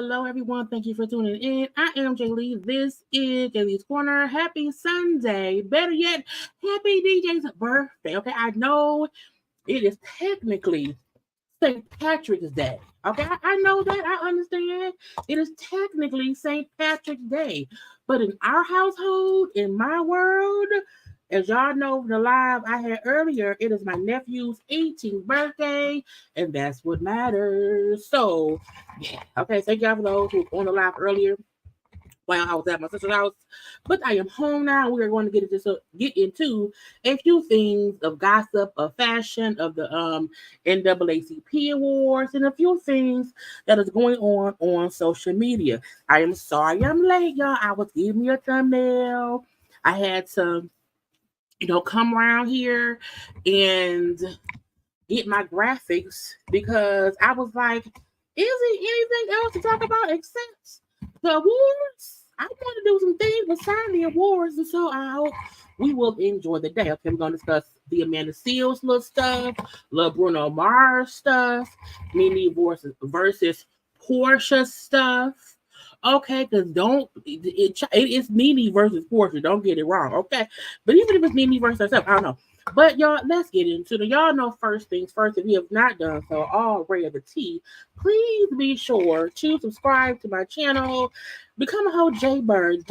Hello, everyone. Thank you for tuning in. I am Jaylee. This is JayLeesCorner. Happy Sunday. Better yet, happy DJ's birthday. Okay, I know it is technically St. Patrick's Day. Okay, I know that. I understand. It is technically St. Patrick's Day. But in our household, in my world, as y'all know the live I had earlier, it is my nephew's 18th birthday, and that's what matters. So, yeah. Okay, thank y'all for those who were on the live earlier while I was at my sister's house. But I am home now. We are going to get into a few things of gossip, of fashion, of the NAACP Awards, and a few things that is going on social media. I am sorry I'm late, y'all. I was giving me a thumbnail. I had to come around here and get my graphics because I was like, is there anything else to talk about except the awards? I want to do some things beside the awards, and so I hope we will enjoy the day. Okay, we're going to discuss the Amanda Seales little stuff, little Bruno Mars stuff, Nene versus Porsha stuff. Okay, because it's Nene versus Porsha. Don't get it wrong, okay? But even if it's Nene versus herself, I don't know. But y'all, let's get into it. Y'all know first things first. If you have not done so already, the tea, please be sure to subscribe to my channel. Become a whole JayBirds.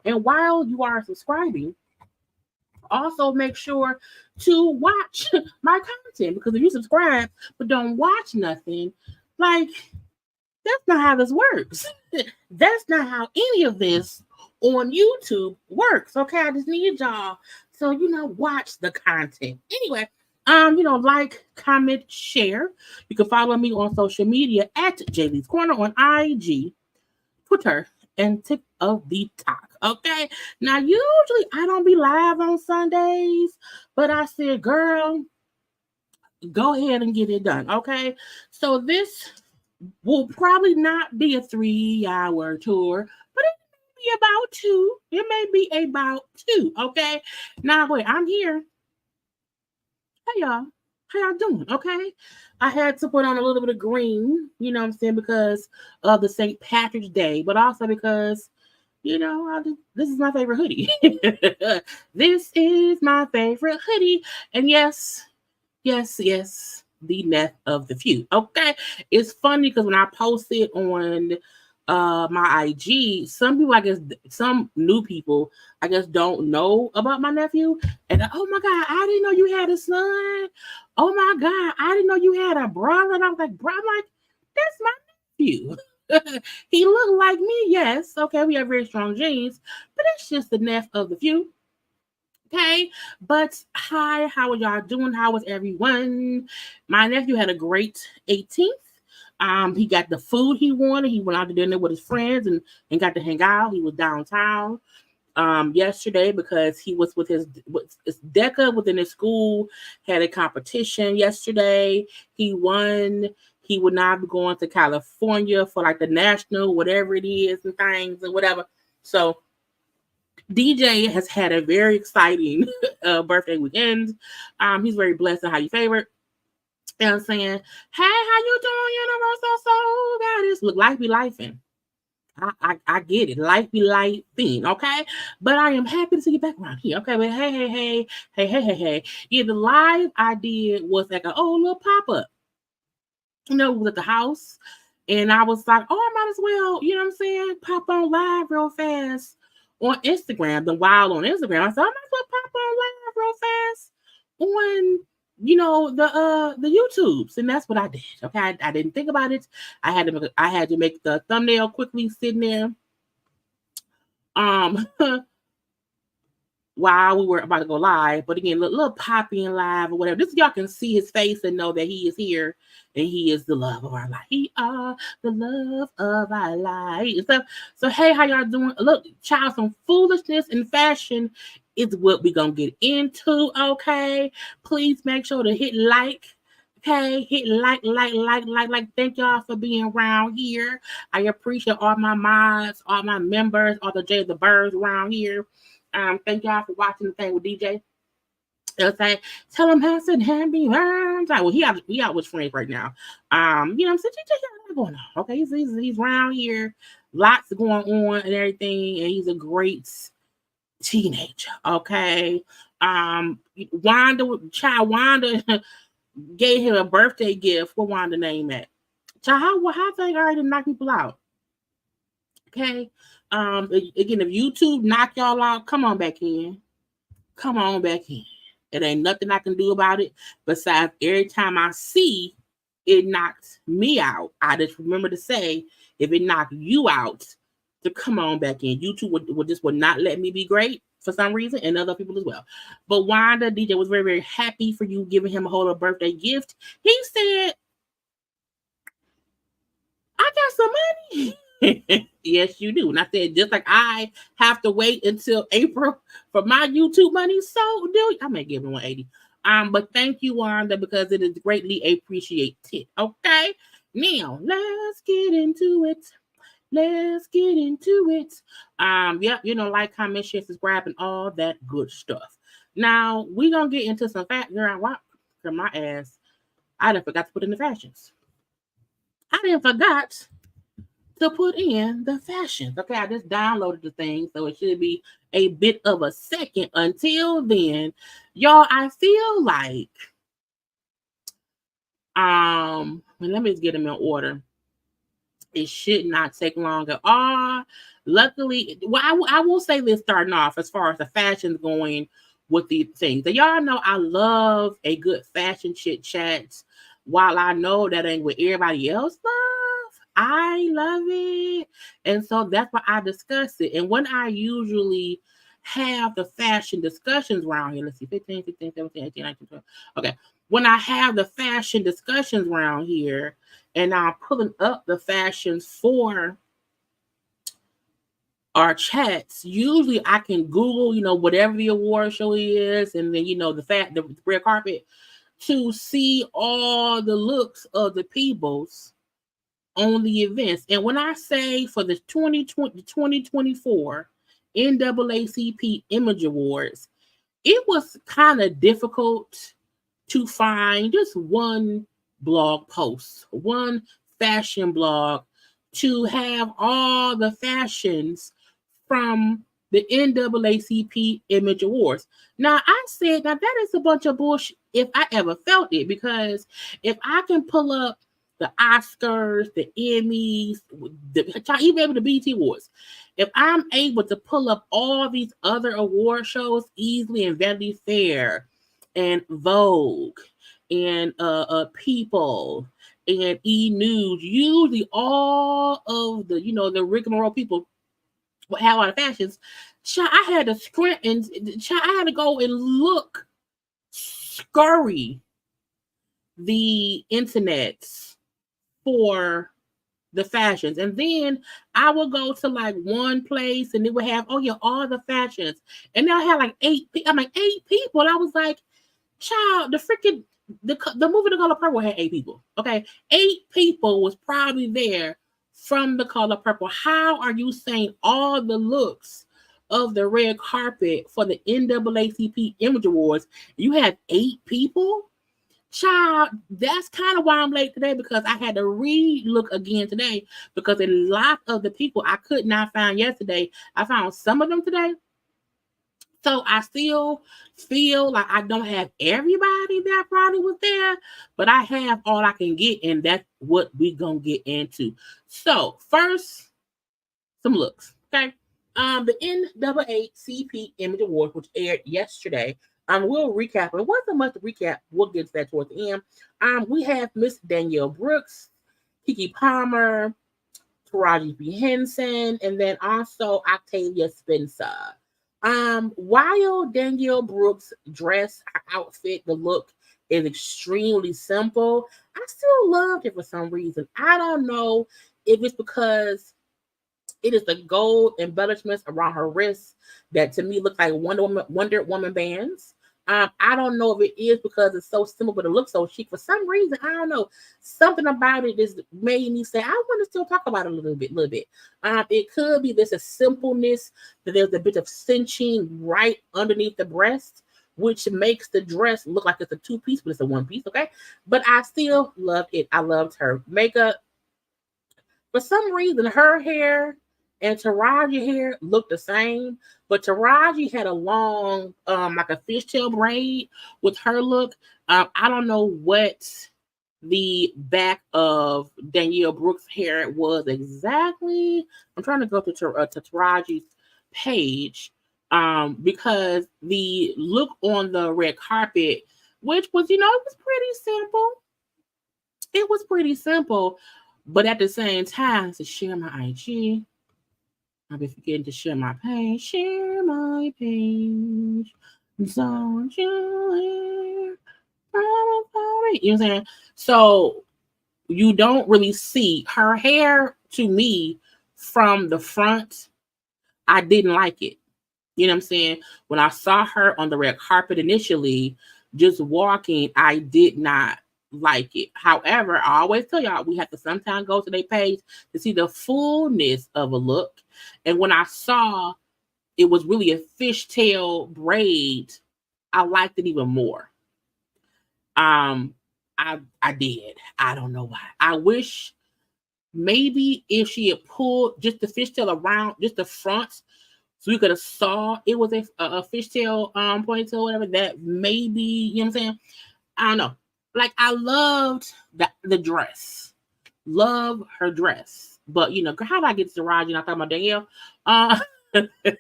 And while you are subscribing, also make sure to watch my content, because if you subscribe but don't watch nothing, like, that's not how this works. That's not how any of this on YouTube works. Okay, I just need y'all so watch the content. Anyway, like, comment, share. You can follow me on social media at JayLeesCorner on IG, Twitter, and TikTok. Okay. Now, usually I don't be live on Sundays, but I said, girl, go ahead and get it done. Okay. So this will probably not be a 3-hour tour, but it may be about 2. It may be about 2. Okay. Now wait, I'm here. Hey y'all. How y'all doing? Okay. I had to put on a little bit of green, because of the St. Patrick's Day, but also because this is my favorite hoodie. This is my favorite hoodie. And yes, the neck of the few. Okay. It's funny because when I posted on my IG, some new people, I guess, don't know about my nephew. And oh my God, I didn't know you had a son. Oh my God, I didn't know you had a brother. And I was like, bro, I'm like, that's my nephew. He looked like me, yes. Okay, we have very strong genes, but it's just the neph of the few. Okay, but hi, how are y'all doing? How was everyone? My nephew had a great 18th. He got the food he wanted. He went out to dinner with his friends and got to hang out. He was downtown yesterday because he was with his DECA within his school, had a competition yesterday. He won. He would now be going to California for like the national, whatever it is, and things and whatever. So DJ has had a very exciting birthday weekend. He's very blessed and highly favored. You know what I'm saying? Hey, how you doing, Universal Soul Goddess? Look, life be lifing. I get it. Life be lifing, okay? But I am happy to see you back around here, okay? But hey. Yeah, the live I did was like a little pop-up. You know, it was at the house. And I was like, I might as well, you know what I'm saying, pop on live real fast on Instagram. The while on Instagram, I said, I might as well pop on live real fast on, you know, the YouTubes. And that's what I did. Okay. I didn't think about it. I had to make the thumbnail quickly sitting there. While we were about to go live, but again, little poppy in live or whatever. This y'all can see his face and know that he is here and he is the love of our life. He are the love of our life. So hey, how y'all doing? Look, child, some foolishness and fashion is what we're gonna get into. Okay, please make sure to hit like. Okay, hit like. Thank y'all for being around here. I appreciate all my mods, all my members, all the JayBirds around here. Thank y'all for watching the thing with DJ. Okay, tell him how to happy birthday. Well, he out with friends right now. You know what I'm saying? What's going on? Okay, he's around here, lots going on and everything, and he's a great teenager. Okay, Wanda gave him a birthday gift. What Wanda name at? Child, how they already knock people out? Okay. Again, if YouTube knock y'all out, come on back in. Come on back in. It ain't nothing I can do about it. Besides, every time I see it knocked me out, I just remember to say, if it knocked you out, to come on back in. YouTube would not let me be great for some reason, and other people as well. But Wanda DJ was very, very happy for you giving him a whole birthday gift. He said, I got some money. Yes, you do. And I said, just like I have to wait until April for my YouTube money, so do I may give him 180. But thank you, Wanda, because it is greatly appreciated. Okay. Now let's get into it. Yeah, you know, like, comment, share, subscribe, and all that good stuff. Now we're gonna get into some fact. Girl, my ass. I done forgot to put in the fashions. I didn't forgot to put in the fashions. Okay, I just downloaded the thing, so it should be a bit of a second. Until then, y'all, I feel like let me just get them in order. It should not take long at all. Luckily, well, I will say this starting off as far as the fashions going with these things. And y'all know I love a good fashion chit chat. While I know that ain't what everybody else loves, I love it. And so that's why I discuss it. And when I usually have the fashion discussions around here, let's see, 15, 16, 17, 18, 19, 20. Okay. When I have the fashion discussions around here, and I'm pulling up the fashions for our chats, usually I can Google, you know, whatever the award show is, and then, you know, the red carpet, to see all the looks of the peoples on the events. And when I say for the 2024 NAACP Image Awards, it was kind of difficult to find just one blog post, one fashion blog, to have all the fashions from the NAACP Image Awards. Now, I said, now that is a bunch of bullshit if I ever felt it, because if I can pull up the Oscars, the Emmys, even the BET Awards, if I'm able to pull up all these other award shows easily, and Vanity Fair and Vogue and People and E! News, usually all of the, the rigmarole people would have a lot of fashions. Child, I had to squint and I had to go and scurry the internet for the fashions. And then I would go to like one place and it would have, all the fashions. And then I had like 8 people. I'm like, 8 people. And I was like, child, the movie The Color Purple had 8 people. Okay. 8 people was probably there from The Color Purple. How are you saying all the looks of the red carpet for the NAACP Image Awards? You had 8 people? Child, that's kind of why I'm late today, because I had to re-look again today, because a lot of the people I could not find yesterday, I found some of them today. So I still feel like I don't have everybody that probably was there, but I have all I can get, and that's what we're going to get into. So first, some looks, okay? The NAACP Image Awards, which aired yesterday, we'll recap. It wasn't much to recap. We'll get to that towards the end. We have Miss Danielle Brooks, Keke Palmer, Taraji P. Henson, and then also Octavia Spencer. While Danielle Brooks' dress, her outfit, the look is extremely simple, I still loved it for some reason. I don't know if it's because it is the gold embellishments around her wrists that to me look like Wonder Woman bands. I don't know if it is because it's so simple, but it looks so chic. For some reason, I don't know. Something about it is made me say, I want to still talk about it a little bit. It could be this a simpleness, that there's a bit of cinching right underneath the breast, which makes the dress look like it's a 2-piece, but it's a 1-piece, okay? But I still loved it. I loved her makeup. For some reason, her hair and Taraji hair looked the same, but Taraji had a long, like a fishtail braid with her look. I don't know what the back of Danielle Brooks' hair was exactly. I'm trying to go to Taraji's page, because the look on the red carpet, which was, it was pretty simple. It was pretty simple, but at the same time, to share my IG. I'll be forgetting to share my page. Share my page. Don't you hear? You know what I'm saying? So you don't really see her hair to me from the front. I didn't like it. You know what I'm saying? When I saw her on the red carpet initially, just walking, I did not like it. However, I always tell y'all, we have to sometimes go to their page to see the fullness of a look. And when I saw it was really a fishtail braid, I liked it even more. I did. I don't know why. I wish maybe if she had pulled just the fishtail around, just the front, so we could have saw it was a fishtail ponytail, whatever, that maybe, you know what I'm saying? I don't know. Like, I loved the dress. Love her dress. But, how did I get to Taraji and I thought about Danielle? How did we get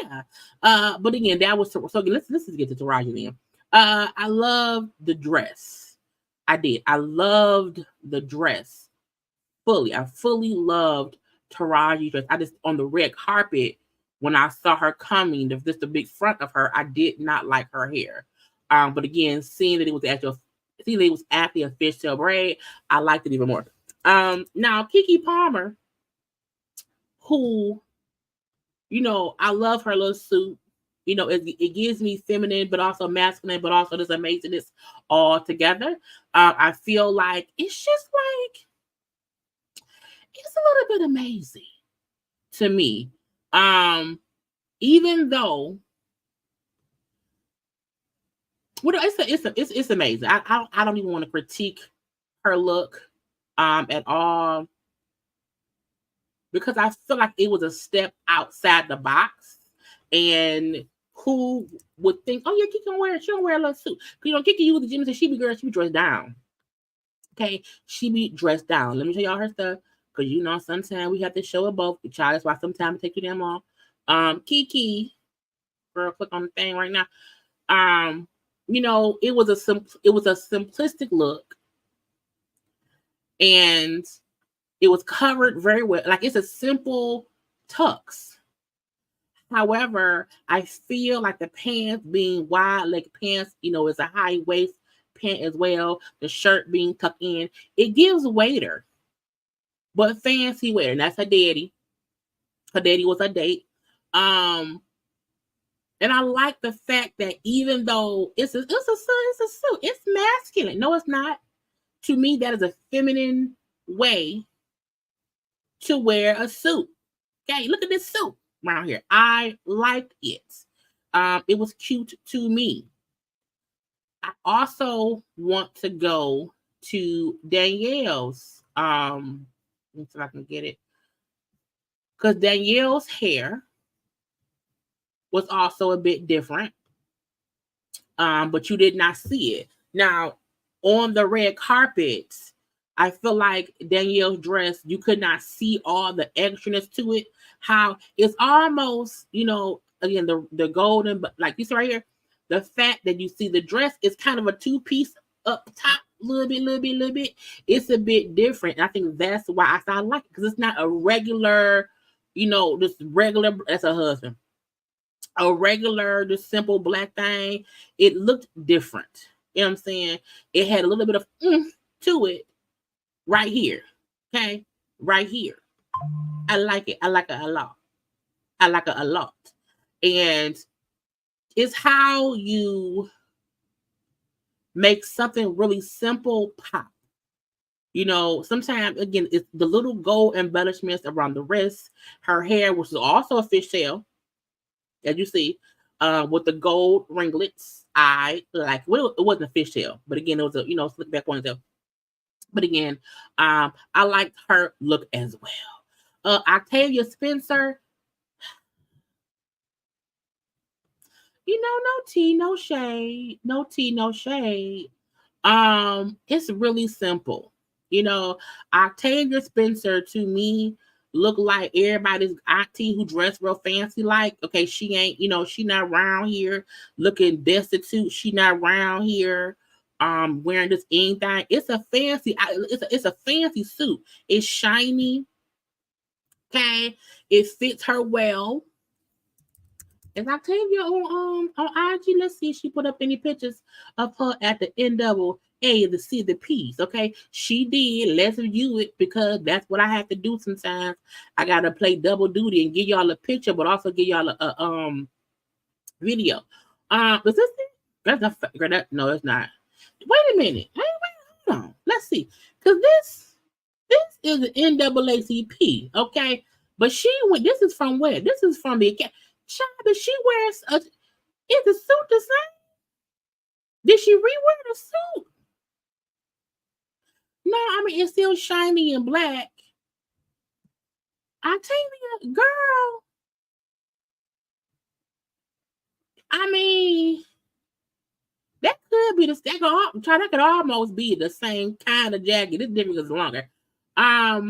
here? But again, that was, so again, let's get to Taraji then. I loved the dress. I did. I loved the dress fully. I fully loved Taraji's dress. I just, on the red carpet, when I saw her coming, just the big front of her, I did not like her hair. But again, seeing that it was actually a fishtail braid, I liked it even more. Now Keke Palmer, who, I love her little suit. It gives me feminine, but also masculine, but also this amazingness all together. I feel like it's just like, it's a little bit amazing to me. Even though, it's amazing. I don't even want to critique her look at all, because I feel like it was a step outside the box. And who would think, oh yeah, Keke don't wear a little suit. Because Keke, you with the gym, and she be dressed down. Okay, she be dressed down. Let me show y'all her stuff, because sometimes we have to show it both. That's why sometimes it takes you damn long. Keke, girl, click on the thing right now. It was a simplistic look. and it was covered very well. Like, it's a simple tux. However, I feel like the pants being wide leg pants, is a high waist pant as well. The shirt being tucked in, it gives waiter, but fancy wear. And that's her daddy. Her daddy was a date. And I like the fact that even though it's a suit, it's masculine. No, it's not. To me, that is a feminine way to wear a suit. Okay, look at this suit around here. I liked it. It was cute to me. I also want to go to Danielle's. Let me see if I can get it. Because Danielle's hair was also a bit different. But you did not see it. Now, on the red carpet, I feel like Danielle's dress, you could not see all the extraness to it. How it's almost, again, the golden, but like you see right here, the fact that you see the dress is kind of a two-piece up top, little bit. It's a bit different. And I think that's why I like it, because it's not a regular, just regular, that's a husband. A regular, just simple black thing. It looked different. You know what I'm saying? It had a little bit of to it right here. Okay? Right here. I like it. I like it a lot. I like it a lot. And it's how you make something really simple pop. Sometimes, again, it's the little gold embellishments around the wrist. Her hair, which is also a fishtail, as you see, with the gold ringlets. I like, well, it wasn't a fishtail, but again, it was a, slick back ponytail. But again, I liked her look as well. Octavia Spencer, no tea, no shade. No tea, no shade. It's really simple. Octavia Spencer, to me, look like everybody's auntie who dressed real fancy. Like, okay, she ain't, she not around here looking destitute. She not around here wearing this anything. It's a fancy, it's a fancy suit. It's shiny. Okay, it fits her well. Is Octavia on IG? Let's see if she put up any pictures of her at the NAACP to see the piece. Okay, she did. Let's view it, because that's what I have to do sometimes. I gotta play double duty and give y'all a picture, but also give y'all a video. Is this it? That's not. No, it's not. Wait a minute. Hold on. Let's see, because this is the NAACP. Okay, but she went. This is from where? This is from the. Child, did she wears is the suit the same? Did she rewear the suit? No, I mean, it's still shiny and black. I tell you, girl. I mean, that could be that could almost be the same kind of jacket. This difference is longer. I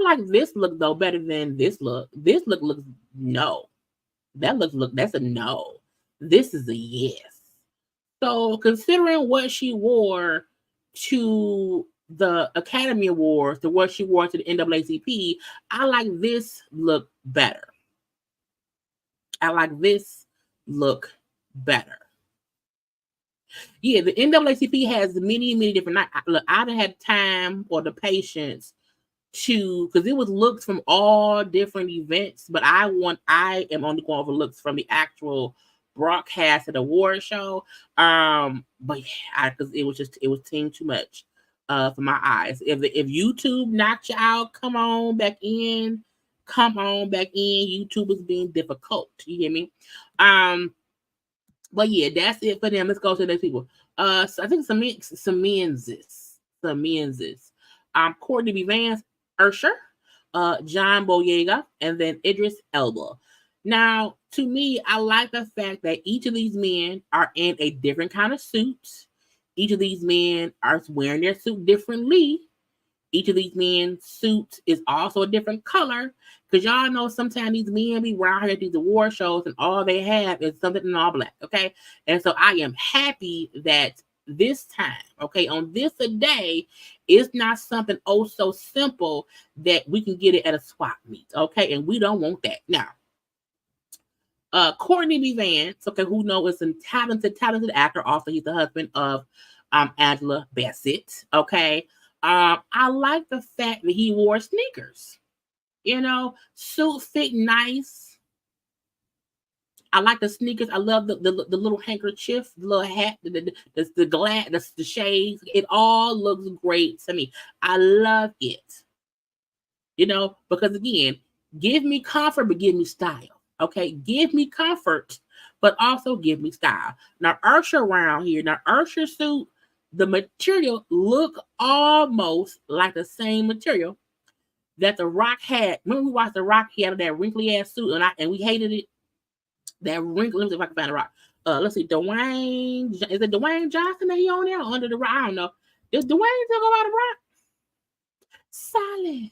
like this look though better than this look. This look looks no. That's a no. This is a yes. So considering what she wore to the Academy Awards, to what she wore to the NAACP, I like this look better. I like this look better. Yeah, the NAACP has many different. Look, I didn't have time or the patience because it was looks from all different events, but I am only going over looks from the actual broadcast of the award show. But yeah, because it was team too much for my eyes. If YouTube knocked you out, come on back in. YouTube is being difficult. You hear me? But yeah, that's it for them. Let's go to the next people. So I think some men's. Courtney B. Vance, Ursher, John Boyega, and then Idris Elba. Now, to me, I like the fact that each of these men are in a different kind of suit. Each of these men are wearing their suit differently. Each of these men's suits is also a different color. Because y'all know sometimes these men be around here at these award shows and all they have is something in all black. Okay. And so I am happy that this time, okay, on this a day, it's not something oh so simple that we can get it at a swap meet, okay, and we don't want that. Now, Courtney B. Vance, okay, who knows is a talented actor. Also, he's the husband of Angela Bassett. Okay. I like the fact that he wore sneakers. You know, suit fit nice. I like the sneakers. I love the little handkerchief, the little hat, the glass, the shades. It all looks great to me. I love it. You know, because again, give me comfort, but give me style. Okay, give me comfort, but also give me style. Now, Usher around here, now Usher suit, the material look almost like the same material that The Rock had. Remember we watched The Rock? He had that wrinkly ass suit, and we hated it. That wrinkle. Let me see if I can find The Rock. Let's see, Dwayne. Is it Dwayne Johnson that he on there under the Rock? I don't know. Does Dwayne still go by The Rock? Solid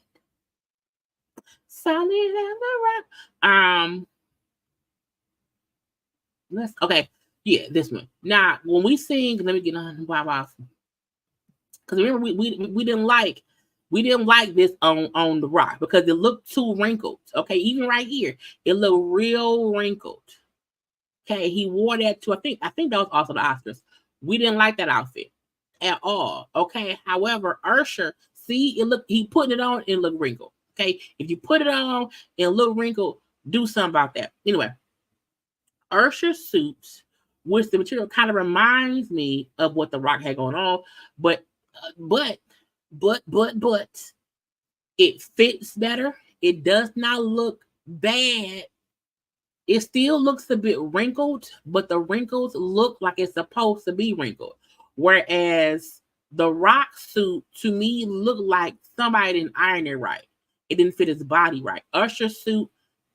as The Rock. Okay, yeah, this one. Now, when we sing, let me get on wow. Because remember, we didn't like this on The Rock because it looked too wrinkled. Okay, even right here, it looked real wrinkled. Okay, he wore that to I think that was also the Oscars. We didn't like that outfit at all. Okay, however, Usher, see, he putting it on and look wrinkled. Okay, if you put it on and look wrinkled, do something about that. Anyway. Usher suits, which the material kind of reminds me of what The Rock had going on, but it fits better. It does not look bad. It still looks a bit wrinkled, but the wrinkles look like it's supposed to be wrinkled. Whereas The Rock suit to me looked like somebody didn't iron it right. It didn't fit his body right. Usher suit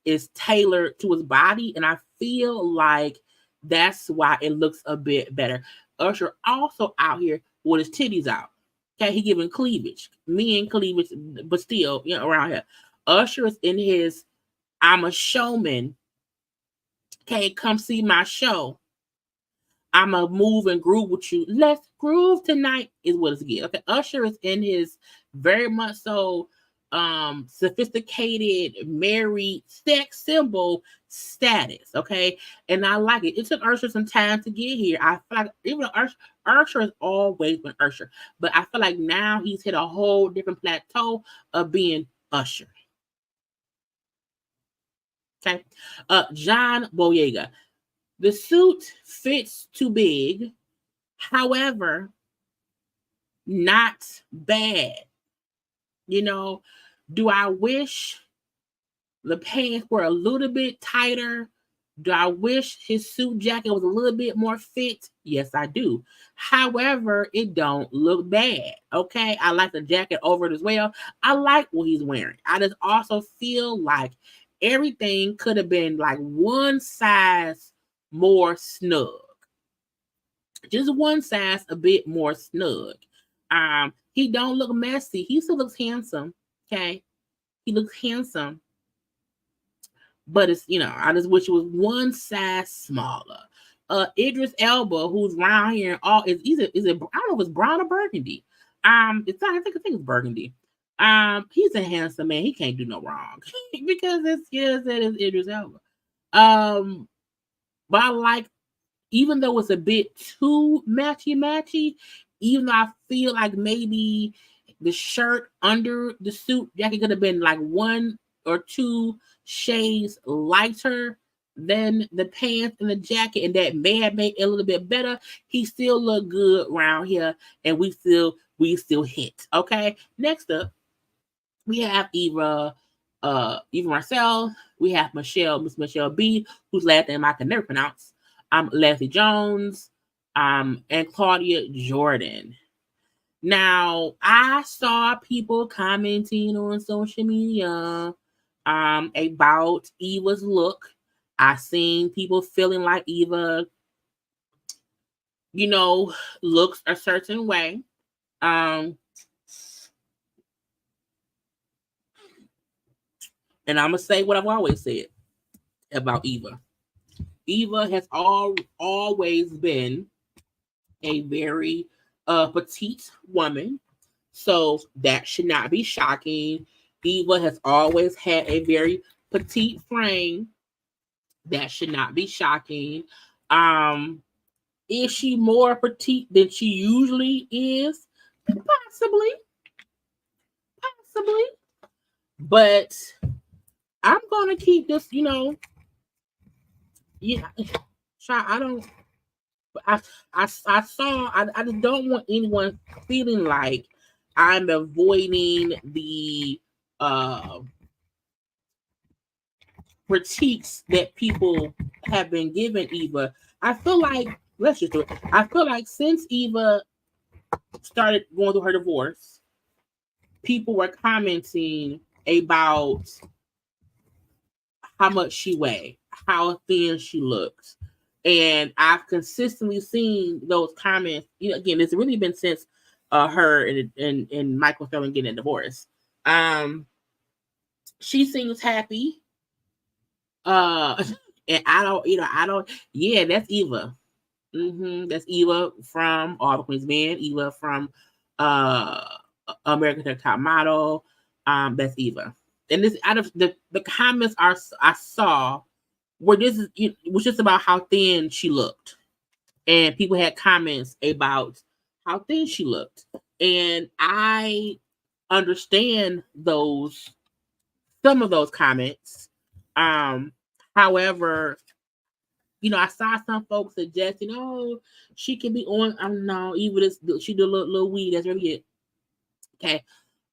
is tailored to his body, and I feel like that's why it looks a bit better. Usher also out here with his titties out. Okay, he giving cleavage, men cleavage, but still, you know, around here. Usher is in his I'm a showman. Okay, come see my show. I'm a move and groove with you. Let's groove tonight is what it's again. Okay, Usher is in his very much so sophisticated married sex symbol status. Okay, and I like it. It took Usher some time to get here. I feel like even Usher has always been Usher, but I feel like now he's hit a whole different plateau of being Usher. Okay, John Boyega. The suit fits too big, however, not bad. You know, do I wish the pants were a little bit tighter? Do I wish his suit jacket was a little bit more fit? Yes, I do. However, it don't look bad. Okay, I like the jacket over it as well. I like what he's wearing. I just also feel like everything could have been like one size more snug. Just one size a bit more snug. He don't look messy. He still looks handsome. Okay. He looks handsome. But it's, you know, I just wish it was one size smaller. Idris Elba, who's around here, all is it I don't know if it's brown or burgundy. It's I think it's burgundy. He's a handsome man. He can't do no wrong because it's Idris Elba. But I like, even though it's a bit too matchy, even though I feel like maybe the shirt under the suit jacket could have been like one or two shades lighter than the pants and the jacket, and that may have made it a little bit better. He still look good around here, and we still hit. Okay, next up we have Eva Marcel. We have Miss Michelle B, whose last name I can never pronounce. Leslie Jones, and Claudia Jordan. Now, I saw people commenting on social media about Eva's look. I seen people feeling like Eva, you know, looks a certain way. And I'm gonna say what I've always said about Eva. Eva has always been a very petite woman, so that should not be shocking. Eva has always had a very petite frame. That should not be shocking. Um, is she more petite than she usually is? Possibly, possibly. But I'm gonna keep this, yeah. I don't. I saw. I just don't want anyone feeling like I'm avoiding the uh critiques that people have been giving Eva. I feel like let's just do it. I feel like since Eva started going through her divorce, people were commenting about how much she weighed, how thin she looked. And I've consistently seen those comments. Again, it's really been since her and Michael Felton getting a divorce. She seems happy. And yeah, that's Eva. That's Eva from All the Queen's Men, Eva from uh American Next Top Model. That's Eva. And this out of the comments I saw where this is it was just about how thin she looked. And people had comments about how thin she looked. And I understand some of those comments. However, I saw some folks suggesting, oh, she can be on. I don't know, even this she do a little weed. That's really it. Okay.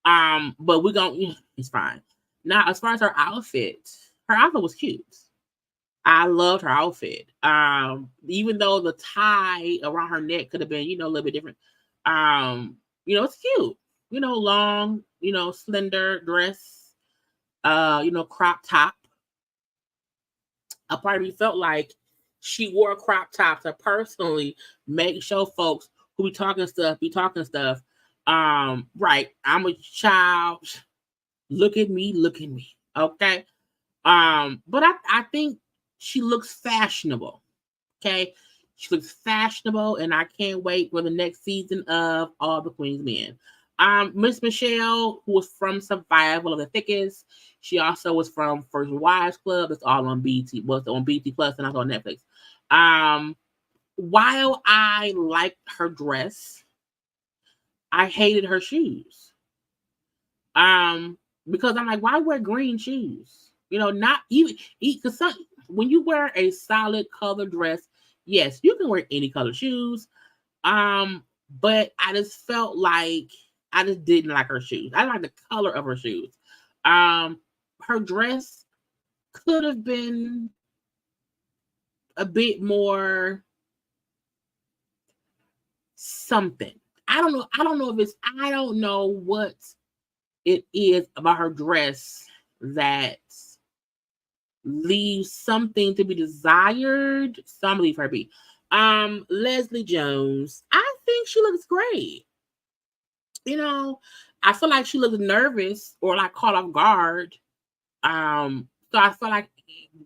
But we're gonna it's fine. Now, as far as her outfit was cute. I loved her outfit. Even though the tie around her neck could have been, a little bit different. It's cute. Long, slender dress, crop top. A part of me felt like she wore a crop top to personally make sure folks who be talking stuff. Right. I'm a child. Look at me. Okay. But I think she looks fashionable. Okay. She looks fashionable, and I can't wait for the next season of All the Queen's Men. Miss Michelle, who was from Survival of the Thickest, she also was from First Wives Club. It's all on BT, was on BT Plus, and also on Netflix. While I liked her dress, I hated her shoes. Because I'm like, why wear green shoes? Not even because when you wear a solid color dress, yes, you can wear any color shoes. But I just felt like I just didn't like her shoes. I like the color of her shoes. Her dress could have been a bit more something. I don't know. I don't know what it is about her dress that leaves something to be desired. Some leave her be. Leslie Jones, I think she looks great. I feel like she looks nervous or like caught off guard. So I feel like,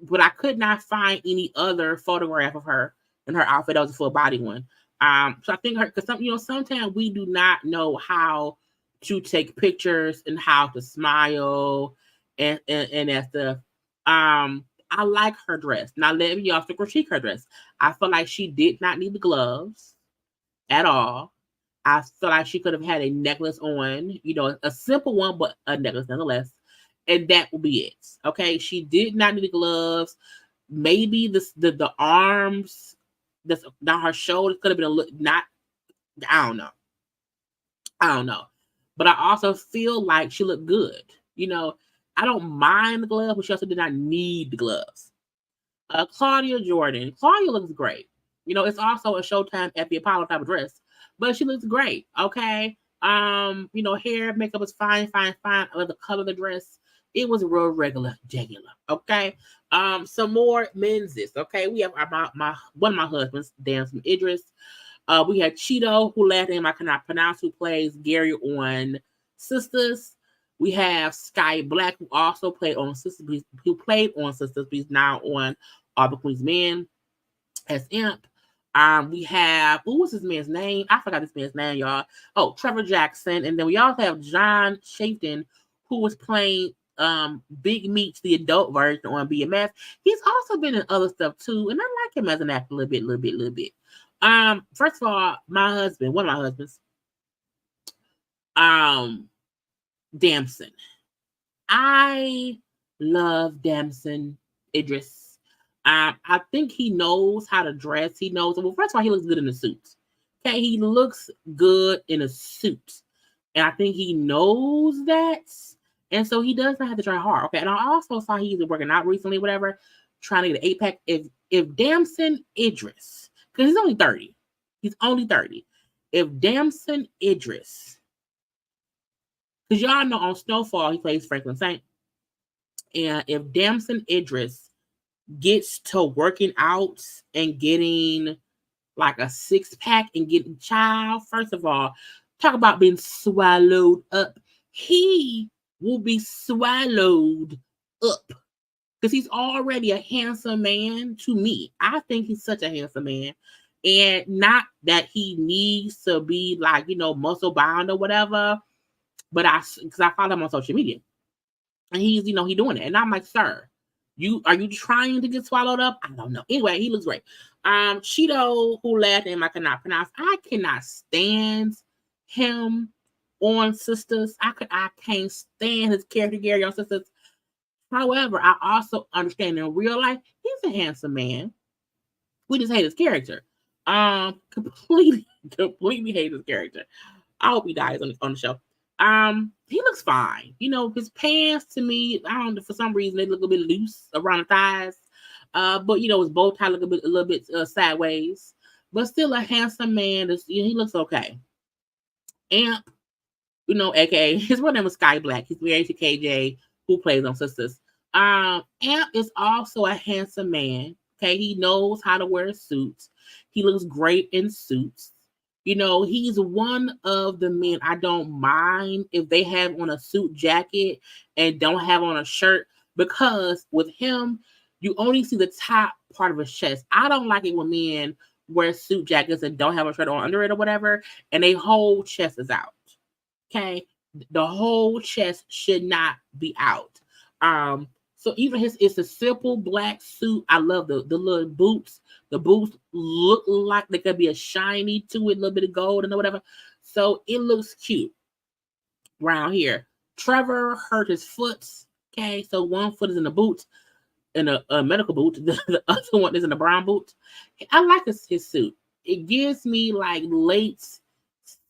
but I could not find any other photograph of her in her outfit that was a full body one. So I think because sometimes we do not know how to take pictures and how to smile and that stuff. I like her dress. Now let me also critique her dress. I feel like she did not need the gloves at all. I feel like she could have had a necklace on, a simple one, but a necklace nonetheless. And that will be it. Okay. She did not need the gloves. Maybe the arms that's down her shoulders could have been a little not. I don't know. But I also feel like she looked good. I don't mind the gloves, but she also did not need the gloves. Claudia Jordan. Claudia looks great. It's also a Showtime at the Apollo type of dress, but she looks great. Okay. Hair, makeup was fine. I love the color of the dress. It was real regular. Okay. Some more menses. Okay. We have my one of my husbands, Damson Idris. We had Cheeto, who last name I cannot pronounce, who plays Gary on Sisters. We have Sky Black, who also played on Sisters, who played on Sisters, but he's now on All the Queen's Men as Imp. We have, what's this man's name? I forgot this man's name, y'all. Oh, Trevor Jackson. And then we also have John Shafton, who was playing Big Meats, the adult version on BMF. He's also been in other stuff too, and I like him as an actor a little bit. First of all, one of my husbands, Damson. I love Damson Idris. I think he knows how to dress. He knows. Well, first of all, he looks good in a suit. Okay, he looks good in a suit, and I think he knows that, and so he does not have to try hard. Okay, and I also saw he's working out recently, whatever, trying to get an 8-pack. If Damson Idris, because he's only 30, If Damson Idris, because y'all know on Snowfall he plays Franklin Saint, and if Damson Idris gets to working out and getting like a 6-pack and getting child, first of all, talk about being swallowed up. He will be swallowed up because he's already a handsome man to me. I think he's such a handsome man. And not that he needs to be like, muscle bound or whatever, but because I follow him on social media. And he's, he doing it. And I'm like, sir, are you trying to get swallowed up? I don't know. Anyway, he looks great. Cheeto, who last name I cannot pronounce. I cannot stand him on Sisters. I can't stand his character Gary on Sisters. However, I also understand in real life he's a handsome man. We just hate his character. Completely hate his character. I hope he dies on the show. He looks fine. His pants to me, I don't know, for some reason they look a bit loose around the thighs. But his bow tie look a little bit sideways. But still a handsome man. He looks okay. Amp, aka his real name is Sky Black. He's married to KJ, who plays on Sisters. Amp is also a handsome man. Okay, he knows how to wear suits. He looks great in suits. He's one of the men I don't mind if they have on a suit jacket and don't have on a shirt, because with him, you only see the top part of his chest. I don't like it when men wear suit jackets and don't have a shirt on under it or whatever, and their whole chest is out. Okay? The whole chest should not be out. So even it's a simple black suit. I love the little boots. The boots look like they could be a shiny to it, a little bit of gold and whatever. So it looks cute around here. Trevor hurt his foot. Okay, so one foot is in the boot, in a medical boot. The other one is in a brown boot. I like his suit. It gives me like late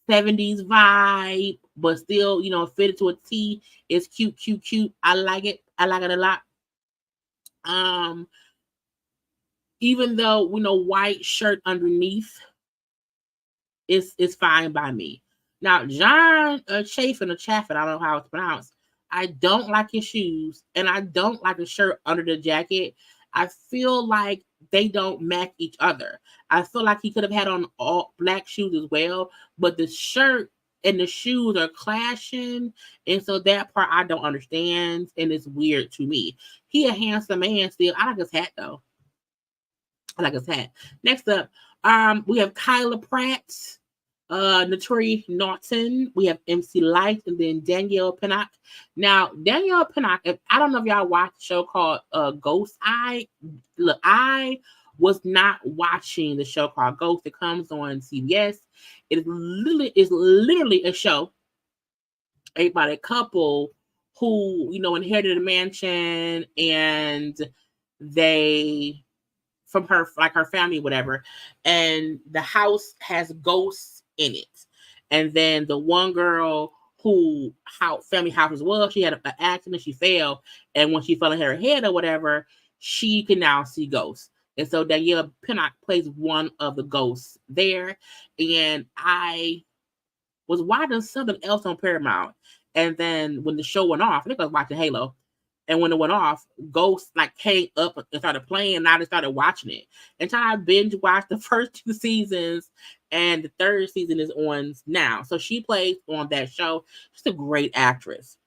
70s vibe, but still, fitted to a T. It's cute. I like it. I like it a lot. Even though white shirt underneath is fine by me. Now, John Chaffin, I don't know how it's pronounced. I don't like his shoes, and I don't like the shirt under the jacket. I feel like they don't match each other. I feel like he could have had on all black shoes as well, but the shirt and the shoes are clashing, and so that part I don't understand, and it's weird to me. He a handsome man still. I like his hat though. Next up, we have Kyla Pratt, Naturi Naughton. We have MC Light, and then Danielle Pinnock. Now, Danielle Pinnock, I don't know if y'all watched a show called Ghost Eye. Look, I was not watching the show called Ghost. It comes on CBS. It is literally a show about a couple who, inherited a mansion, and they, from her family, whatever, and the house has ghosts in it. And then the one girl who family house was, she had an accident, she fell, and when she fell on her head or whatever, she can now see ghosts. And so Danielle Pinnock plays one of the ghosts there. And I was watching something else on Paramount, and then when the show went off, I think I was watching Halo, and when it went off, Ghost came up and started playing, and I just started watching it. And so I binge watched the first 2 seasons, and the 3rd season is on now. So she plays on that show. She's a great actress.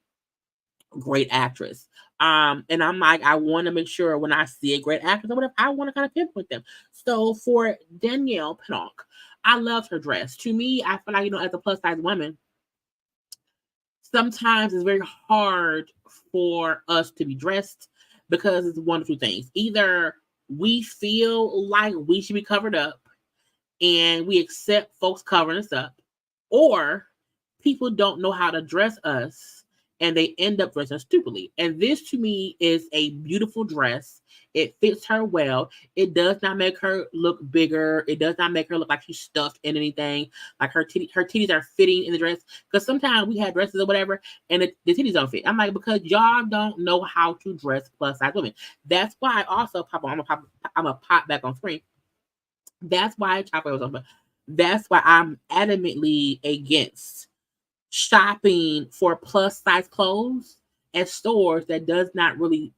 great actress. And I'm like, I want to make sure when I see a great actress or whatever, I want to kind of pinpoint them. So for Danielle Pinnock, I loved her dress. To me, I feel like, as a plus size woman, sometimes it's very hard for us to be dressed because it's one of two things. Either we feel like we should be covered up and we accept folks covering us up, or people don't know how to dress us and they end up dressing stupidly. And this to me is a beautiful dress. It fits her well. It does not make her look bigger. It does not make her look like she's stuffed in anything. Like her titties are fitting in the dress. Because sometimes we have dresses or whatever, and the titties don't fit. I'm like, because y'all don't know how to dress plus size women. That's why I also I'm gonna pop back on screen. That's why that's why I'm adamantly against shopping for plus size clothes at stores that does not really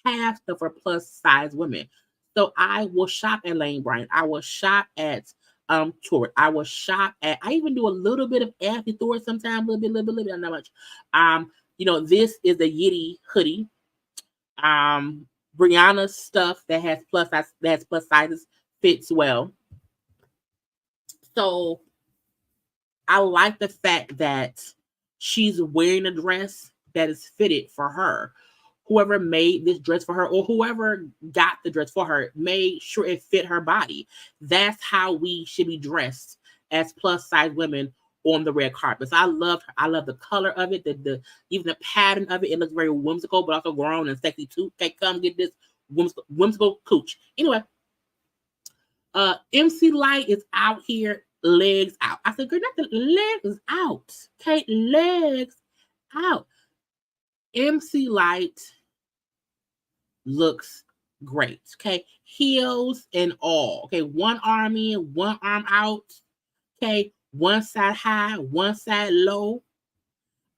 have stuff for plus size women. So I will shop at Lane Bryant. I will shop at Torrid. I will shop at, I even do a little bit of Anthony Thor sometimes, a little bit, not much. This is the Yitty hoodie. Brianna's stuff that has plus sizes fits well. So I like the fact that she's wearing a dress that is fitted for her. Whoever made this dress for her or whoever got the dress for her made sure it fit her body. That's how we should be dressed as plus size women on the red carpet. So I love the color of it, the even the pattern of it. It looks very whimsical, but also grown and sexy too. Okay, come get this whimsical cooch. Anyway, MC Light is out here, legs out. I said, girl, not the legs out. Okay, legs out. MC Light looks great. Okay, heels and all. Okay, one arm in, one arm out. Okay, one side high, one side low.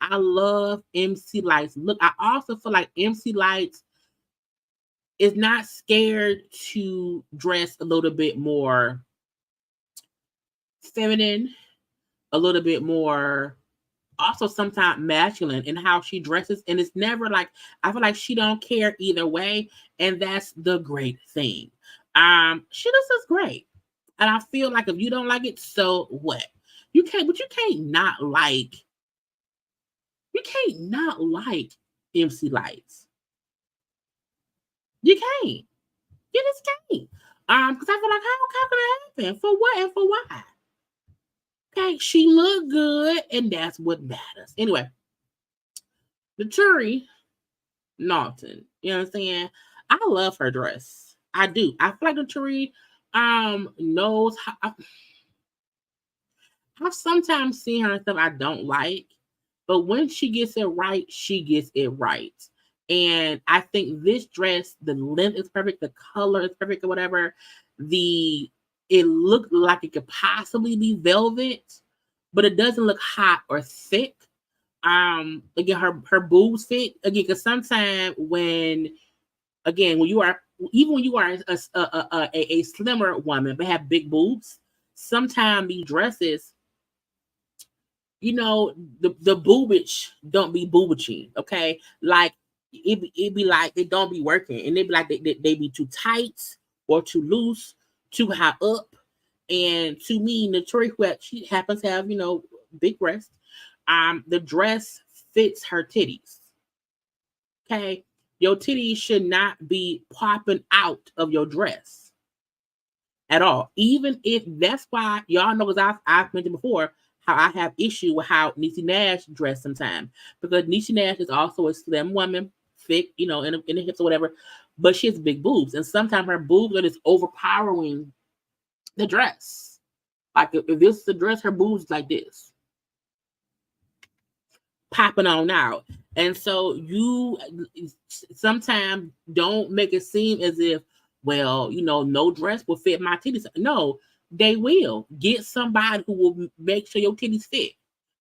I love MC Light's look. I also feel like MC Light is not scared to dress a little bit more feminine, a little bit more also sometimes masculine in how she dresses. And it's never like, I feel like she don't care either way. And that's the great thing. She just is great. And I feel like if you don't like it, so what? You can't not like MC Lights. You can't. You just can't. Because I feel like how can it happen? For what and for why? Okay, she looked good, and that's what matters. Anyway, Naturi Naughton, you know what I'm saying? I love her dress. I do. I feel like Naturi knows how. I've sometimes seen her and stuff I don't like, but when she gets it right, she gets it right. And I think this dress, the length is perfect, the color is perfect, or whatever. It looked like it could possibly be velvet, but it doesn't look hot or thick. Again, her boobs fit again because sometimes when you are a slimmer woman but have big boobs, sometimes these dresses, the boobage don't be boobaging, okay? Like it be like it don't be working, and they be like they be too tight or too loose, too high up. And to me, Naturi, she happens to have, big breasts. The dress fits her titties. Okay. Your titties should not be popping out of your dress at all. Even if that's why y'all know, because I've mentioned before how I have issue with how Niecy Nash dressed sometimes. Because Niecy Nash is also a slim woman, thick, in the hips or whatever, but she has big boobs. And sometimes her boobs are just overpowering the dress. Like if this is the dress, her boobs like this, popping on out. And so you sometimes don't make it seem as if, well, no dress will fit my titties. No, they will. Get somebody who will make sure your titties fit.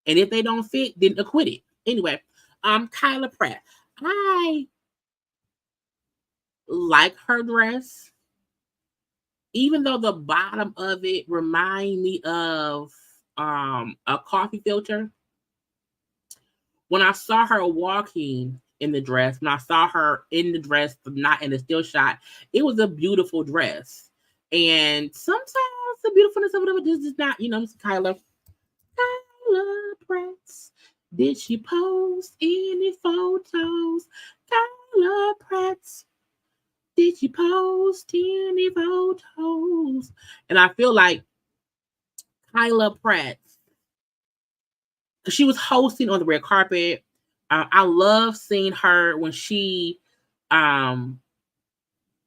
And if they don't fit, then acquit it. Anyway, Kyla Pratt. I like her dress. Even though the bottom of it remind me of a coffee filter, when I saw her walking in the dress. When I saw her in the dress, not in the still shot, it was a beautiful dress. And sometimes the beautifulness of it is just not, Kyla Pratt. Did she post any photos? Kyla Pratt. Did she post any photos? And I feel like Kyla Pratt, because she was hosting on the red carpet. I love seeing her when she ran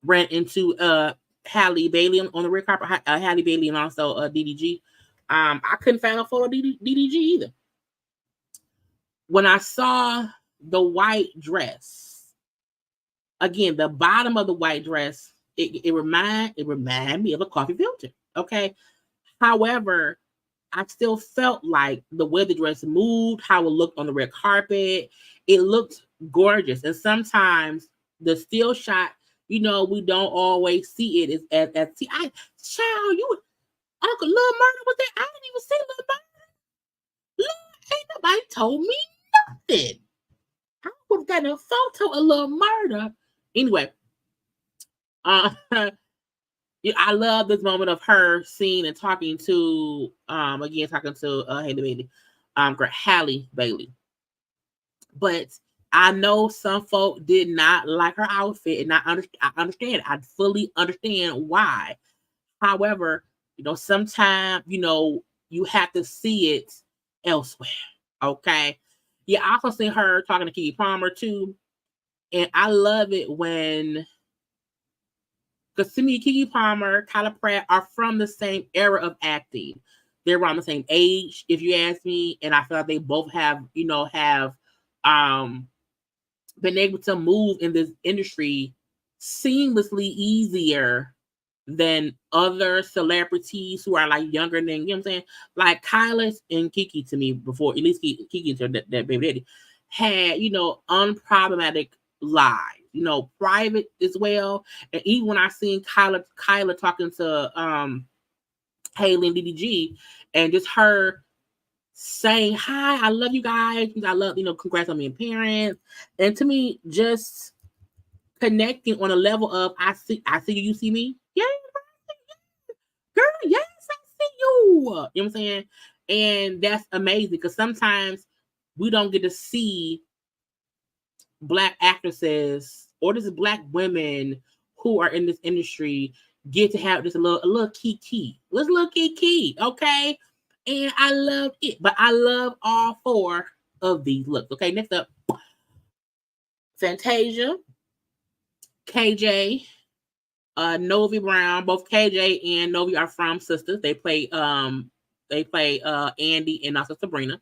into Halle Bailey on the red carpet. Halle Bailey and also DDG. I couldn't find a photo of DDG either. When I saw the white dress, again, the bottom of the white dress, it reminded me of a coffee filter. Okay. However, I still felt like the way the dress moved, how it looked on the red carpet, it looked gorgeous. And sometimes the still shot, we don't always see it as child, you Uncle Lil Murder was there. I didn't even see Lil Murder. Lord, ain't nobody told me nothing. I would have gotten a photo of Lil Murder. Anyway, I love this moment of her seeing and talking to Halle Bailey, Halle Bailey. But I know some folk did not like her outfit, and I understand. I fully understand why. However, sometimes you have to see it elsewhere. Okay. Yeah, I also see her talking to Keke Palmer too, and I love it when. Because to me, Keke Palmer, Kyla Pratt are from the same era of acting. They're around the same age, if you ask me. And I feel like they both have been able to move in this industry seamlessly easier than other celebrities who are like younger than, you know what I'm saying? Like Kyla and Keke to me before, at least Keke to that baby daddy, had, unproblematic lives. Private as well. And even when I seen Kyla talking to Haley and DDG, and just her saying, "Hi, I love you guys. I love, congrats on being parents." And to me, just connecting on a level of I see you, you see me. Yeah, girl, yes, I see you. You know what I'm saying? And that's amazing because sometimes we don't get to see Black actresses or just Black women who are in this industry get to have just a little key. Let's little key, okay? And I love it, but I love all four of these looks. Okay, next up, Fantasia, KJ, Novi Brown. Both KJ and Novi are from sisters. They play Andy and also Sabrina.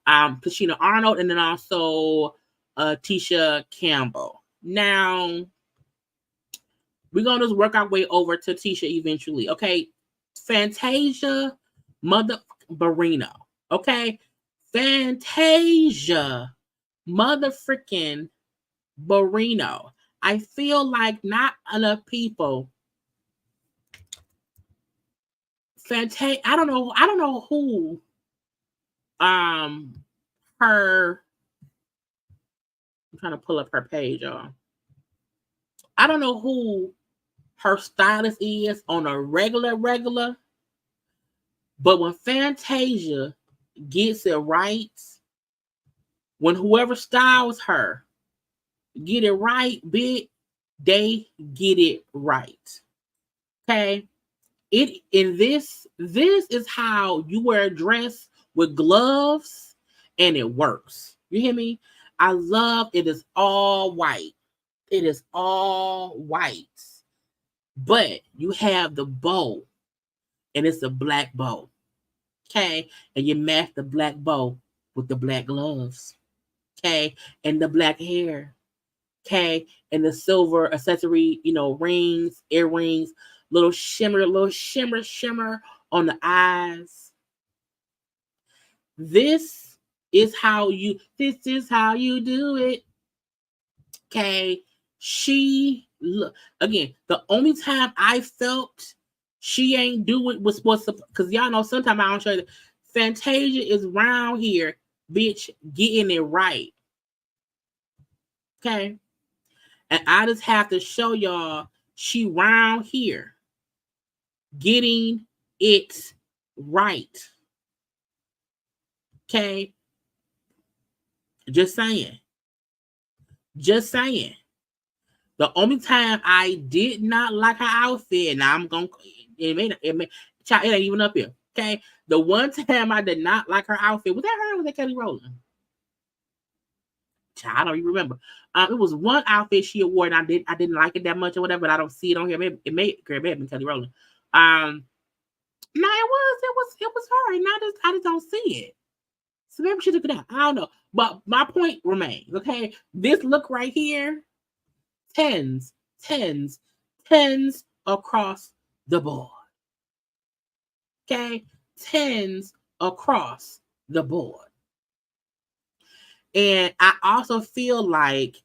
Tasha Arnold, and then also Tisha Campbell. Now, we're going to just work our way over to Tisha eventually. Okay. Fantasia, mother Bruno. Okay. Fantasia, mother freaking Bruno. I feel like not enough people. Fantasia, I don't know who her, I'm trying to pull up her page, y'all. I don't know who her stylist is on a regular, but when Fantasia gets it right, when whoever styles her get it right, they get it right. Okay. This is how you wear a dress with gloves and it works. You hear me? I love it is all white. It is all white. But you have the bow, and it's a black bow. Okay? And you match the black bow with the black gloves. Okay? And the black hair. Okay? And the silver accessory, rings, earrings, little shimmer on the eyes. This is how you do it. Okay? Again, the only time I felt she ain't do it was because y'all know sometimes I don't show you. Fantasia is round here, bitch, getting it right. Okay. And I just have to show y'all she round here getting it right. Okay. Just saying. Just saying. The only time I did not like her outfit, and I'm gonna it ain't even up here. Okay. The one time I did not like her outfit, was that her or was that Kelly Rowland? I don't even remember. It was one outfit she wore, and I didn't like it that much or whatever, but I don't see it on here. Maybe it may have been Kelly Rowland. No, it was her, and I just don't see it. So maybe she took it out. I don't know. But my point remains, okay? This look right here, tens across the board. Okay? Tens across the board. And I also feel like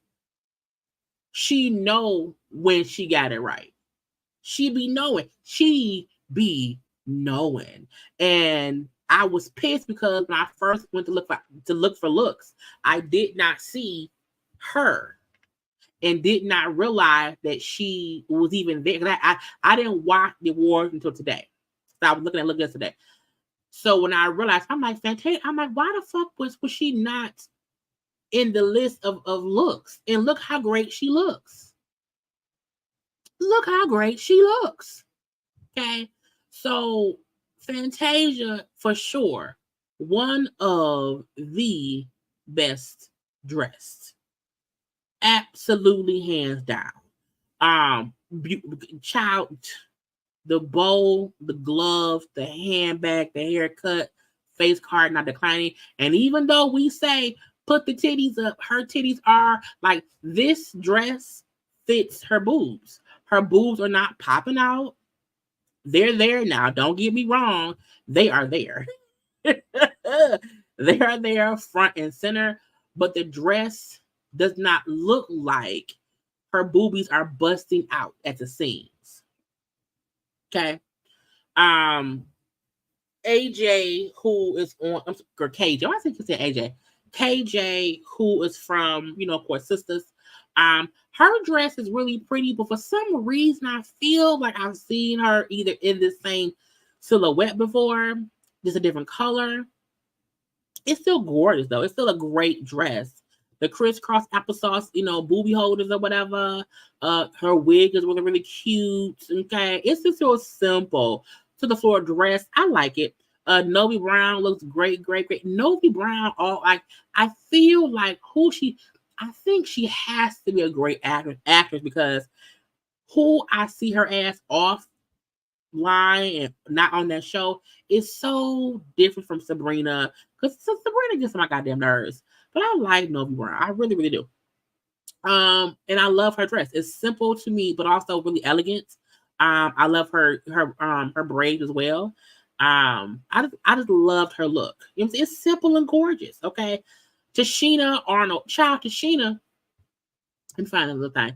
she know when she got it right. She be knowing. And I was pissed because when I first went to look for looks, I did not see her and did not realize that she was even there. I didn't watch the awards until today. So I was looking at look yesterday. So when I realized, I'm like, Fantasia, I'm like, why the fuck was she not in the list of looks? And look how great she looks. Look how great she looks. Okay. So Fantasia, for sure, one of the best dressed. Absolutely hands down. Child, the bow, the glove, the handbag, the haircut, face card not declining. And even though we say put the titties up, her titties are like, this dress fits her boobs. Her boobs are not popping out. They're there now. Don't get me wrong. They are there. They are there front and center. But the dress does not look like her boobies are busting out at the seams. Okay. AJ, who is on, or KJ, I think you said AJ. KJ, who is from, of course, Sisters. Her dress is really pretty, but for some reason, I feel like I've seen her either in the same silhouette before, just a different color. It's still gorgeous, though. It's still a great dress. The crisscross applesauce, booby holders or whatever. Her wig is really, really cute. Okay. It's just so simple. To the floor dress. I like it. Novi Brown looks great. Novi Brown, I feel like I think she has to be a great actress because who I see her as offline and not on that show is so different from Sabrina. Because Sabrina gets on my goddamn nerves. But I like Novi Brown. I really, really do. And I love her dress. It's simple to me, but also really elegant. I love her braids as well. I just loved her look. It's simple and gorgeous. Okay. Tasha Arnold. Child, Tasha. And find another thing.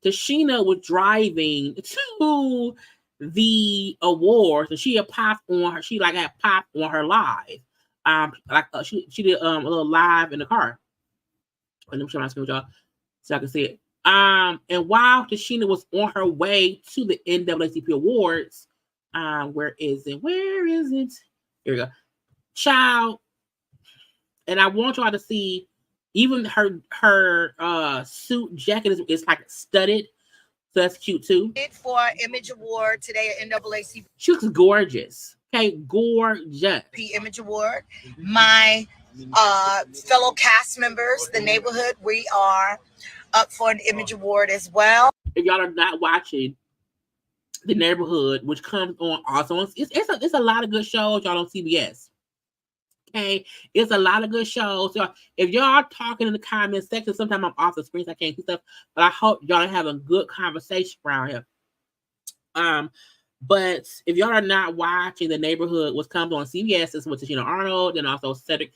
Tasha was driving to the awards and she had popped on her. She had popped on her live. She did a little live in the car. Let me show my screen with y'all so I can see it. And while Tasha was on her way to the NAACP Awards, where is it? Here we go. Child. And I want y'all to see even her suit jacket is like studded. So that's cute too. For Image Award today at NAACP. She looks gorgeous. Okay, gorgeous. Image Award. My fellow cast members, the neighborhood, we are up for an Image Award as well. If y'all are not watching the neighborhood, which comes on also, it's a lot of good shows y'all on CBS. Okay, it's a lot of good shows. So if y'all are talking in the comment section, sometimes I'm off the screen, so I can't see stuff. But I hope y'all are having a good conversation around here. But if y'all are not watching the neighborhood, which comes on CBS, is with Tasha Arnold and also Cedric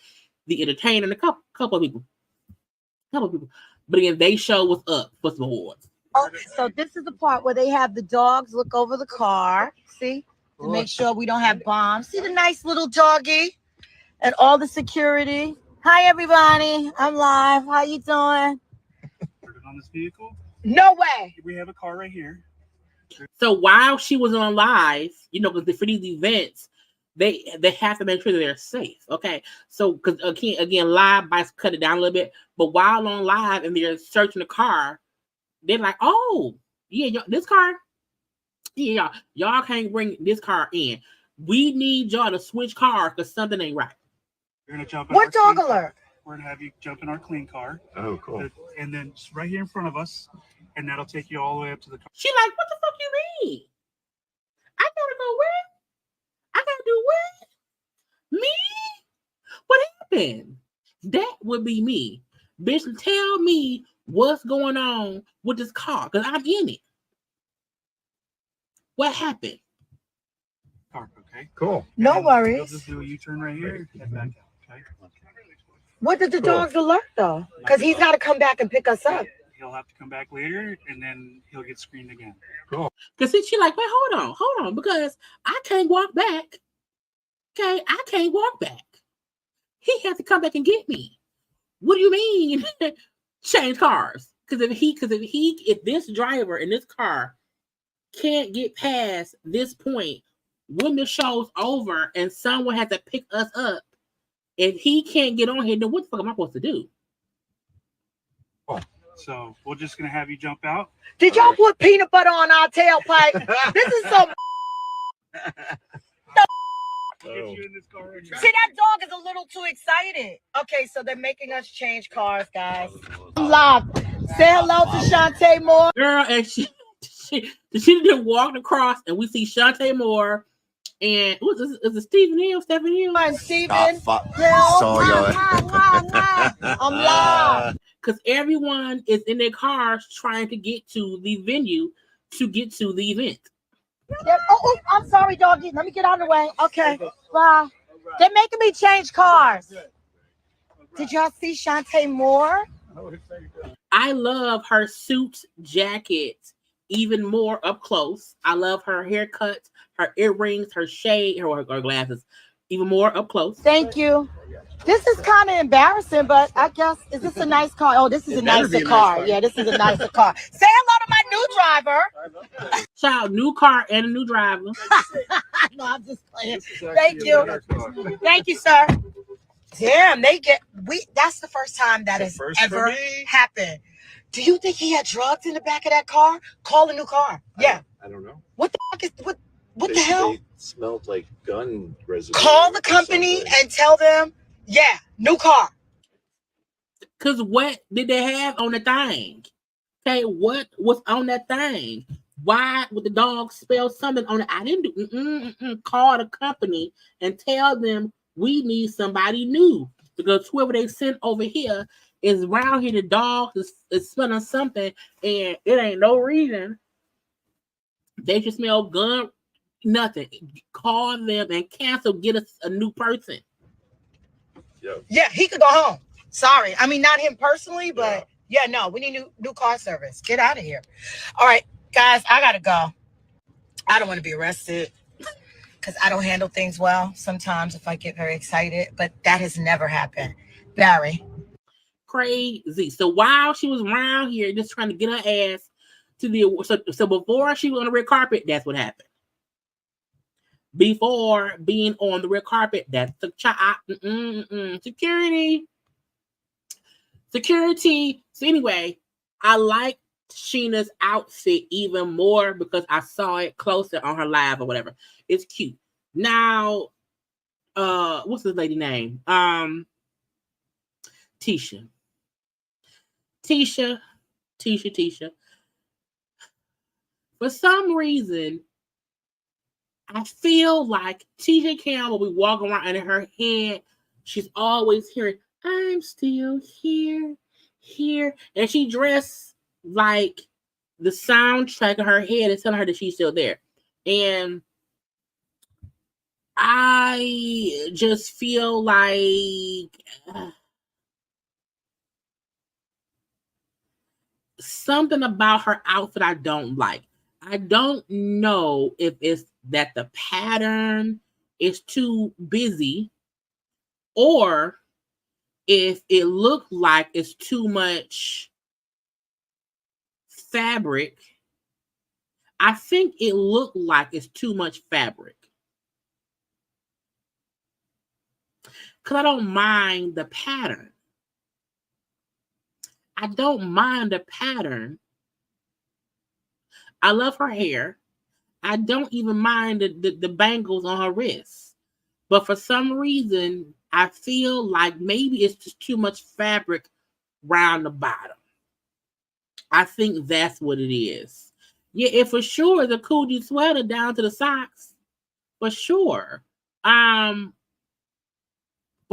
the Entertainer and a couple of people. But again, they show what's up for some awards. So this is the part where they have the dogs look over the car, see, to make sure we don't have bombs. See the nice little doggy and all the security. Hi, everybody. I'm live. How you doing? on this vehicle. No way. We have a car right here. So while she was on live, you know, because for these events, they have to make sure that they're safe. Okay, so because again, live bikes cut it down a little bit, but while on live and they're searching the car, they're like, "Oh, yeah, this car, yeah, y'all can't bring this car in. We need y'all to switch cars because something ain't right." We're gonna jump in What our dog clean alert? car. We're gonna have you jump in our clean car. Oh, cool. And then right here in front of us, and that'll take you all the way up to the car. She like, "What the fuck you mean? I gotta go where? I gotta do what? Me? What happened?" That would be me. Bitch, tell me what's going on with this car, because I'm in it. What happened? Car, okay? Cool. No You'll worries. just do a U-turn right here, head back out, okay? What did the Cool. dogs alert though? Because he's got to come back and pick us up. He'll have to come back later, and then he'll get screened again. Cool. Because she like, wait, hold on, because I can't walk back. Okay, I can't walk back. He has to come back and get me. What do you mean? Change cars? Because if this driver in this car can't get past this point when the show's over and someone has to pick us up, if he can't get on here, then what the fuck am I supposed to do? So we're just gonna have you jump out. Did y'all put peanut butter on our tailpipe? This is so. Get you in this car right now. See, that dog is a little too excited. Okay, so they're making us change cars, guys. I'm live. Say hello to Shantae Moore. Girl, and she just walked across, and we see Shantae Moore and who's this? Is it Stephen Hill? Stephen Hill? And Stephen Hill. Saw y'all. I'm live. Because everyone is in their cars trying to get to the venue to get to the event. Yeah. Oh, I'm sorry, doggy. Let me get out of the way. Okay. Bye. They're making me change cars. Did y'all see Shantae Moore? I love her suit jacket even more up close. I love her haircut, her earrings, her shade, her glasses, even more up close. Thank you. This is kind of embarrassing, but I guess, is this a nice car? Oh, this is a nicer car. Yeah, this is a nicer car. Say hello to my new driver. Child, new car and a new driver. No, I'm just playing. Thank you. Thank you, sir. Damn, that's the first time that has ever happened. Do you think he had drugs in the back of that car? Call a new car. Yeah. I don't know. What the fuck is what the hell? They smelled like gun residue. Call the company and tell them, yeah, new car. Because what did they have on the thing? Okay, what was on that thing? Why would the dog spell something on it? I didn't do. Call the company and tell them we need somebody new, because whoever they sent over here is around here. The dog is smelling something, and it ain't no reason. They just smell gun. Nothing. Call them and cancel. Get us a new person. Yeah, he could go home. Sorry. I mean, not him personally, but yeah, no, we need new car service. Get out of here. All right, guys, I gotta go. I don't want to be arrested because I don't handle things well sometimes if I get very excited, but that has never happened. Barry. Crazy. So while she was around here just trying to get her ass to the so before she was on the red carpet, that's what happened. Before being on the red carpet, that's the security. So anyway, I like Sheena's outfit even more because I saw it closer on her live or whatever. It's cute. Now, what's this lady name? Tisha. For some reason, I feel like Tisha Campbell will be walking around and in her head, she's always hearing, I'm still here. And she dressed like the soundtrack in her head is telling her that she's still there. And I just feel like something about her outfit I don't like. I don't know if it's that the pattern is too busy or if it looked like it's too much fabric, I think it looked like it's too much fabric. Because I don't mind the pattern. I don't mind the pattern. I love her hair. I don't even mind the bangles on her wrists. But for some reason, I feel like maybe it's just too much fabric round the bottom. I think that's what it is. Yeah, it for sure is a coochie sweater down to the socks. For sure. But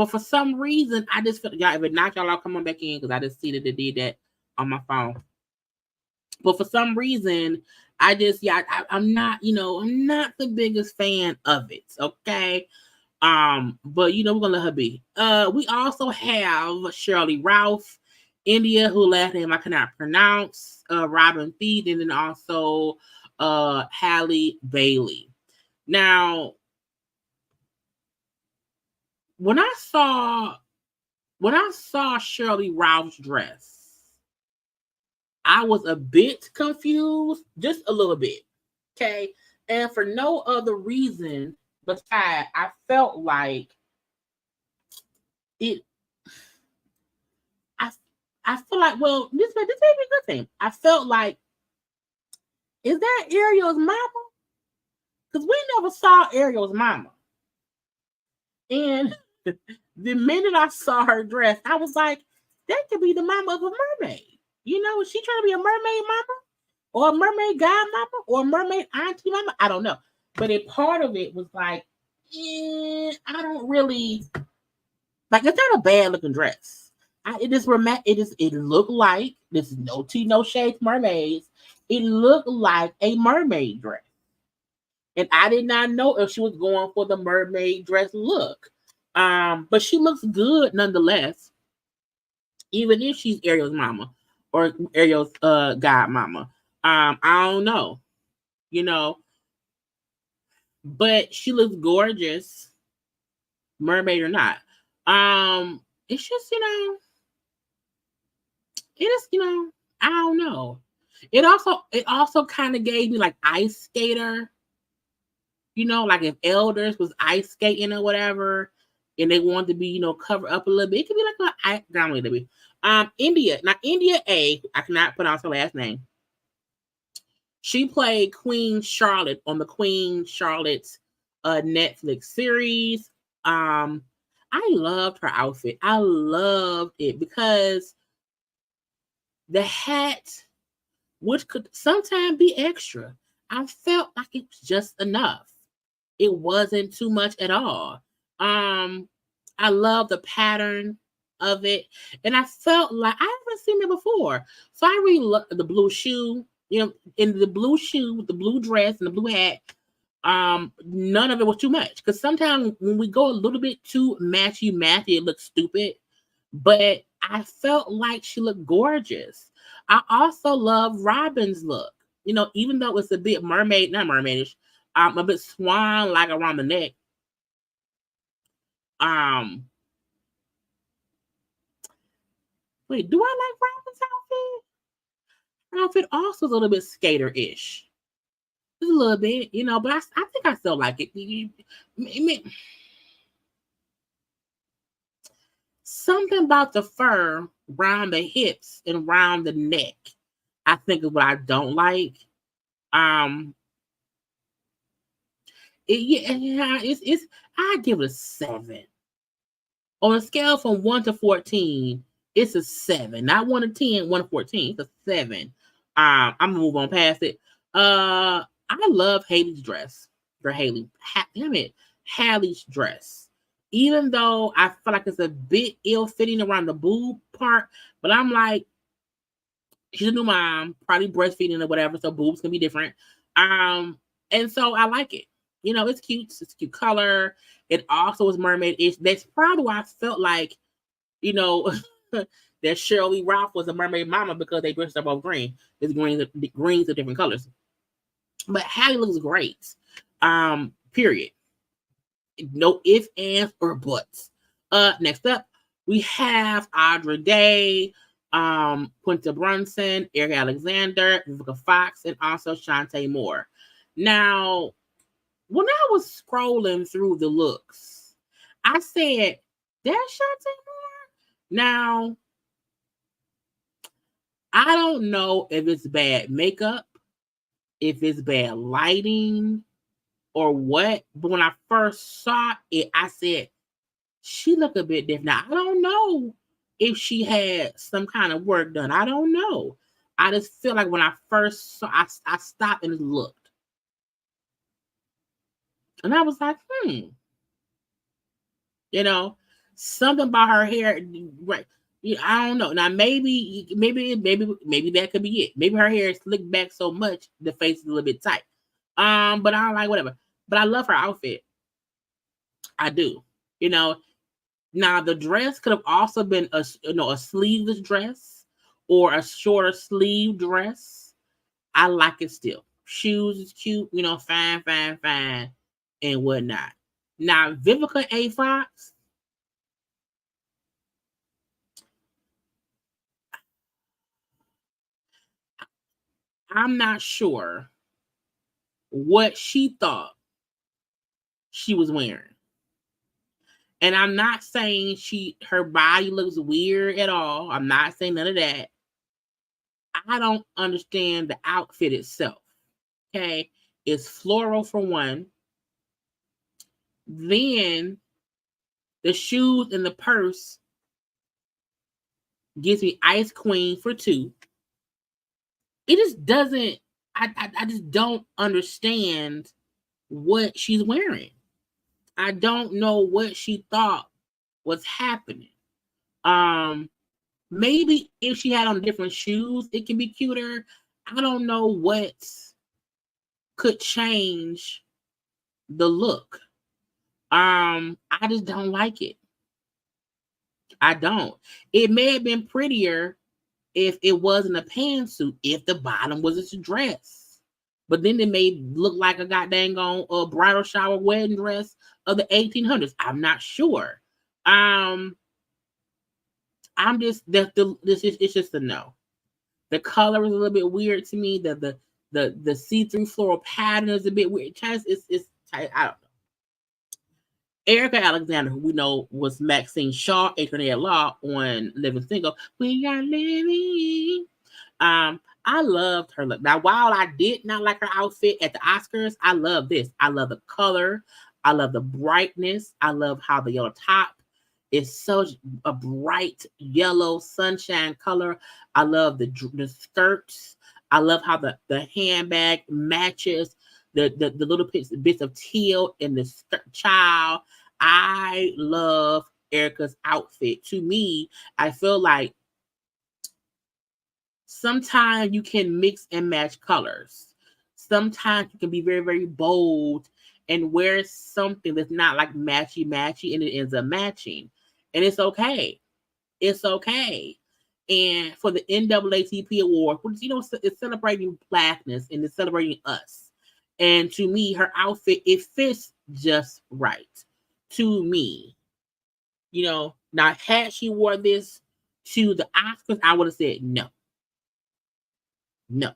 for some reason, I just felt, y'all, if it knocked y'all out, come on back in, because I just see that they did that on my phone. But for some reason, I just, I'm not, I'm not the biggest fan of it. Okay. But we're gonna let her be. We also have Shirley Ralph, India, who last name I cannot pronounce, Robin Thede, and then also Halle Bailey. Now, when I saw Shirley Ralph's dress, I was a bit confused, just a little bit. Okay. And for no other reason besides I felt like it. I feel like, well, this may be a good thing. I felt like, is that Ariel's mama? Because we never saw Ariel's mama. And the minute I saw her dress, I was like, that could be the mama of a mermaid. Is she trying to be a mermaid mama? Or a mermaid godmama? Or a mermaid auntie mama? I don't know. But a part of it was like, I don't really, like, it's not a bad looking dress. It looked like, this is no tea, no shade mermaids. It looked like a mermaid dress. And I did not know if she was going for the mermaid dress look. But she looks good nonetheless, even if she's Ariel's mama or Ariel's godmama. I don't know, but she looks gorgeous, mermaid or not. It's just, it is, I don't know. It also kind of gave me like ice skater, like if elders was ice skating or whatever, and they wanted to be, cover up a little bit. It could be like a down a little bit. India. Now, India A, I cannot pronounce her last name. She played Queen Charlotte on the Queen Charlotte's Netflix series. I loved her outfit. I loved it because the hat, which could sometimes be extra, I felt like it was just enough. It wasn't too much at all. I love the pattern of it, and I felt like I haven't seen it before. So I really love the blue shoe, in the blue shoe with the blue dress and the blue hat. None of it was too much, because sometimes when we go a little bit too matchy, it looks stupid. But I felt like she looked gorgeous. I also love Robin's look. Even though it's a bit not mermaidish, a bit swan like around the neck. Wait, do I like Robin's outfit? Her outfit also is a little bit skater-ish. Just a little bit, but I think I still like it. Something about the fur around the hips and around the neck, I think, is what I don't like. It's I give it a 7. On a scale from 1 to 14, it's a 7. Not 1 to 10, 1 to 14. It's a 7. I'm gonna move on past it. I love Haley's dress. Haley's dress. Even though I feel like it's a bit ill-fitting around the boob part, but I'm like, she's a new mom, probably breastfeeding or whatever, so boobs can be different. And so I like it. It's cute. It's a cute color. It also is mermaid-ish. That's probably why I felt like, that Shirley Ralph was a mermaid mama, because they dressed up all green. It's greens are different colors. But Hallie looks great. Period. No ifs, ands, or buts. Next up, we have Audra Day, Quinta Brunson, Eric Alexander, Vivica Fox, and also Shantae Moore. Now, when I was scrolling through the looks, I said, that's Shantae Moore? Now, I don't know if it's bad makeup, if it's bad lighting, or what. But when I first saw it, I said, she looked a bit different. Now, I don't know if she had some kind of work done. I don't know. I just feel like when I first saw, I stopped and looked. And I was like, you know, something about her hair, right? I don't know. Now maybe that could be it. Maybe her hair is slicked back so much the face is a little bit tight. But I don't like whatever. But I love her outfit. I do. You know, now the dress could have also been a sleeveless dress or a shorter sleeve dress. I like it still. Shoes is cute, you know, fine, and whatnot. Now, Vivica A. Fox, I'm not sure what she thought she was wearing. And I'm not saying her body looks weird at all. I'm not saying none of that. I don't understand the outfit itself. Okay. It's floral for one. Then the shoes and the purse gives me Ice Queen for two. It just doesn't, I just don't understand what she's wearing. I don't know what she thought was happening. Maybe if she had on different shoes, it can be cuter. I don't know what could change the look. I just don't like it. I don't. It may have been prettier if it wasn't a pantsuit, if the bottom was a dress. But then it may look like a goddamn bridal shower wedding dress of the 1800s. I'm not sure. I'm just it's just a no. The color is a little bit weird to me. The see-through floral pattern is a bit weird. It's I don't know. Erica Alexander, who we know was Maxine Shaw, attorney at law on Living Single. We are living. I loved her look. Now, while I did not like her outfit at the Oscars, I love this. I love the color. I love the brightness. I love how the yellow top is such a bright yellow sunshine color. I love the skirts. I love how the handbag matches the little bits of teal in the skirt. Child, I love Erica's outfit. To me, I feel like sometimes you can mix and match colors. Sometimes you can be very, very bold and wear something that's not like matchy and it ends up matching. And it's okay. It's okay. And for the NAACP Award, which, you know, it's celebrating Blackness and it's celebrating us. And to me, her outfit, it fits just right. To me. You know, now had she wore this to the Oscars, I would have said no. No.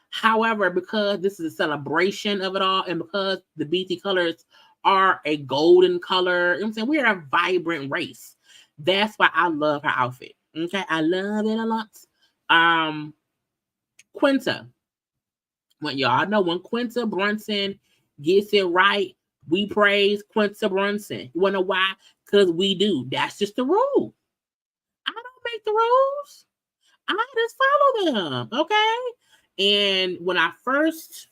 However, because this is a celebration of it all, and because the BT colors are a golden color, you know what I'm saying? We are a vibrant race. That's why I love her outfit. Okay, I love it a lot. Quinta. Well, y'all know when Quinta Brunson gets it right, we praise Quinta Brunson. You wanna know why? Because we do. That's just the rule. I don't make the rules. I just follow them. Okay. And when I first,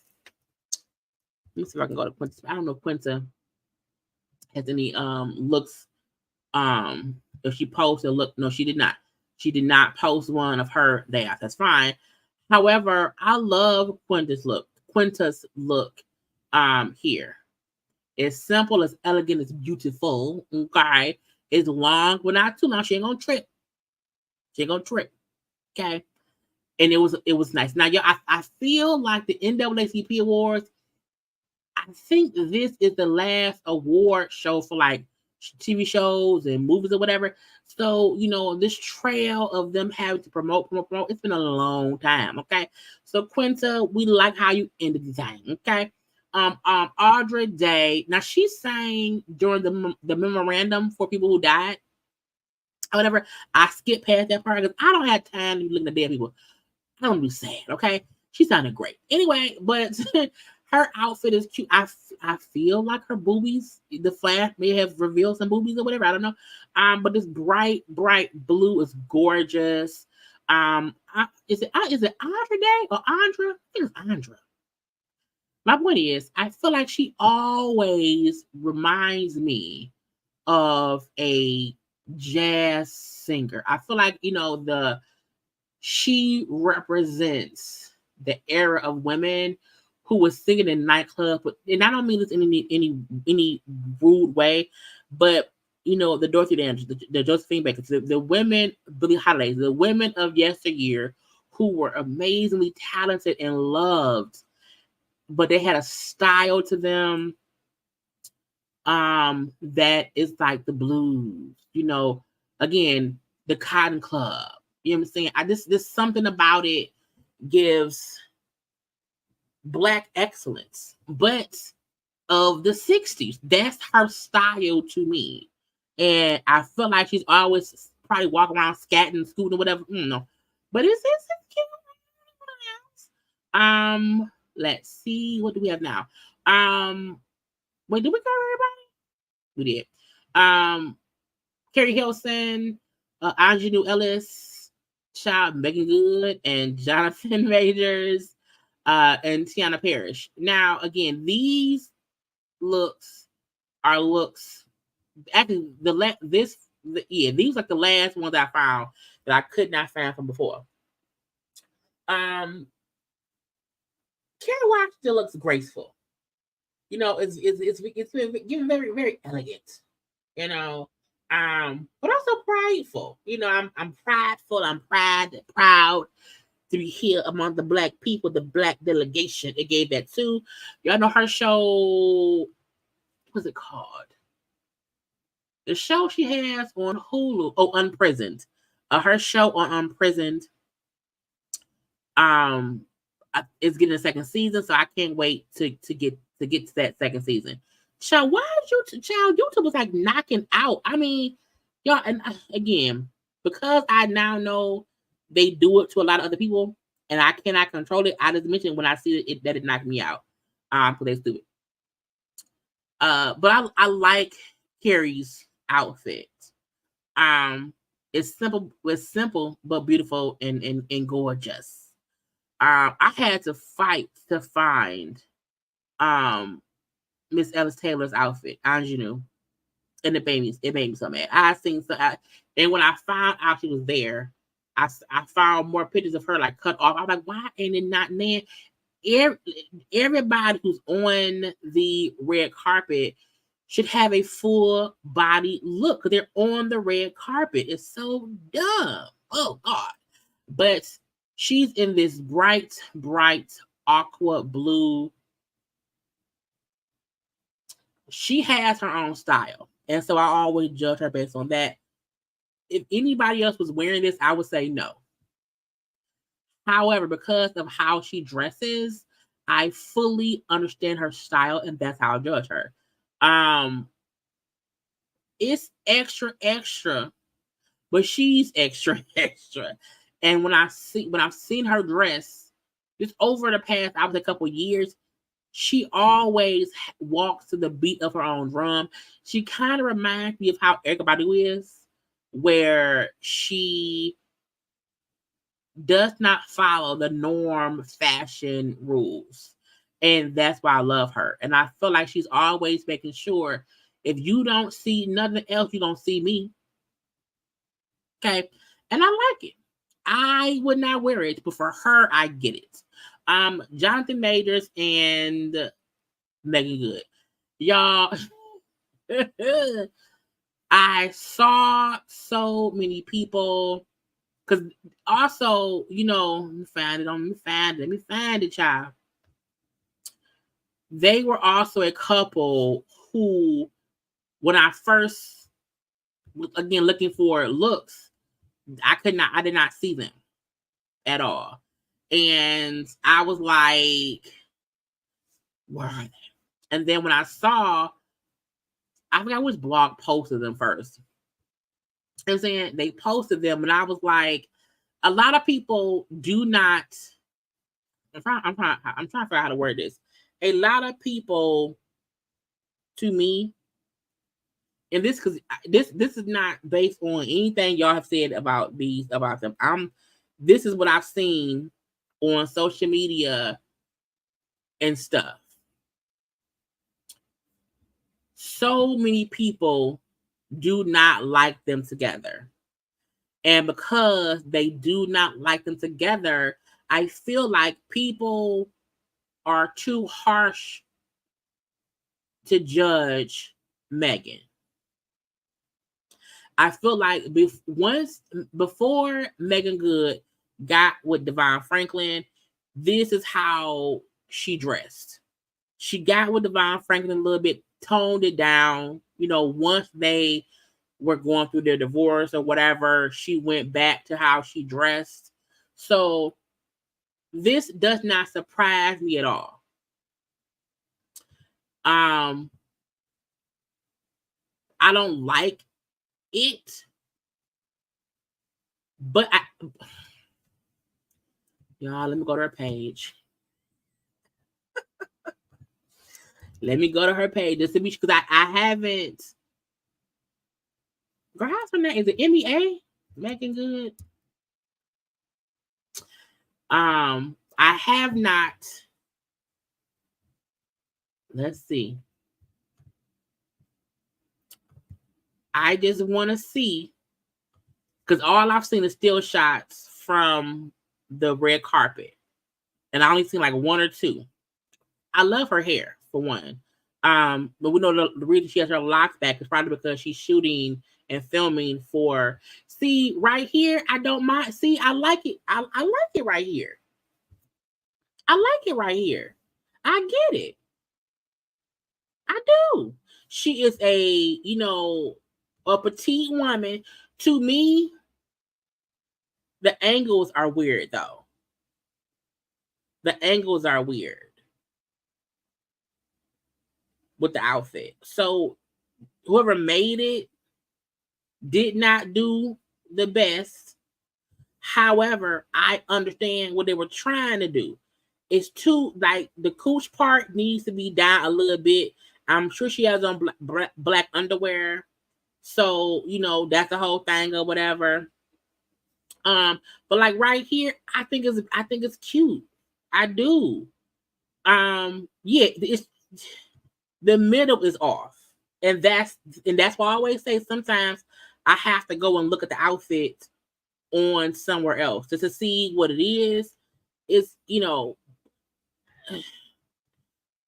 let me see if I can go to Quinta. I don't know if Quinta has any looks. If she posted a look, no, she did not. She did not post one of her there. That's fine. However, I love Quinta's look. Here. It's simple, it's elegant, it's beautiful. Okay. It's long, but not too long. She ain't gonna trip. Okay. And it was nice. Now, y'all, I feel like the NAACP Awards, I think this is the last award show for like TV shows and movies or whatever. So, you know, this trail of them having to promote, it's been a long time, okay? So, Quinta, we like how you ended the thing, okay? Audra Day, now she sang during the memorandum for people who died, or whatever. I skipped past that part because I don't have time to look at the dead people. I don't be sad, okay? She sounded great. Anyway, but her outfit is cute. I feel like her boobies, the flash may have revealed some boobies or whatever. I don't know. But this bright blue is gorgeous. Is it Andra Day or Andra? I think it's Andra. My point is, I feel like she always reminds me of a jazz singer. I feel like, you know, she represents the era of women who was singing in nightclubs, and I don't mean this in any rude way, but you know, the Dorothy Dandridge, the Josephine Baker, the women, Billie Holiday, the women of yesteryear who were amazingly talented and loved, but they had a style to them that is like the blues, you know, again, the Cotton Club. You know what I'm saying? There's something about it gives Black excellence, but of the 60s. That's her style to me. And I feel like she's always probably walking around scatting, scooting, or whatever. No. But it's cute. Let's see. What do we have now? Wait, did we cover everybody? We did. Carrie Hilson, Anjanou Ellis, Child Megan Good, and Jonathan Majors, and Tiana Parrish. Now, again, these looks are looks. Actually, these are the last ones I found that I could not find from before. Carrie Watch still looks graceful. You know, it's giving very, very elegant. You know, but also prideful. You know, I'm prideful. I'm proud to be here among the Black people, the Black delegation. It gave that too. Y'all know her show. What's it called? The show she has on Hulu. Oh, Unprisoned. Her show on Unprisoned. It's getting a second season, so I can't wait to get to that second season. Child, why is YouTube was like knocking out? I mean, y'all, and again, because I now know they do it to a lot of other people, and I cannot control it. I just mentioned when I see it that it knocked me out. Because they stupid. But I like Carrie's outfit. It's simple but beautiful and gorgeous. I had to fight to find Miss Ellis Taylor's outfit, Anjanou, and it made me so mad. And when I found out she was there, I found more pictures of her like cut off. I'm like, why ain't it not there? Everybody who's on the red carpet should have a full body look because they're on the red carpet. It's so dumb. Oh God. But she's in this bright aqua blue. She has her own style. And so I always judge her based on that. If anybody else was wearing this, I would say no. However, because of how she dresses, I fully understand her style, and that's how I judge her. It's extra, but she's extra. And when I've seen her dress, just over the past, I was a couple years, she always walks to the beat of her own drum. She kind of reminds me of how Erykah Badu is, where she does not follow the norm fashion rules. And that's why I love her. And I feel like she's always making sure if you don't see nothing else, you don't see me. Okay. And I like it. I would not wear it, but for her, I get it. Jonathan Majors and Megan Good. Y'all, I saw so many people because also, you know, let me find it, child. They were also a couple who when I first, again, looking for looks, I did not see them at all. And I was like, where are they? And then when I saw, I forgot which blog posted them first. And saying they posted them, and I was like, a lot of people do not. I'm trying to figure out how to word this. A lot of people, to me, and this because this is not based on anything y'all have said about them. This is what I've seen on social media and stuff. So many people do not like them together. And because they do not like them together, I feel like people are too harsh to judge Megan. I feel like before Megan Good got with Devon Franklin, this is how she dressed. She got with Devon Franklin a little bit, toned it down. You know, once they were going through their divorce or whatever, she went back to how she dressed. So this does not surprise me at all. I don't like it, but y'all, let me go to her page. Let me go to her page just to be, because I haven't. Girl, how's her name? Is it MEA? Megan Good? I have not. Let's see. I just want to see, because all I've seen is still shots from the red carpet, and I only seen like one or two. I love her hair for one, but we know the reason she has her locks back is probably because she's shooting and filming for. See right here, I don't mind. See, I like it. I like it right here. I like it right here. I get it. I do. She is a a petite woman. To me, the angles are weird though. The angles are weird with the outfit. So whoever made it did not do the best. However, I understand what they were trying to do. It's too, like, the cooch part needs to be down a little bit. I'm sure she has on black underwear. So, that's the whole thing or whatever. But like right here, I think it's cute. I do. Yeah, it's the middle is off. And that's why I always say sometimes I have to go and look at the outfit on somewhere else just to see what it is. It's,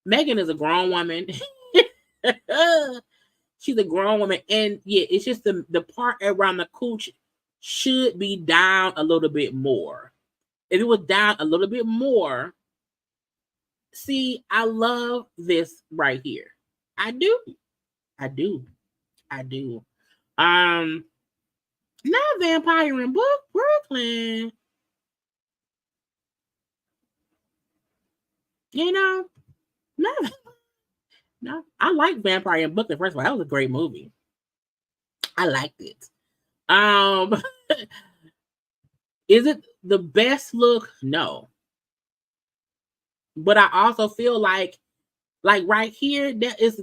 Megan is a grown woman. She's a grown woman. And yeah, it's just the part around the cooch should be down a little bit more. If it was down a little bit more, see, I love this right here. I do. Not Vampire in Brooklyn. No, I like Vampire in Brooklyn. First of all, that was a great movie. I liked it. Is it the best look? No. But I also feel like right here, that's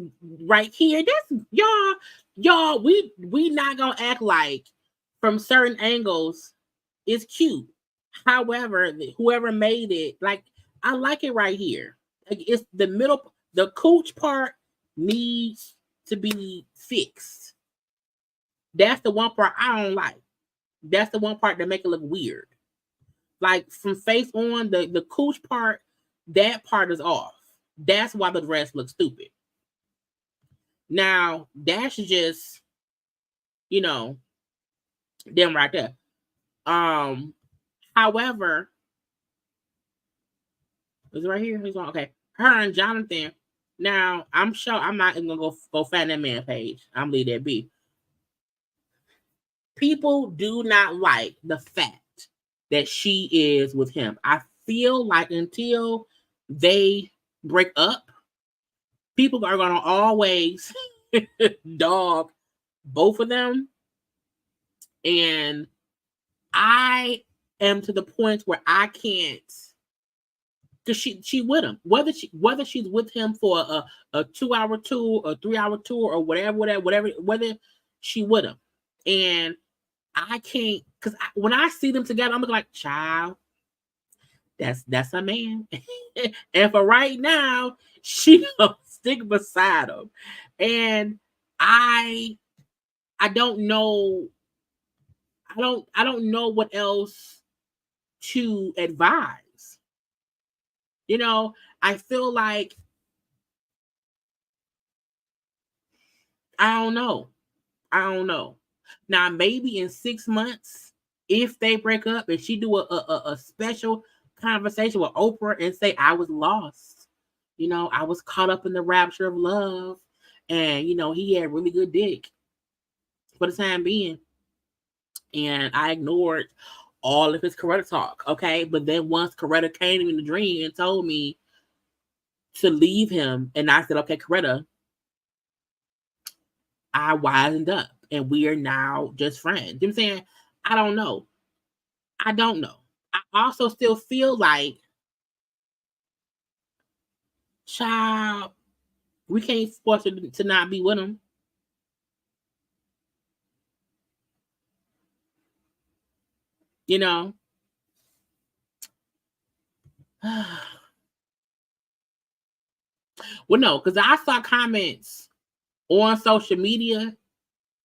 y'all, we not gonna act like from certain angles it's cute. However, whoever made it, like, I like it right here. Like, it's the middle, the cooch part needs to be fixed. That's the one part I don't like. That's the one part that make it look weird. Like, from face on, the cooch part, that part is off. That's why the dress looks stupid. Now, that's just, them right there. However, is it right here? Okay. Her and Jonathan, Now, I'm sure I'm not even gonna go find that man page. I'm leave that be. People do not like the fact that she is with him. I feel like until they break up, people are gonna always dog both of them. And I am to the point where I can't, because she with him. Whether she's with him for a 2-hour tour or 3-hour tour or whatever, whether she with him. And I can't, because when I see them together, I'm like, child, that's a man. And for right now, she gonna stick beside him. And I don't know. I don't know what else to advise. You know, I feel like I don't know. Now maybe in 6 months, if they break up and she do a special conversation with Oprah and say, I was lost. You know, I was caught up in the rapture of love. And, you know, he had really good dick for the time being. And I ignored all of his Coretta talk. Okay. But then once Coretta came to me in the dream and told me to leave him, and I said, okay, Coretta, I wisened up and we are now just friends. You know what I'm saying? I don't know. I also still feel like, child, we can't force her to not be with him. You know? Well, no, because I saw comments on social media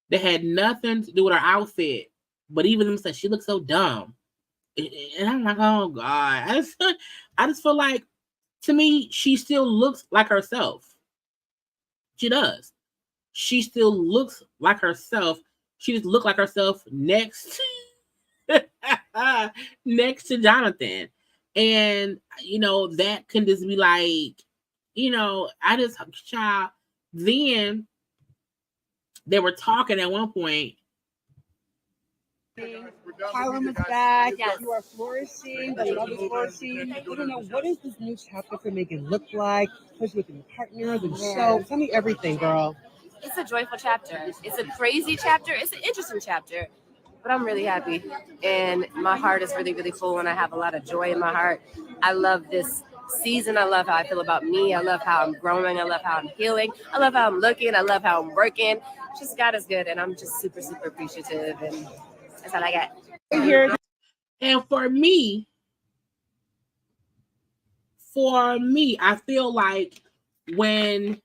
that had nothing to do with her outfit. But even them said she looks so dumb. And I'm like, oh God. I just feel like, to me, she still looks like herself. She does. She still looks like herself. She just looked like herself next to Jonathan. And, you know, that can just be like, you know, child. Then they were talking at one point. Harlem is back. Yes. You are flourishing. The love is flourishing. I don't know, what is this new chapter for Megan look like? Especially with your partner, the show. Tell me everything, girl. It's a joyful chapter. It's a crazy chapter. It's an interesting chapter. But I'm really happy. And my heart is really, really full. And I have a lot of joy in my heart. I love this season. I love how I feel about me. I love how I'm growing. I love how I'm healing. I love how I'm looking. I love how I'm working. Just God is good. And I'm just super, super appreciative. And that's all I got. And for me, I feel like when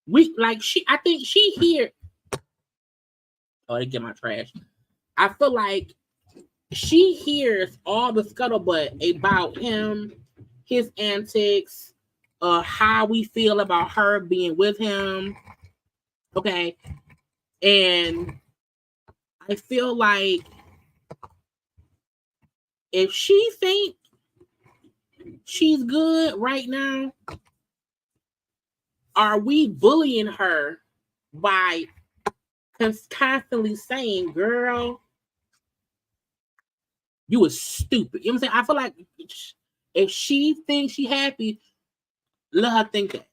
I think she hear. Oh, they get my trash. I feel like she hears all the scuttlebutt about him, his antics, how we feel about her being with him. Okay. And I feel like if she think she's good right now, are we bullying her by constantly saying, girl, you was stupid? You know what I'm saying? I feel like if she thinks she happy, let her think that.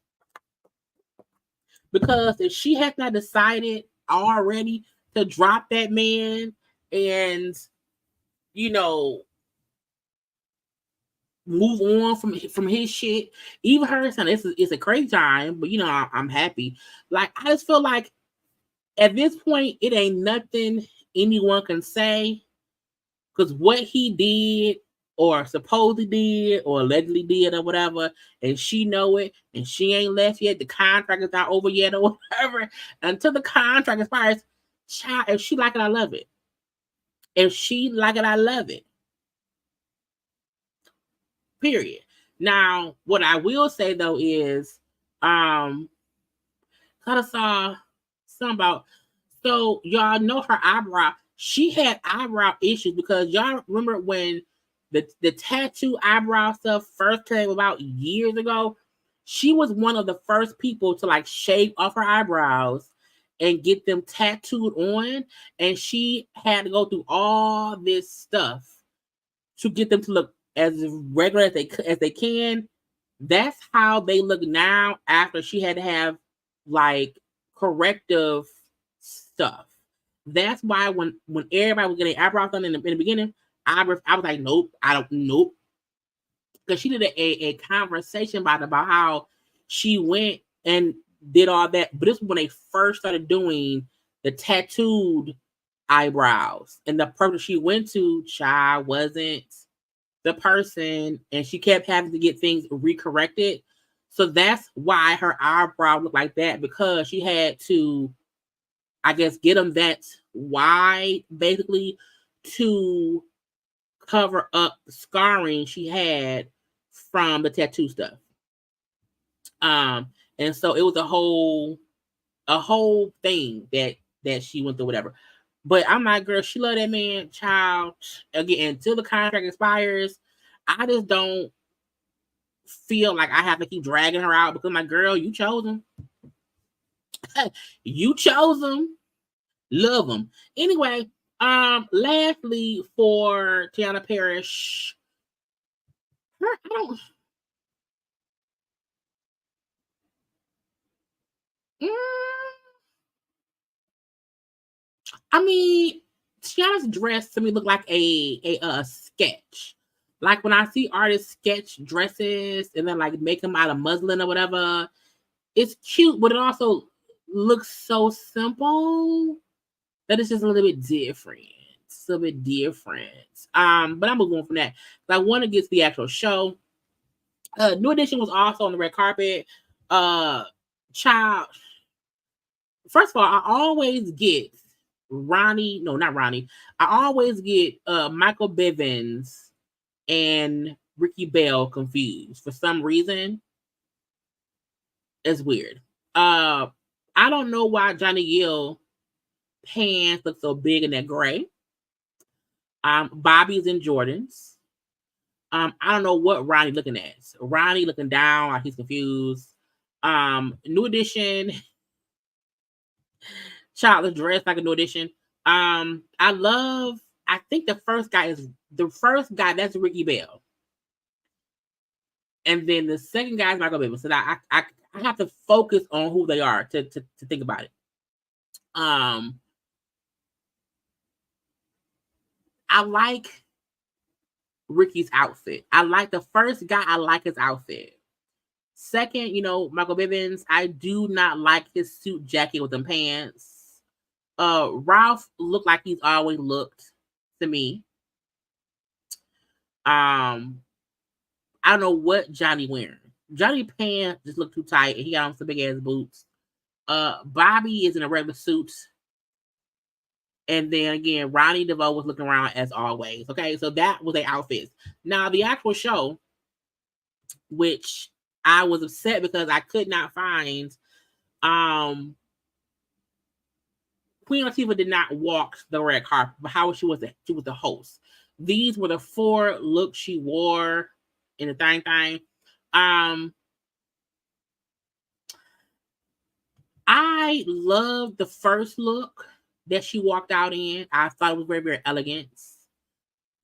Because if she has not decided already to drop that man and, you know, move on from his shit, even her son, it's a crazy time, but you know, I'm happy. Like, I just feel like at this point, it ain't nothing anyone can say, because what he did or supposedly did or allegedly did or whatever, and she know it, and she ain't left yet, the contract is not over yet or whatever, until the contract expires, child, if she like it, I love it. If she like it, I love it. Period. Now, what I will say though is, kind of saw something about, so y'all know her eyebrow. She had eyebrow issues because y'all remember when the tattoo eyebrow stuff first came about years ago. She was one of the first people to like shave off her eyebrows and get them tattooed on. And she had to go through all this stuff to get them to look as regular as they can. That's how they look now after she had to have like corrective stuff. That's why when everybody was getting eyebrows done in the beginning, I was like, nope, I don't, nope. Because she did a conversation about how she went and did all that. But this was when they first started doing the tattooed eyebrows. And the person she went to, child, wasn't the person. And she kept having to get things recorrected. So that's why her eyebrow looked like that, because she had to, I guess, get them that wide, basically, to cover up the scarring she had from the tattoo stuff. And so it was a whole thing that she went through, whatever. But I'm like, girl, she love that man, child. Again, until the contract expires, I just don't feel like I have to keep dragging her out, because my girl, you chose him. You chose him. Love him. Anyway, lastly, for Tiana Parrish, I mean, Tiana's dress to me look like a sketch. Like when I see artists sketch dresses and then like make them out of muslin or whatever, it's cute, but it also looks so simple that it's just a little bit different. It's a little bit different. But I'm moving on from that. I want to get to the actual show. New Edition was also on the red carpet. Child. First of all, I always get I always get Michael Bivins and Ricky Bell confused for some reason. It's weird. I don't know why Johnny Gill pants look so big in that gray. Bobby's in Jordans. I don't know what Ronnie looking at. Ronnie looking down like he's confused. New Edition. Child is dressed like a New Edition. I think the first guy, that's Ricky Bell. And then the second guy is Michael Bivins. So I have to focus on who they are to think about it. I like Ricky's outfit. I like the first guy. I like his outfit. Second, Michael Bivins, I do not like his suit jacket with them pants. Ralph looked like he's always looked to me. I don't know what Johnny wearing. Johnny pants just look too tight, and he got on some big ass boots. Bobby is in a regular suit. And then again, Ronnie DeVoe was looking around as always. Okay, so that was their outfits. Now the actual show, which I was upset because I could not find. Queen Latifah did not walk the red carpet, but how she was the host. These were the 4 looks she wore in the thing. I love the first look that she walked out in. I thought it was very, very elegant.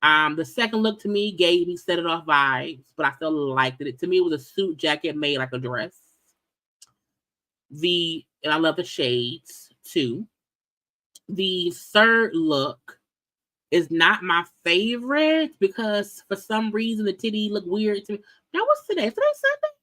The second look to me gave me Set It Off vibes, but I still liked it. To me, it was a suit jacket made like a dress. And I love the shades too. The third look is not my favorite because for some reason the titty looked weird to me. Now what's today? Today Sunday?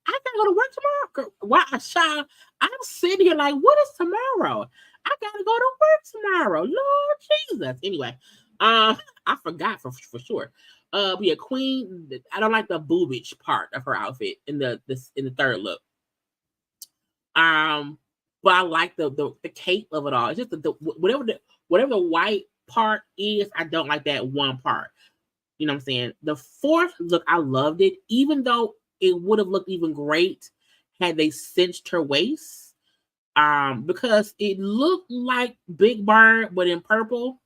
I gotta go to work tomorrow. Why, child? I'm sitting here like, what is tomorrow? I gotta go to work tomorrow. Lord Jesus. Anyway, I forgot for sure. But yeah, Queen. I don't like the boobage part of her outfit in the third look. But I like the cape of it all. It's just the whatever the white part is. I don't like that one part. You know what I'm saying? The fourth look, I loved it, even though it would have looked even great had they cinched her waist. Because it looked like Big Bird, but in purple.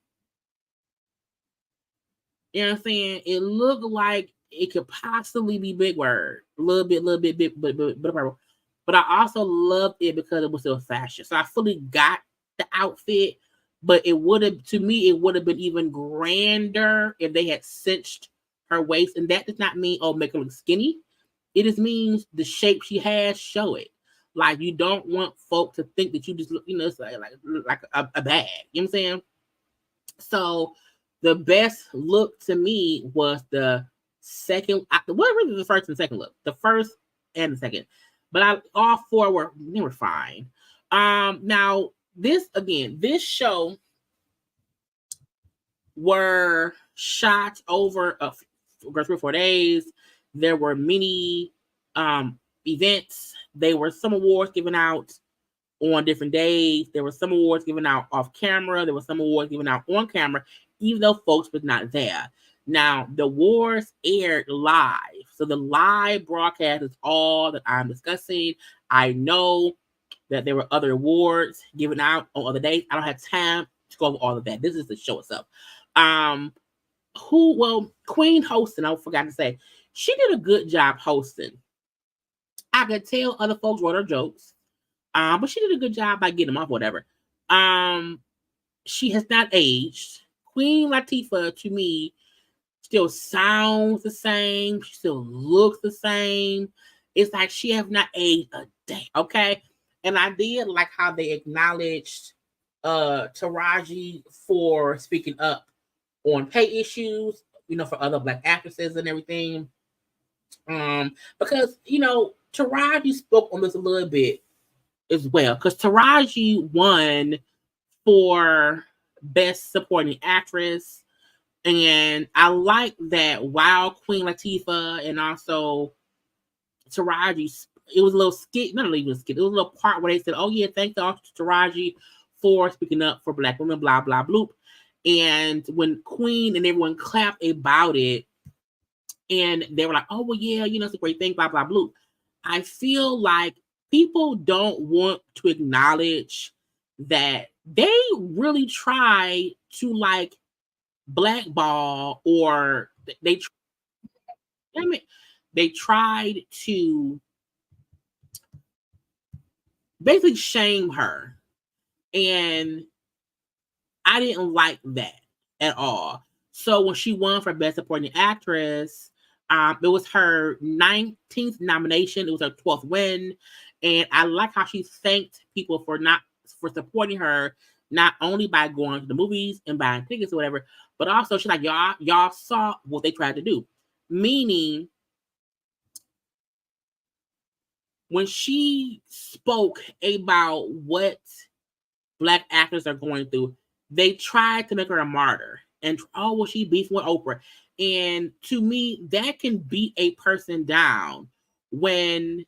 You know what I'm saying? It looked like it could possibly be Big Word. A little bit big, but purple. But I also loved it because it was still fashion. So I fully got the outfit, but it would have, to me, it would have been even grander if they had cinched her waist. And that does not mean, oh, make her look skinny. It just means the shape she has, show it. Like, you don't want folk to think that you just look, you know, it's like a bag. You know what I'm saying? So the best look to me was the second. What really the first and second look? The first and the second, but all four were fine. Now this show were shot over 3 or 4 days. There were many events. There were some awards given out on different days. There were some awards given out off camera. There were some awards given out on camera, even though folks was not there. Now, the awards aired live. So the live broadcast is all that I'm discussing. I know that there were other awards given out on other days. I don't have time to go over all of that. This is the show itself. Queen hosting, I forgot to say, she did a good job hosting. I could tell other folks wrote her jokes. But she did a good job by getting them off, whatever. She has not aged. Queen Latifah, to me, still sounds the same. She still looks the same. It's like she has not aged a day, okay? And I did like how they acknowledged Taraji for speaking up on pay issues, you know, for other Black actresses and everything. Because, you know, Taraji spoke on this a little bit as well, because Taraji won for Best Supporting Actress, and I like that while Queen Latifah and also Taraji, it was a little skit, not even a skit, it was a little part where they said, oh yeah, thank you Taraji for speaking up for Black women, blah, blah, bloop. And when Queen and everyone clapped about it, and they were like, oh, well, yeah, you know, it's a great thing, blah, blah, bloop. I feel like people don't want to acknowledge that they really try to like blackball, or they tried to basically shame her. And I didn't like that at all. So when she won for Best Supporting Actress, it was her 19th nomination. It was her 12th win. And I like how she thanked people for supporting her, not only by going to the movies and buying tickets or whatever, but also she's like, y'all saw what they tried to do. Meaning, when she spoke about what Black actors are going through, they tried to make her a martyr. And, oh, well, she beefing with Oprah. And to me, that can beat a person down when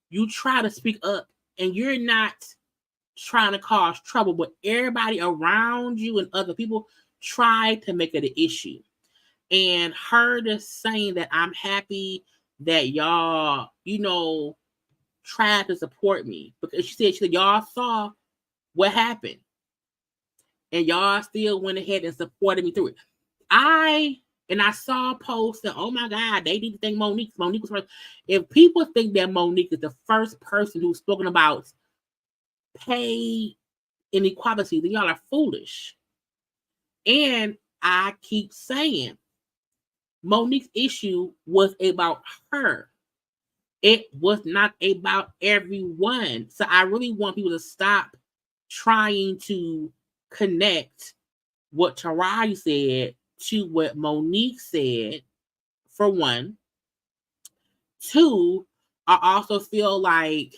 you try to speak up and you're not trying to cause trouble, but everybody around you and other people try to make it an issue. And her just saying that I'm happy that y'all, you know, tried to support me, because she said y'all saw what happened and y'all still went ahead and supported me through it. I saw a post that, oh my God, they need to thank Monique. Monique was first. If people think that Monique is the first person who's spoken about pay inequality, then y'all are foolish. And I keep saying, Monique's issue was about her. It was not about everyone. So I really want people to stop trying to connect what Taraji said to what Monique said, for one. Two, I also feel like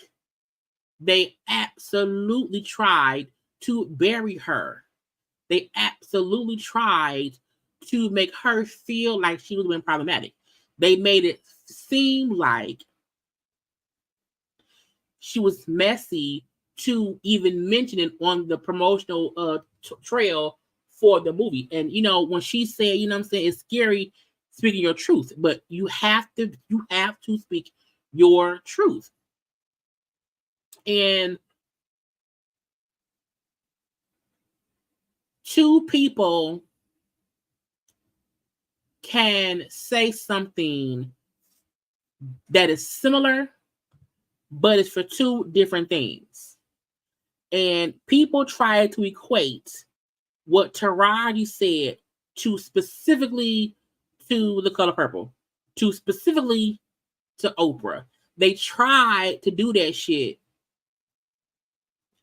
they absolutely tried to bury her. They absolutely tried to make her feel like she was being problematic. They made it seem like she was messy to even mention it on the promotional trail for the movie. And, you know, when she said, you know what I'm saying, it's scary speaking your truth, but you have to speak your truth. And two people can say something that is similar, but it's for two different things. And people try to equate what Taraji said to specifically to The Color Purple, to specifically to Oprah. They tried to do that shit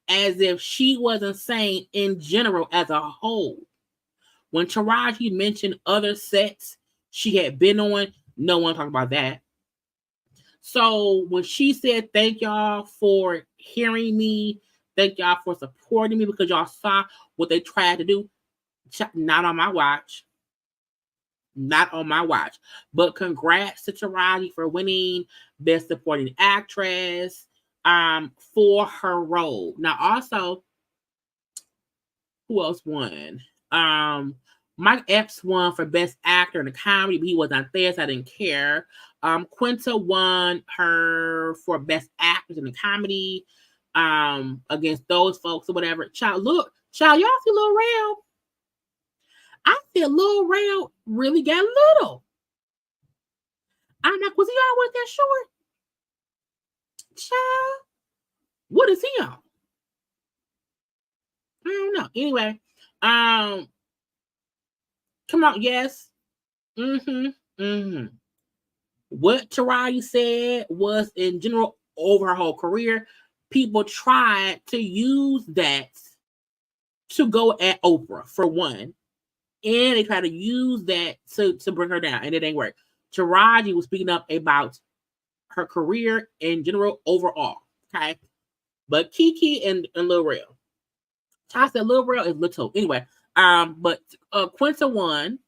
as if she wasn't saying in general as a whole. When Taraji mentioned other sets she had been on, no one talked about that. So when she said, thank y'all for hearing me, thank y'all for supporting me because y'all saw what they tried to do, not on my watch. Not on my watch. But congrats to Taraji for winning Best Supporting Actress for her role. Now also, who else won? Mike Epps won for Best Actor in a Comedy, but he was not there, so I didn't care. Quinta won her for Best Actress in a Comedy against those folks or whatever. Child, y'all see Lil Rel? I feel Lil Rel really got little. I'm like, was he always that short? Child, what is he on? I don't know. Anyway, come on, yes. What Taraji said was in general over her whole career, people tried to use that to go at Oprah for one. And they tried to use that to bring her down, and it ain't work. Taraji was speaking up about her career in general overall, okay? But Kiki and Lil Rel. I said Lil Rel is little. Anyway, but Quinta won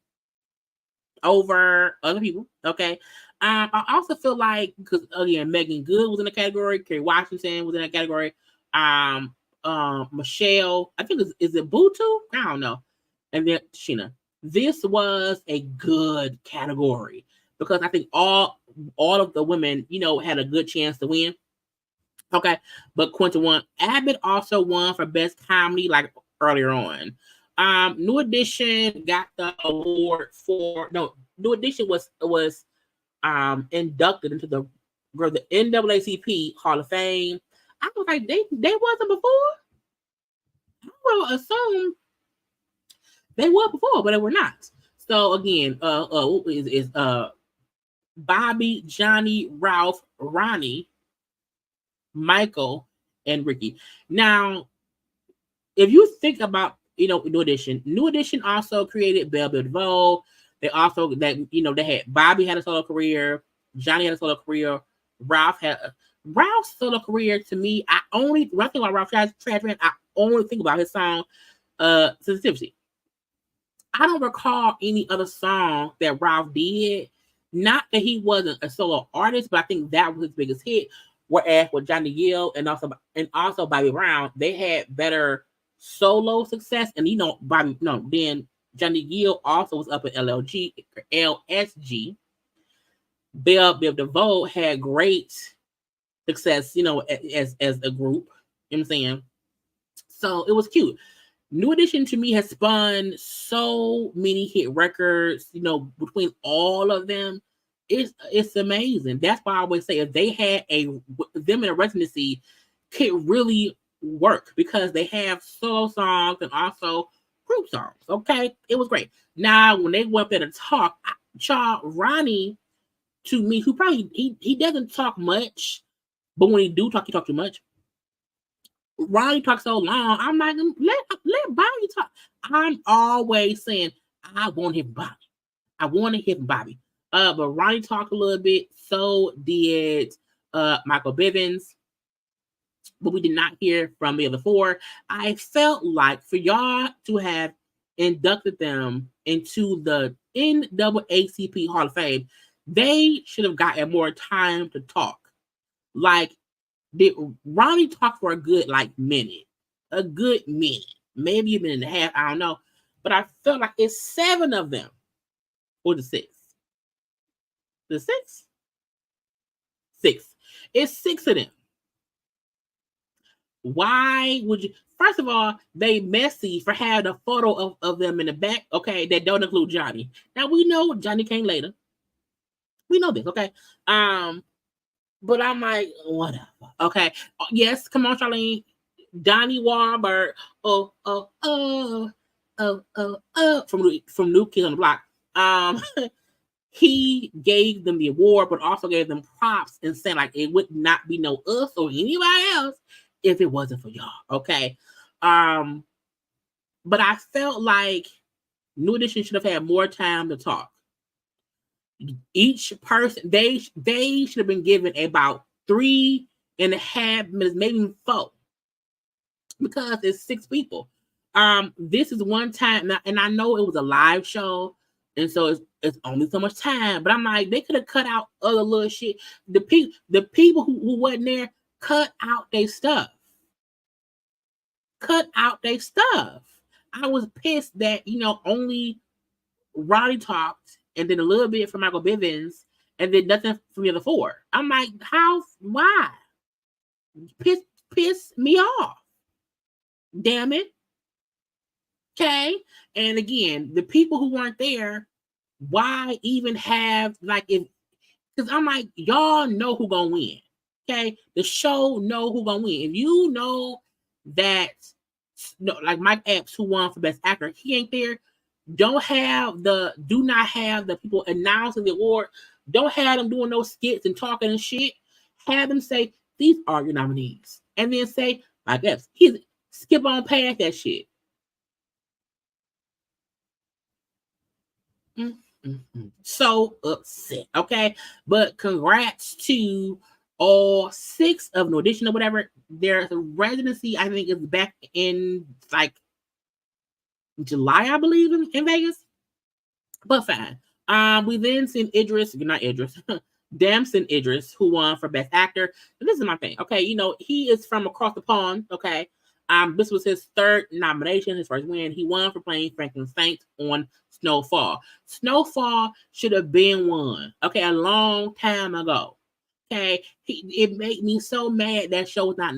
over other people, okay? I also feel like, because again, Megan Good was in the category, Kerry Washington was in that category, Michelle, I think is it Butu? I don't know. And then Sheena. This was a good category because I think all of the women, had a good chance to win. Okay, but Quinta won. Abbott also won for Best Comedy, like earlier on. New Edition got the award for New Edition was inducted into the NAACP Hall of Fame. I was like, they wasn't before. I would assume they were before, but they were not. So again, is Bobby, Johnny, Ralph, Ronnie, Michael, and Ricky. Now, if you think about New Edition also created Belle Biv DeVoe. They also they had Bobby had a solo career, Johnny had a solo career, Ralph's solo career. To me, when I think about Ralph Tradman, I only think about his song Sensitivity. I don't recall any other song that Ralph did. Not that he wasn't a solo artist, but I think that was his biggest hit. Whereas with Johnny Gill and also Bobby Brown, they had better solo success. And then Johnny Gill also was up at LSG. Belle Biv DeVoe had great success, as a group. You know what I'm saying? So it was cute. New Edition to me has spun so many hit records, between all of them. It's amazing. That's why I always say if they had them in a residency could really work because they have solo songs and also group songs. Okay, it was great. Now when they went up there to talk, Ronnie, to me, who probably he doesn't talk much, but when he do talk, he talk too much. Ronnie talks so long. I'm like, let Bobby talk. I'm always saying I want to hear Bobby. I want to hear Bobby. But Ronnie talked a little bit. So did Michael Bivins. But we did not hear from the other four. I felt like for y'all to have inducted them into the NAACP Hall of Fame, they should have gotten more time to talk. Like, Ronnie talked for a good minute, maybe a minute and a half. I don't know, but I felt like it's 7 of them, or the 6. The 6. It's 6 of them. Why would you? First of all, they messy for having a photo of them in the back. Okay, that don't include Johnny. Now we know Johnny came later. We know this. Okay. But I'm like, whatever. Okay. Yes, come on, Charlene. Donnie Wahlberg. From New Kids on the Block. He gave them the award, but also gave them props and said like it would not be no us or anybody else if it wasn't for y'all. Okay. But I felt like New Edition should have had more time to talk. Each person, they should have been given about 3.5 minutes, maybe 4, because it's 6 people. This is one time, and I know it was a live show, and so it's only so much time. But I'm like, they could have cut out other little shit. The people who wasn't there, cut out their stuff. Cut out their stuff. I was pissed that only Roddy talked, and then a little bit from Michael Bivins, and then nothing from the other 4. I'm like, how? Why? Piss me off. Damn it. Okay. And again, the people who weren't there, why even have because I'm like, y'all know who gonna win. Okay. The show know who gonna win. If you know that, like Mike Epps, who won for Best Actor, he ain't there. Do not have the people announcing the award. Don't have them doing those skits and talking and shit. Have them say, these are your nominees. And then say, Mike Epps, skip on past that shit. So upset, okay? But congrats to all 6 of New Edition or whatever. Their residency, I think, is back in like July, I believe, in Vegas. But fine. We then seen Damson Idris, who won for Best Actor. And this is my thing, okay? He is from across the pond, okay? This was his 3rd nomination, his first win. He won for playing Franklin Saint on Snowfall. Snowfall should have been won, okay, a long time ago. Okay, it made me so mad that show was not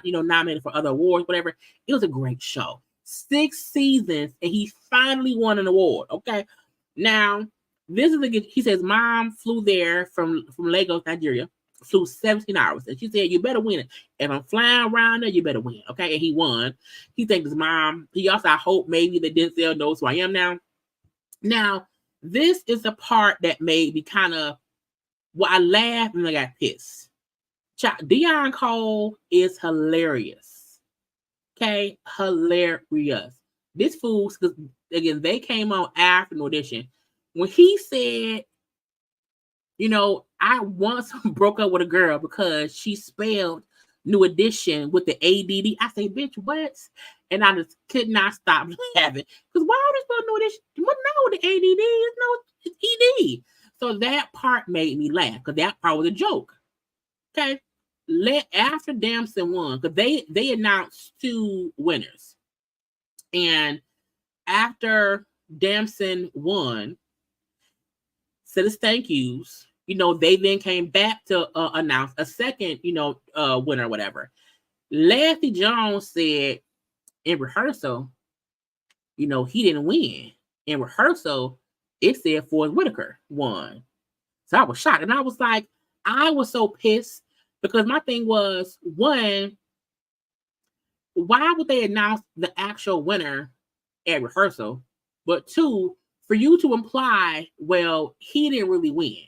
nominated for other awards, whatever. It was a great show. 6 seasons, and he finally won an award. Okay, now this is he says mom flew there from Lagos, Nigeria, flew 17 hours, and she said you better win it. If I'm flying around there, you better win. Okay, and he won. He thanked his mom. He also, I hope maybe that Denzel knows who I am now. Now this is the part that made me kind of. Well, I laughed and I got pissed. Deion Cole is hilarious. Okay? Hilarious. This fool, because again, they came on after an audition. When he said, I once broke up with a girl because she spelled New Edition with the ADD. I say, bitch, what? And I just could not stop laughing. Because why would they spell New Edition? What no, the ADD is ED. So that part made me laugh because that part was a joke. Okay. After Damson won, because they announced 2 winners. And after Damson won, said his thank yous, they then came back to announce a second, winner or whatever. Leslie Jones said in rehearsal, he didn't win. In rehearsal, it said Forrest Whitaker won. So I was shocked. And I was like, I was so pissed because my thing was, 1, why would they announce the actual winner at rehearsal? But 2, for you to imply, well, he didn't really win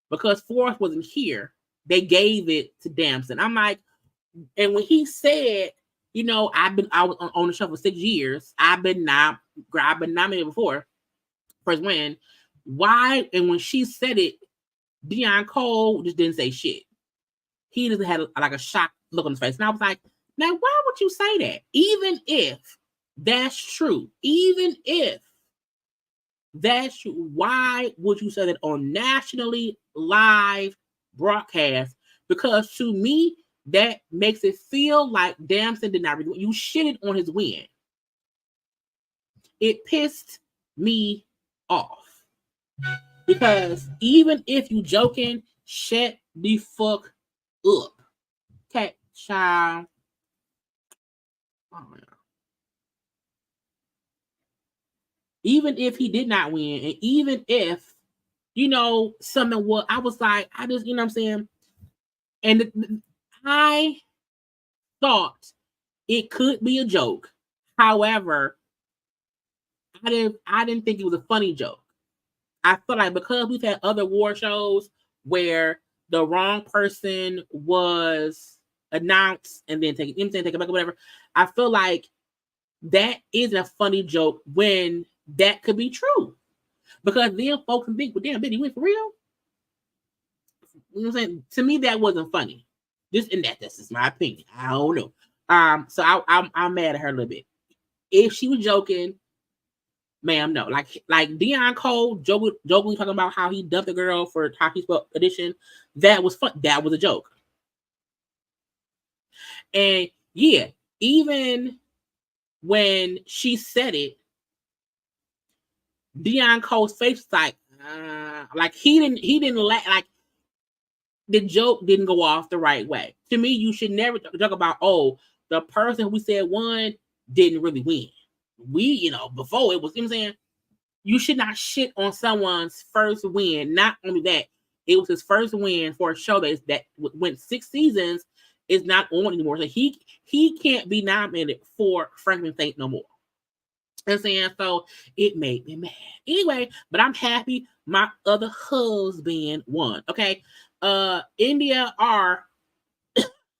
because Forrest wasn't here. They gave it to Damson. I'm like, and when he said, I was on the show for 6 years. I've been nominated before. First win. Why? And when she said it, Deion Cole just didn't say shit. He just had like a shocked look on his face. And I was like, now why would you say that? Even if that's true, why would you say that on nationally live broadcast? Because to me, that makes it feel like Damson did not really win. You shitted on his win. It pissed me off. Because even if you joking, shut the fuck up. Okay, child. Oh, yeah. Even if he did not win, and even if, you know, something was, I was like, I just, you know what I'm saying? And I thought it could be a joke. However, I didn't think it was a funny joke. I feel like because we've had other war shows where the wrong person was announced and then take it back or whatever, I feel like that isn't a funny joke when that could be true. Because then folks can think, well, damn, did he win for real? You know what I'm saying? To me, that wasn't funny. That's just my opinion. I don't know. So I'm mad at her a little bit. If she was joking, ma'am, no. Like Dion Cole jokingly talking about how he dumped the girl for Hockey Spell Edition. That was fun. That was a joke. And yeah, even when she said it, Dion Cole's face was like he didn't like the joke didn't go off the right way. To me, you should never talk about, oh, the person we said won didn't really win. We, you know, before it was, you know what I'm saying? You should not shit on someone's first win. Not only that, it was his first win for a show that went 6 seasons is not on anymore. So he can't be nominated for Franklin Saint no more. You know what I'm saying? So it made me mad. Anyway, but I'm happy my other husband won. Okay. India R,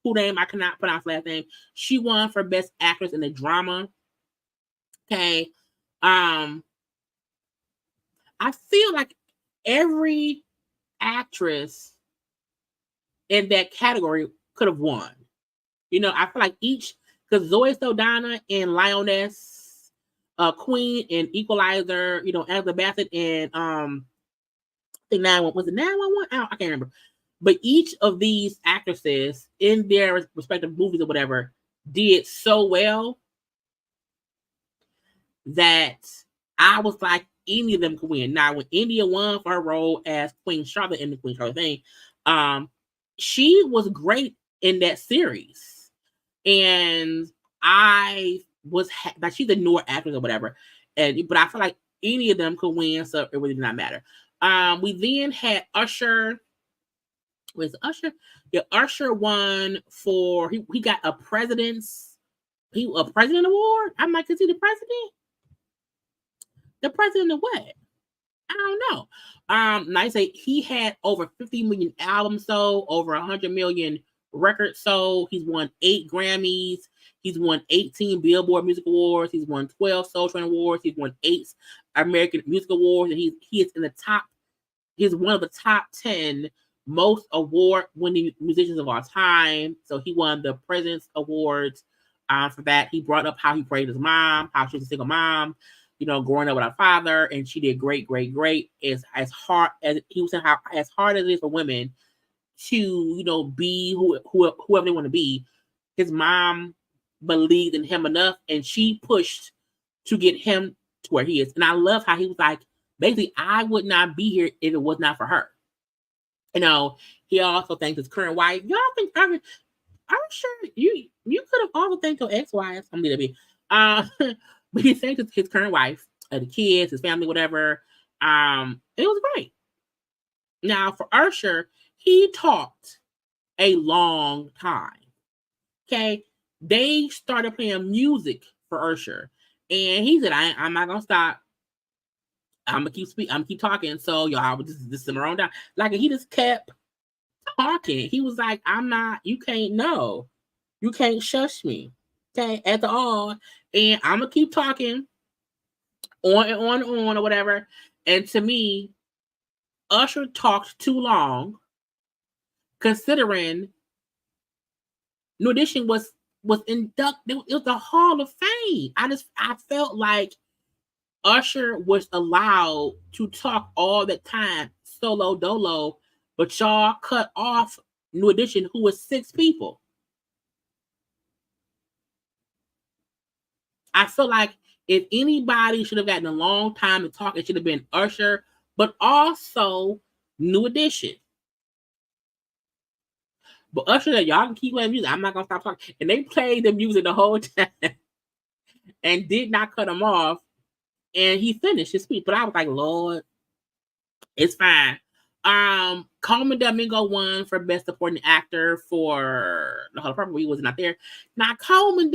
who name I cannot pronounce last name, she won for Best Actress in a Drama. Okay. I feel like every actress in that category could have won. You know, I feel like because Zoe Saldana and Lioness, Queen and Equalizer, you know, Angela Bassett and I think 911 was it 911? I can't remember. But each of these actresses in their respective movies or whatever did so well that I was like, any of them could win. Now, when India won for her role as Queen Charlotte in the Queen Charlotte thing, she was great in that series. And I was like, she's a newer actress or whatever. But I feel like any of them could win, so it really did not matter. We then had Usher. Was Usher? Yeah, Usher won for he got a president award. I'm like, is he the president? The president of what? I don't know. Like I say, he had over 50 million albums sold, over 100 million records sold. He's won 8 Grammys. He's won 18 Billboard Music Awards. He's won 12 Soul Train Awards. He's won 8 American Music Awards, and he is in the top. He's one of the top 10 most award-winning musicians of all time. So he won the President's Awards for that. He brought up how he praised his mom, how she was a single mom, you know, growing up with her father, and she did great. As hard as he was saying, how as hard as it is for women to, you know, be whoever they want to be. His mom believed in him enough, and she pushed to get him to where he is. And I love how he was like, basically, I would not be here if it was not for her. You know, he also thanked his current wife. Y'all think I'm sure you could have also thanked your ex-wife. I'm gonna be, but he thanked his current wife, the kids, his family, whatever. It was great. Now for Usher, he talked a long time. Okay, they started playing music for Usher, and he said, "I'm not gonna stop. I'm gonna keep talking." So y'all would just simmer on down. Like he just kept talking. He was like, you can't shush me. Okay, at all. And I'm gonna keep talking on and on and on or whatever. And to me, Usher talked too long, considering New Edition was inducted. It was the Hall of Fame. I felt like Usher was allowed to talk all the time, solo dolo, but y'all cut off New Edition, who was 6 people. I feel like if anybody should have gotten a long time to talk, it should have been Usher, but also New Edition. But Usher, y'all can keep playing music. I'm not gonna stop talking. And they played the music the whole time. and did not cut him off. And he finished his speech. But I was like, Lord, it's fine. Coleman Domingo won for Best Supporting Actor for The Color Purple. He was not there. Now, Coleman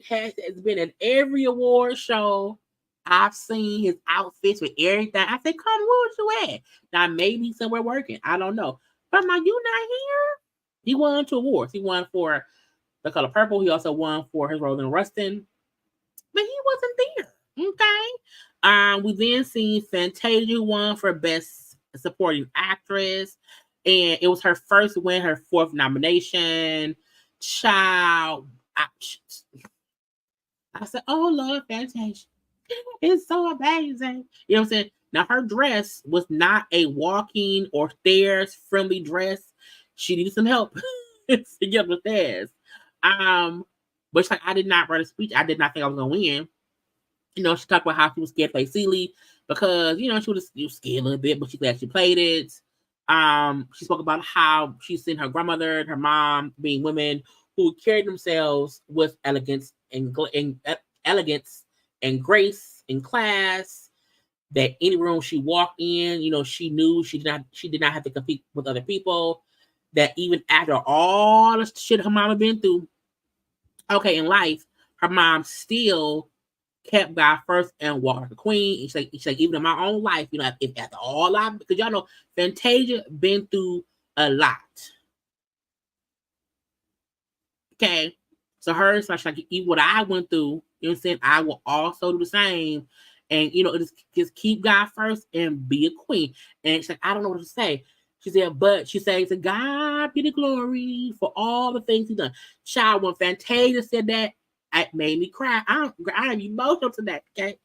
has been at every award show. I've seen his outfits with everything. I said, Coleman, where was you at? Now, maybe somewhere working. I don't know. But I'm like, you not here? He won 2 awards. He won for The Color Purple. He also won for his role in Rustin. But he wasn't there. Okay. We then seen Fantasia won for Best Supporting Actress. And it was her first win, her 4th nomination. Child. I said, oh, Lord, Fantasia. It's so amazing. You know what I'm saying? Now, her dress was not a walking or stairs-friendly dress. She needed some help to get up the stairs. But it's like, I did not write a speech. I did not think I was going to win. You know, she talked about how she was scared to play Celie because, you know, she was scared a little bit, but she glad she played it. She spoke about how she's seen her grandmother and her mom being women who carried themselves with elegance and grace and class. That any room she walked in, you know, she knew she did not have to compete with other people. That even after all the shit her mama been through, okay, in life, her mom still kept God first and walked like a queen. And she's like, even in my own life, you know, if after all because y'all know Fantasia been through a lot. Okay. So hers, like even what I went through, you know what I'm saying, I will also do the same. And you know, just keep God first and be a queen. And she's like, I don't know what to say. She said, but she said, to God be the glory for all the things He done. Child, when Fantasia said that, it made me cry. I'm emotional to that, okay?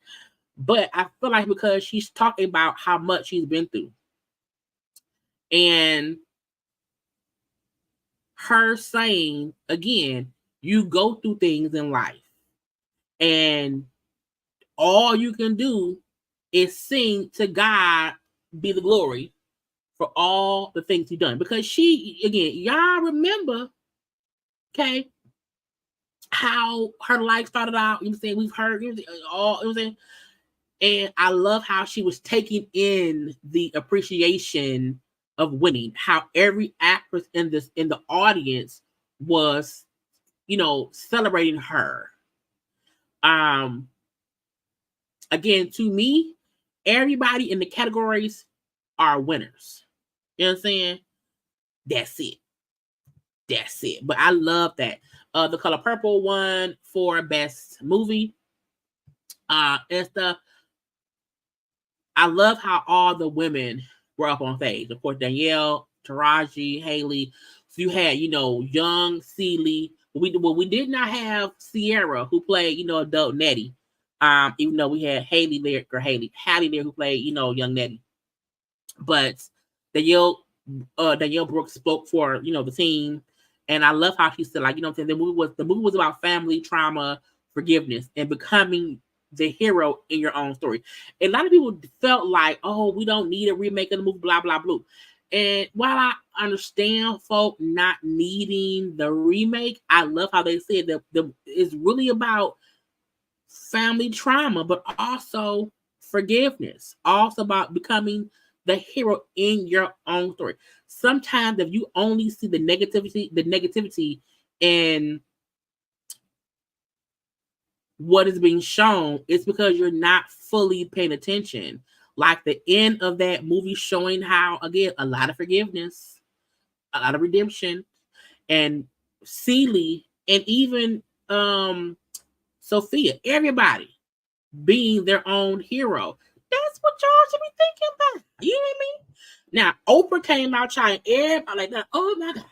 But I feel like because she's talking about how much she's been through. And her saying, again, you go through things in life. And all you can do is sing to God be the glory for all the things He's done. Because she, again, y'all remember, okay, how her life started out. You know what I'm saying? We've heard all, you know what I'm saying? And I love how she was taking in the appreciation of winning, how every actress in the audience was, you know, celebrating her. Again, to me, everybody in the categories are winners. You know what I'm saying? That's it. But I love that. The Color Purple won for Best Movie. And stuff. I love how all the women were up on stage. Of course, Danielle, Taraji, Haley. So you had, you know, young Celie. We did not have Sierra, who played, you know, adult Nettie. Even though we had Haley there, who played, you know, young Nettie. But Danielle Brooks spoke for, you know, the team. And I love how she said, like, you know what I'm saying? The movie was about family, trauma, forgiveness, and becoming the hero in your own story. And a lot of people felt like, oh, we don't need a remake of the movie, blah, blah, blah. And while I understand folk not needing the remake, I love how they said that it's really about family trauma, but also forgiveness, also about becoming the hero in your own story. Sometimes if you only see the negativity in what is being shown, it's because you're not fully paying attention. Like the end of that movie showing how, again, a lot of forgiveness, a lot of redemption, and Celie, and even Sophia, everybody being their own hero. That's what y'all should be thinking about. You know what I mean? Now, Oprah came out trying everybody like that. Oh my God.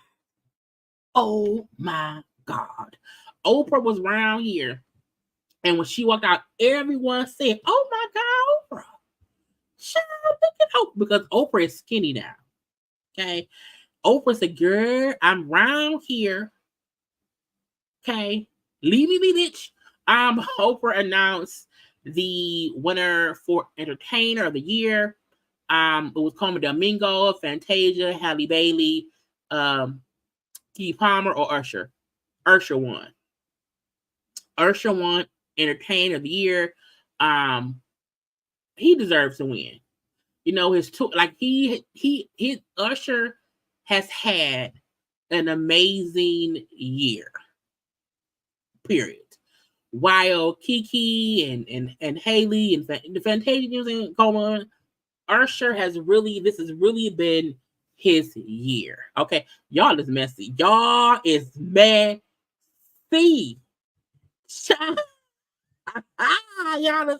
Oh my God. Oprah was around here. And when she walked out, everyone said, oh my God, Oprah. Shout out, look at Oprah. Because Oprah is skinny now. Okay. Oprah said, girl, I'm round here. Okay. Leave me, bitch. Oprah announced the winner for Entertainer of the Year. It was Coleman Domingo, Fantasia, Halle Bailey, Keke Palmer, or Usher. Usher won. Usher won Entertainer of the Year. He deserves to win. You know, his Usher has had an amazing year. Period. While Kiki and Haley and the Fantasia and Coma, Usher this has really been his year. Okay, y'all is messy. Y'all is messy. Y'all is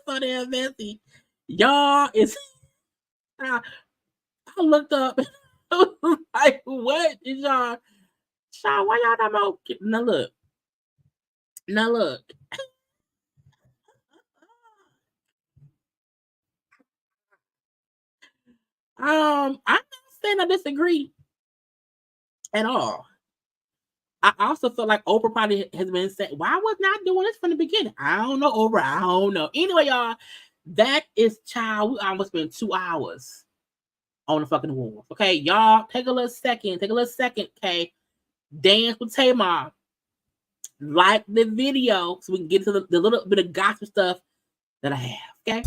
so damn messy. Y'all is. I looked up. I was like, what is y'all? Child, why y'all not more? Now look. I'm not saying I disagree at all. I also feel like Oprah probably has been saying, why was not doing this from the beginning? I don't know, Oprah. I don't know. Anyway, y'all, that is child. We almost spent 2 hours on the fucking awards. Okay, y'all, take a little second, okay? Dance with Tamar. Like the video so we can get to the little bit of gospel stuff that I have, okay?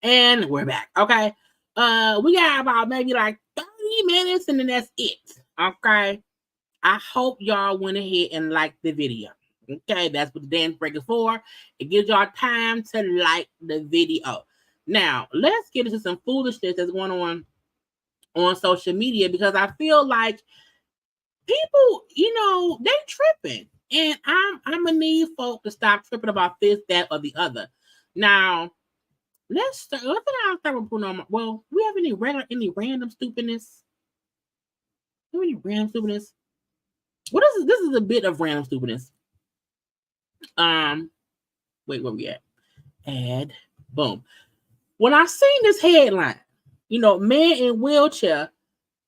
And we're back. Okay. We got about maybe like 30 minutes and then that's it. Okay. I hope y'all went ahead and liked the video. Okay, that's what the dance break is for. It gives y'all time to like the video. Now, let's get into some foolishness that's going on social media because I feel like people, they tripping. And I'm gonna need folk to stop tripping about this, that, or the other. Now, let's start with Bruno. Well, we have any random stupidness? Any random stupidness? What is this? This is a bit of random stupidness. Wait, where we at? Add. Boom. When I seen this headline, man in wheelchair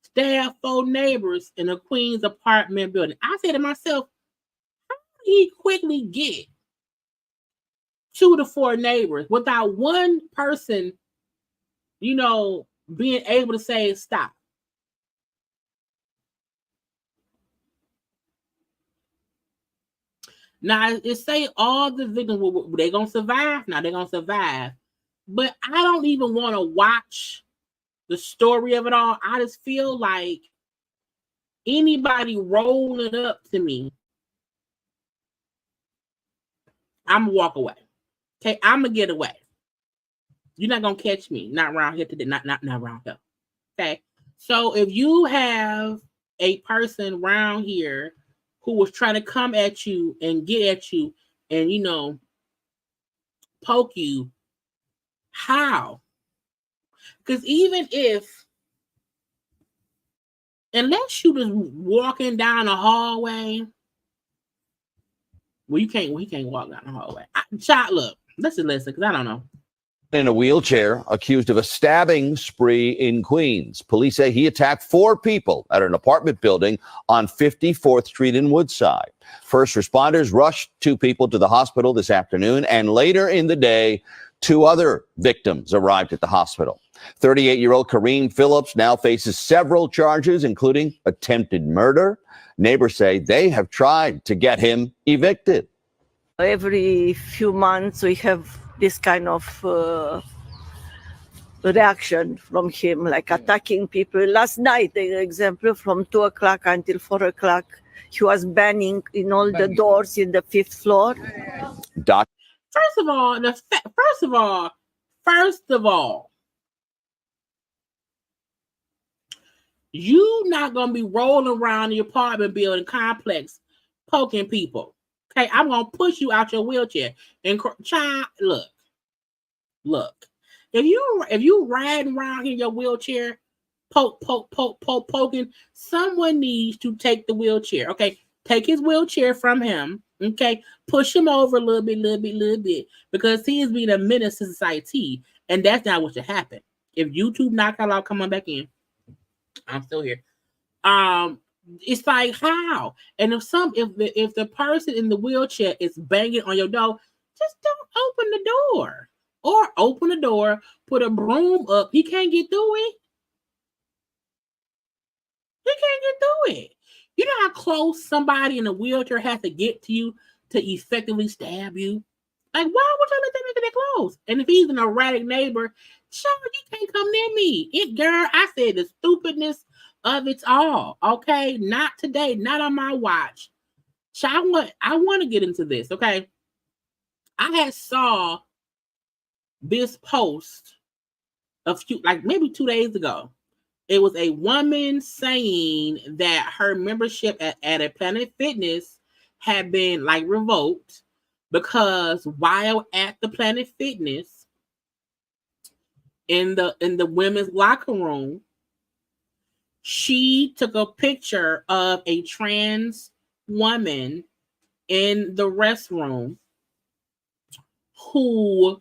stabbed 4 neighbors in a Queens apartment building. I said to myself, how did he quickly get 2 to 4 neighbors without one person, being able to say stop? Now, it say all the victims, they're going to survive. Now, they're going to survive. But I don't even want to watch the story of it all. I just feel like anybody rolling up to me, I'm going to walk away. Okay, I'm going to get away. You're not going to catch me. Not around here today. Not around here. Okay, so if you have a person around here who was trying to come at you and get at you and, poke you, how? Because even unless you just walking down the hallway, well, he can't walk down the hallway. Look, let's just listen, because I don't know. In a wheelchair, accused of a stabbing spree in Queens. Police say he attacked 4 people at an apartment building on 54th Street in Woodside. First responders rushed 2 people to the hospital this afternoon, and later in the day, 2 other victims arrived at the hospital. 38-year-old Kareem Phillips now faces several charges, including attempted murder. Neighbors say they have tried to get him evicted. Every few months we have this kind of reaction from him, like attacking people. Last night, for example, from 2 o'clock until 4 o'clock, he was banging in all the doors in the 5th floor. First of all, you not gonna be rolling around the apartment building complex poking people. Okay, I'm gonna push you out your wheelchair and child. Look. If you riding around in your wheelchair, poking, someone needs to take the wheelchair. Okay, take his wheelchair from him. Okay, push him over a little bit, because he is being a menace to society, and that's not what should happen. If YouTube knocked out, come on back in. I'm still here. It's like, how? And if the person in the wheelchair is banging on your door, just don't open the door. Or open the door, put a broom up. He can't get through it. You know how close somebody in a wheelchair has to get to you to effectively stab you? Like, why would you let them get that close? And if he's an erratic neighbor, sure, you can't come near me. Girl, I said the stupidness of it all. Okay, not today, not on my watch. So I want to get into this. Okay, I had saw this post maybe 2 days ago. It was a woman saying that her membership at a Planet Fitness had been revoked because while at the Planet Fitness in the women's locker room, she took a picture of a trans woman in the restroom who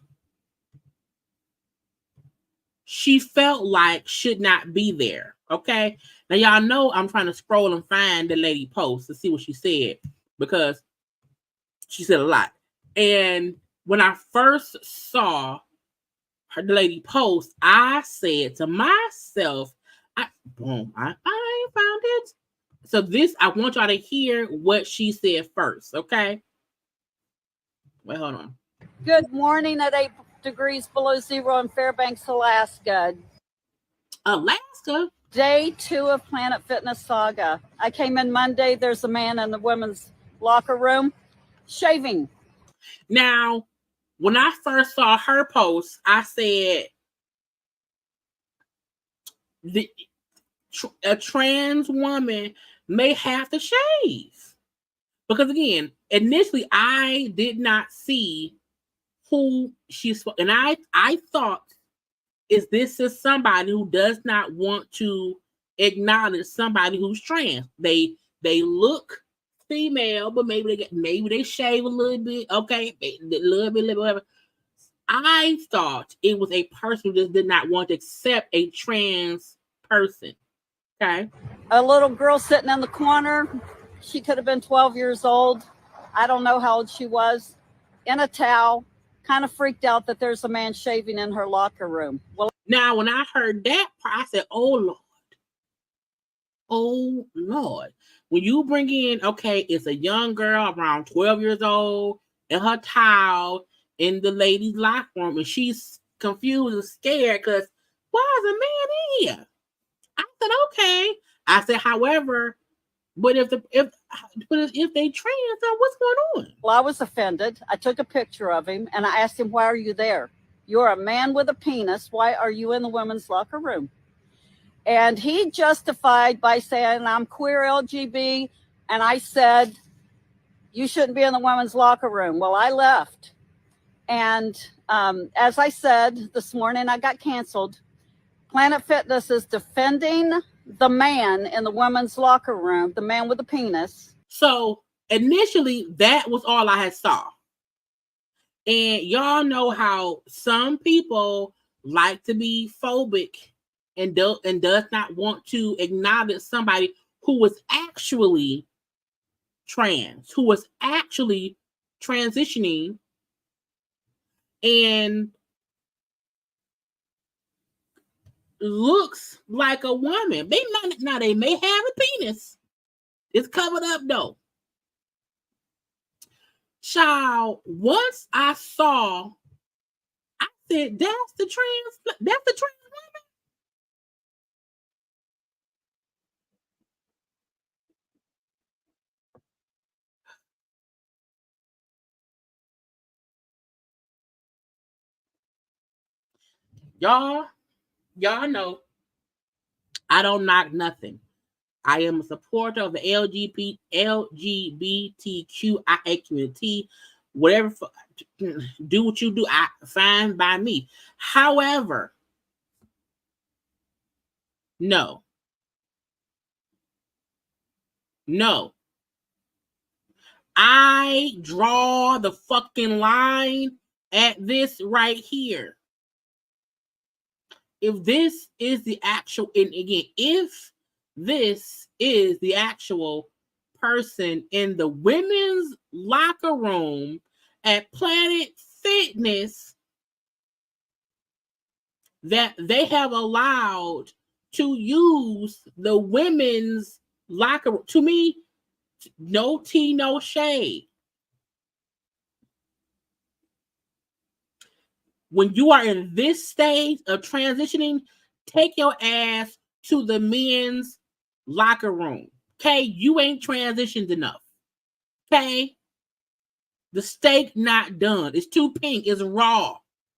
she felt like should not be there. Okay. Now, y'all know I'm trying to scroll and find the lady post to see what she said, because she said a lot. And when I first saw the lady post, I said to myself, I found it. So I want y'all to hear what she said first. Okay. Wait, hold on. Good morning at 8 degrees below zero in Fairbanks, Alaska. Alaska? Day 2 of Planet Fitness Saga. I came in Monday. There's a man in the women's locker room shaving. Now, when I first saw her post, I said, a trans woman may have to shave. Because again, initially I did not see who she's, and I thought, is this somebody who does not want to acknowledge somebody who's trans? They look female, but maybe they shave a little bit. Okay, a little bit, whatever. I thought it was a person who just did not want to accept a trans person. Okay. A little girl sitting in the corner. She could have been 12 years old. I don't know how old she was. In a towel. Kind of freaked out that there's a man shaving in her locker room. Well, now when I heard that part, I said, oh Lord. When you bring in, okay, it's a young girl around 12 years old in her towel in the ladies' locker room, and she's confused and scared because why is a man in here? I said, okay. I said, however, but if they trans, what's going on? Well, I was offended. I took a picture of him and I asked him, why are you there? You're a man with a penis. Why are you in the women's locker room? And he justified by saying, I'm queer LGB. And I said, you shouldn't be in the women's locker room. Well, I left. And as I said this morning, I got canceled. Planet Fitness is defending the man in the women's locker room, the man with the penis. So initially, that was all I had saw. And y'all know how some people like to be phobic and does not want to acknowledge somebody who was actually trans, who was actually transitioning and looks like a woman. They may have a penis. It's covered up though. Child, once I saw, I said, that's the trans woman. Y'all know I don't knock nothing. I am a supporter of the LGBTQIA community. Whatever, do what you do. Fine by me. However, no. I draw the fucking line at this right here. If this is the actual, and again, if this is the actual person in the women's locker room at Planet Fitness that they have allowed to use the women's locker room, to me, no tea, no shade. When you are in this stage of transitioning, take your ass to the men's locker room. Okay, you ain't transitioned enough. Okay, the steak not done. It's too pink. It's raw.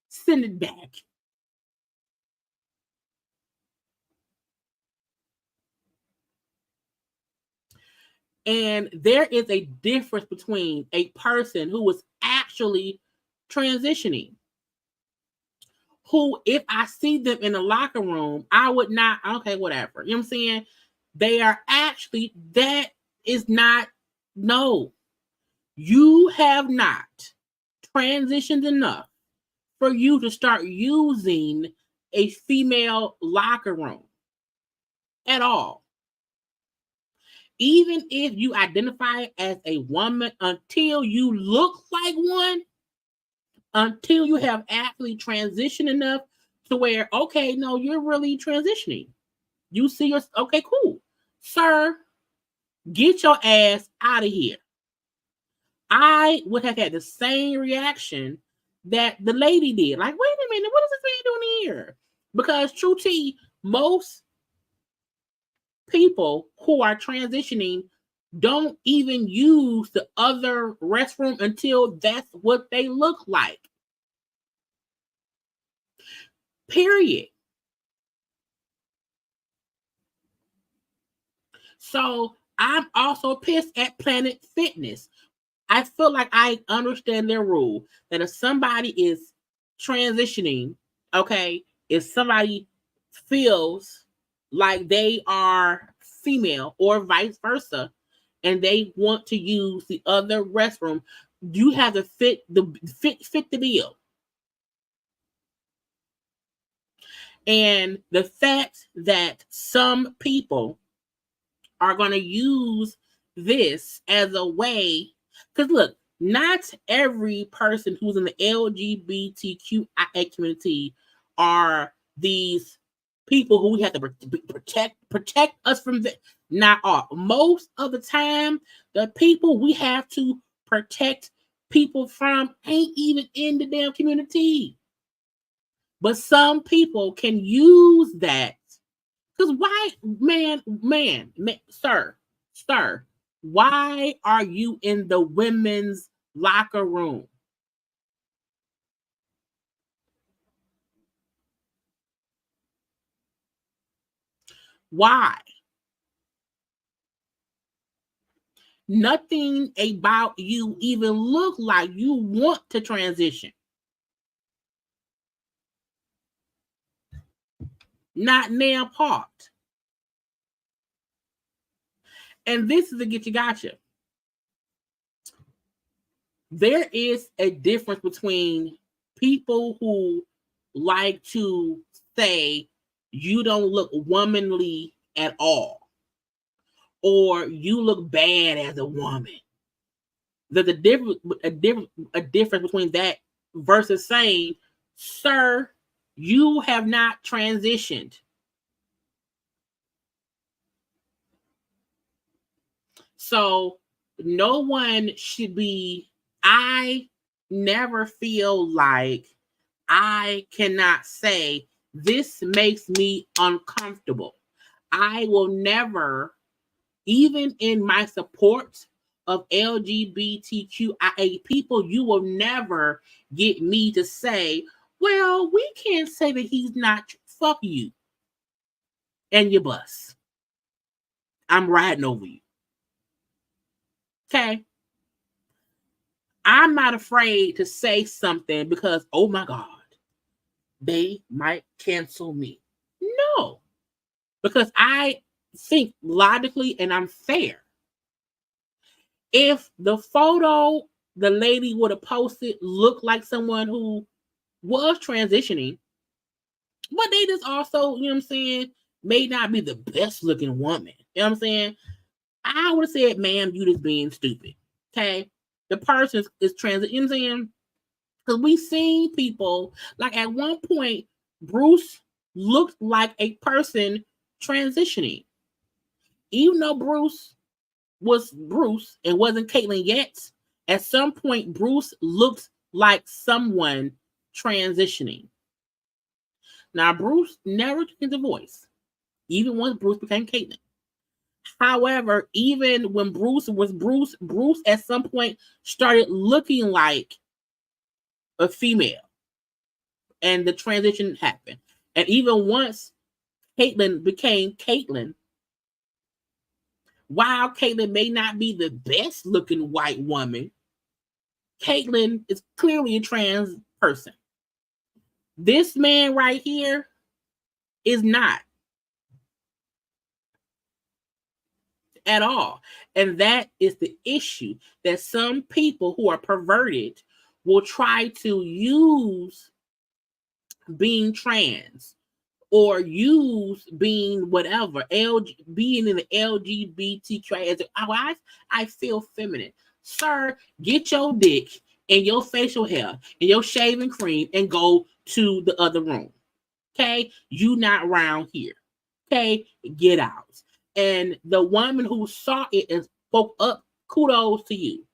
Send it back. And there is a difference between a person who was actually transitioning, who, if I see them in the locker room, I would not, okay, whatever. You know what I'm saying? They are actually, that is not, no. You have not transitioned enough for you to start using a female locker room at all. Even if you identify as a woman, until you look like one, until you have actually transitioned enough to where, okay, no, you're really transitioning. You see your, okay, cool. Sir, get your ass out of here. I would have had the same reaction that the lady did. Like, wait a minute, what is this man doing here? Because true tea, most people who are transitioning don't even use the other restroom until that's what they look like. Period. So I'm also pissed at Planet Fitness. I feel like I understand their rule that if somebody is transitioning, okay, if somebody feels like they are female or vice versa, and they want to use the other restroom, you have to fit the bill. And the fact that some people are going to use this as a way, because look, not every person who's in the LGBTQIA community are these people who we have to protect us from the, not all. Most of the time, the people we have to protect people from ain't even in the damn community. But some people can use that. Because why, man, sir, why are you in the women's locker room? Why? Nothing about you even look like you want to transition. Not nail part. And this is a get you gotcha. there is a difference between people who like to say you don't look womanly at all, or you look bad as a woman. There's a difference between that versus saying, sir, you have not transitioned. So no one should be, I never feel like I cannot say this makes me uncomfortable. I will never, even in my support of LGBTQIA people, you will never get me to say, well, we can't say that he's not. Fuck you and your bus. I'm riding over you. Okay? I'm not afraid to say something because, oh my God, they might cancel me. No, because I think logically and I'm fair. If the photo the lady would have posted looked like someone who was transitioning, but they just also, you know what I'm saying, may not be the best looking woman. You know what I'm saying? I would have said, ma'am, you just being stupid. Okay? The person is transitioning, you know what I'm saying? Because we seen people, like at one point, Bruce looked like a person transitioning. Even though Bruce was Bruce and wasn't Caitlyn yet, at some point, Bruce looked like someone transitioning. Now, Bruce never changed the voice, even once Bruce became Caitlyn. However, even when Bruce was Bruce, Bruce at some point started looking like a female, and the transition happened. And even once Caitlyn became Caitlyn, while Caitlyn may not be the best looking white woman, Caitlyn is clearly a trans person. This man right here is not at all. And that is the issue, that some people who are perverted will try to use being trans or use being whatever, being in the LGBTQ. I feel feminine. Sir, get your dick and your facial hair and your shaving cream and go to the other room. Okay? You not around here. Okay? Get out. And the woman who saw it and spoke up, kudos to you.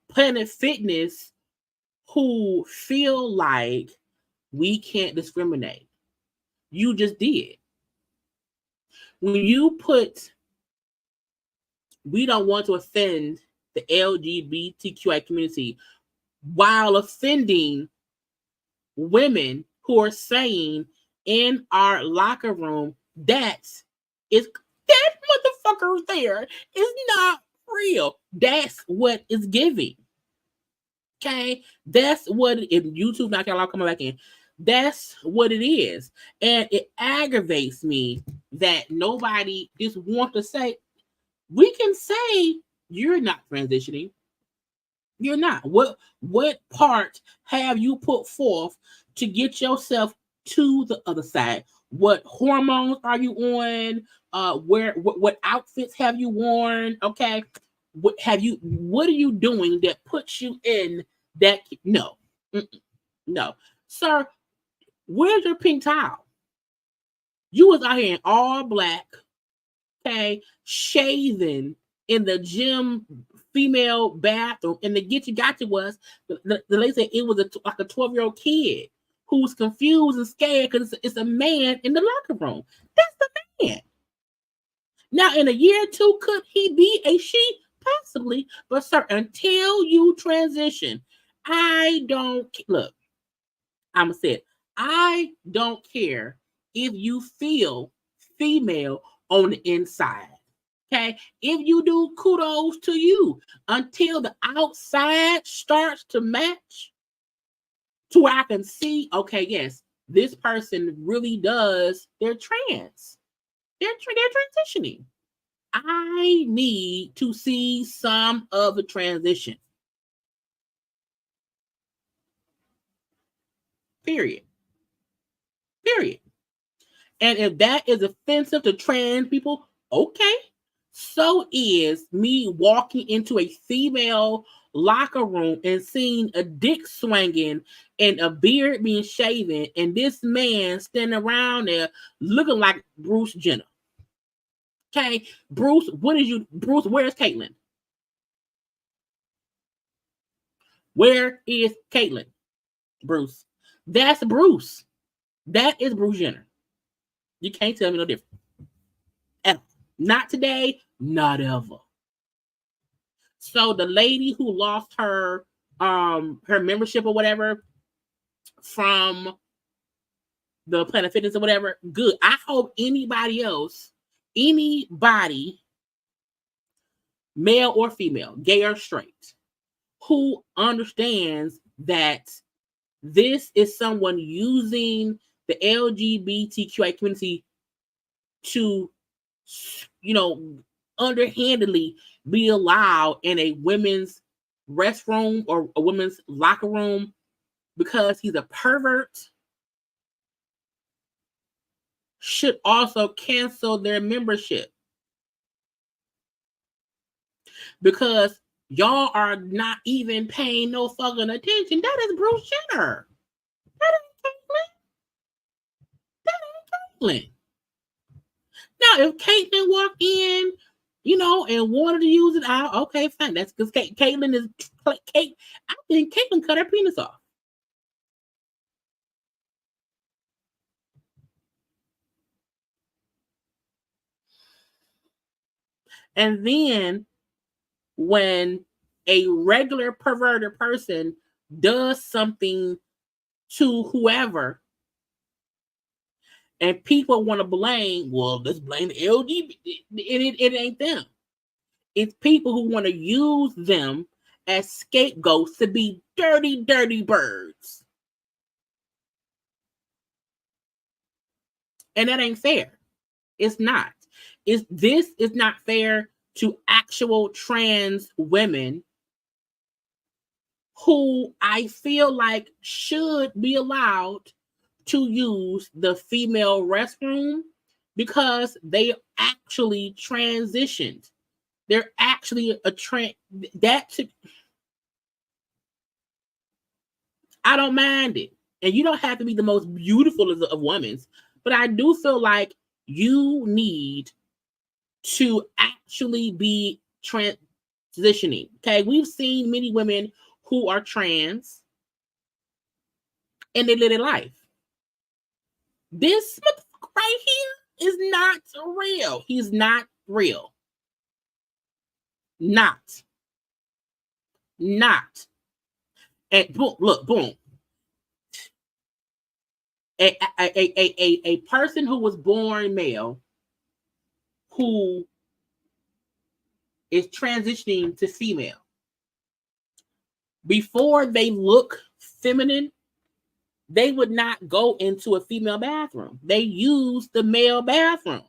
Planet Fitness, who feel like we can't discriminate. You just did. When you put, we don't want to offend the LGBTQI community while offending women who are saying in our locker room that motherfucker there is not real. That's what is giving. Okay? That's what, if YouTube not y'all coming back in, that's what it is. And it aggravates me that nobody just wants to say, we can say you're not transitioning. You're not. What part have you put forth to get yourself to the other side? What hormones are you on? What outfits have you worn? Okay. What are you doing that puts you in that? No. No. Sir, where's your pink towel? You was out here in all black, okay, shaving in the gym female bathroom, and the gotcha was the lady said it was like a 12-year-old kid who's confused and scared because it's a man in the locker room. That's the man. Now, in a year or two, could he be a she? Possibly, but sir, until you transition, I don't look. I'm gonna say it. I don't care if you feel female on the inside. Okay, if you do, kudos to you. Until the outside starts to match, to where I can see, okay, yes, this person really does. They're trans. They're transitioning. I need to see some of the transition. Period. And if that is offensive to trans people, okay. So is me walking into a female locker room and seeing a dick swinging and a beard being shaven and this man standing around there looking like Bruce Jenner. Okay, Bruce, Bruce, where's Caitlyn? Where is Caitlyn? Bruce. That's Bruce. That is Bruce Jenner. You can't tell me no different. Ever. Not today, not ever. So the lady who lost her membership or whatever from the Planet Fitness or whatever, good. I hope anybody, male or female, gay or straight, who understands that this is someone using the LGBTQI community to, underhandedly be allowed in a women's restroom or a women's locker room because he's a pervert, should also cancel their membership. Because y'all are not even paying no fucking attention. That is Bruce Jenner. That ain't Caitlyn. Now, if Caitlyn walked in, and wanted to use it out, okay, fine. That's because Caitlyn is Kate. I think Caitlyn cut her penis off. And then when a regular perverted person does something to whoever, and people want to blame, let's blame the LGBT. It ain't them. It's people who want to use them as scapegoats to be dirty, dirty birds. And that ain't fair. It's not. This is not fair to actual trans women who I feel like should be allowed to use the female restroom because they actually transitioned. They're actually a trans. I don't mind it. And you don't have to be the most beautiful of women, but I do feel like you need to actually be transitioning. Okay, we've seen many women who are trans and they live their life. This right here is not real. He's not real. Not. And boom, look, boom. A person who was born male who is transitioning to female, before they look feminine, they would not go into a female bathroom. They use the male bathroom.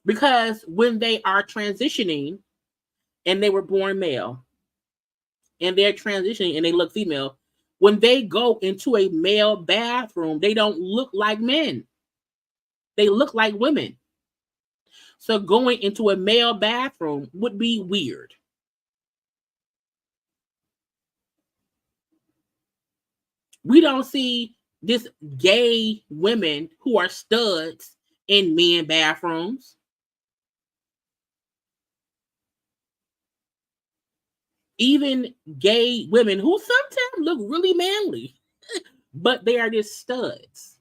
Because when they are transitioning and they were born male and they're transitioning and they look female, when they go into a male bathroom, they don't look like men. They look like women. So going into a male bathroom would be weird. We don't see this gay women who are studs in men bathrooms. Even gay women who sometimes look really manly, but they are just studs.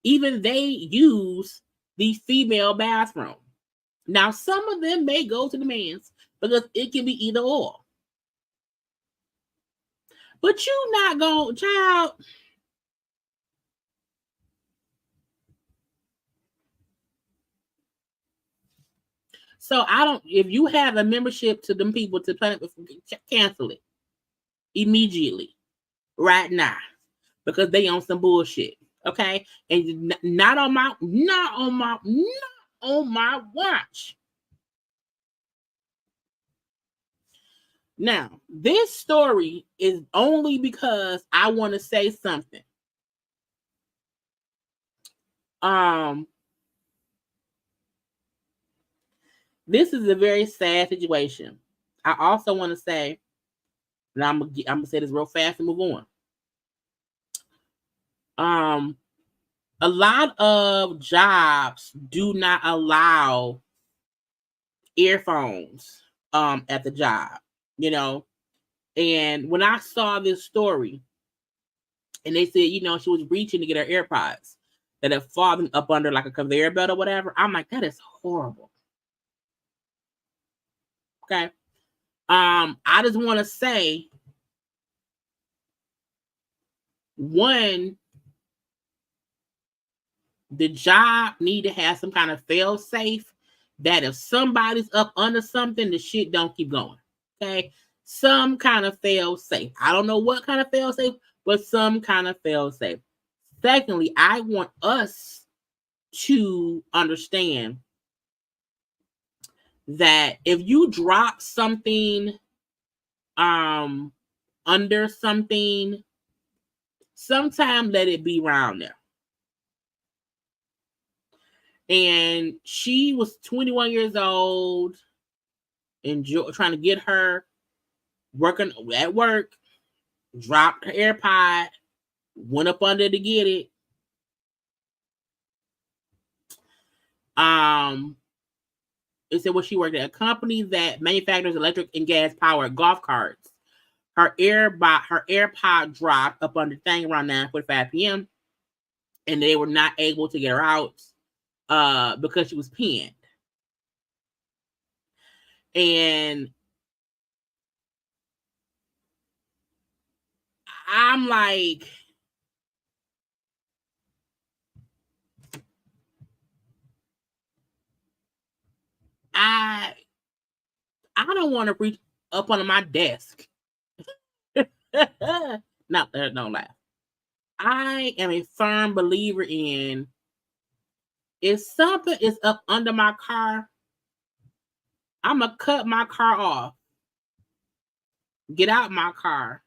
Even they use the female bathroom. Now, some of them may go to the men's because it can be either or. But you not going, child. So if you have a membership to them people to Planet, cancel it immediately, right now. because they on some bullshit. Okay, and not on my watch. Now, this story is only because I want to say something. This is a very sad situation. I also want to say, and I'm gonna say this real fast and move on. A lot of jobs do not allow earphones at the job, you know. And when I saw this story, and they said, you know, she was reaching to get her AirPods that had fallen up under like a conveyor belt or whatever, I'm like, that is horrible. Okay. I just want to say, one, the job need to have some kind of fail safe that if somebody's up under something, the shit don't keep going. Okay. Some kind of fail safe. I don't know what kind of fail safe, but some kind of fail safe. Secondly, I want us to understand that if you drop something under something, sometime let it be around there. And she was 21 years old and trying to get her working at work, dropped her AirPod, went up under to get it. It said what she worked at a company that manufactures electric and gas powered golf carts. Her AirPod dropped up under the thing around 9:45 p.m. and they were not able to get her out because she was pinned. And I'm like, I don't want to reach up under my desk. Not that, don't laugh. I am a firm believer in if something is up under my car, I'm gonna cut my car off, get out my car,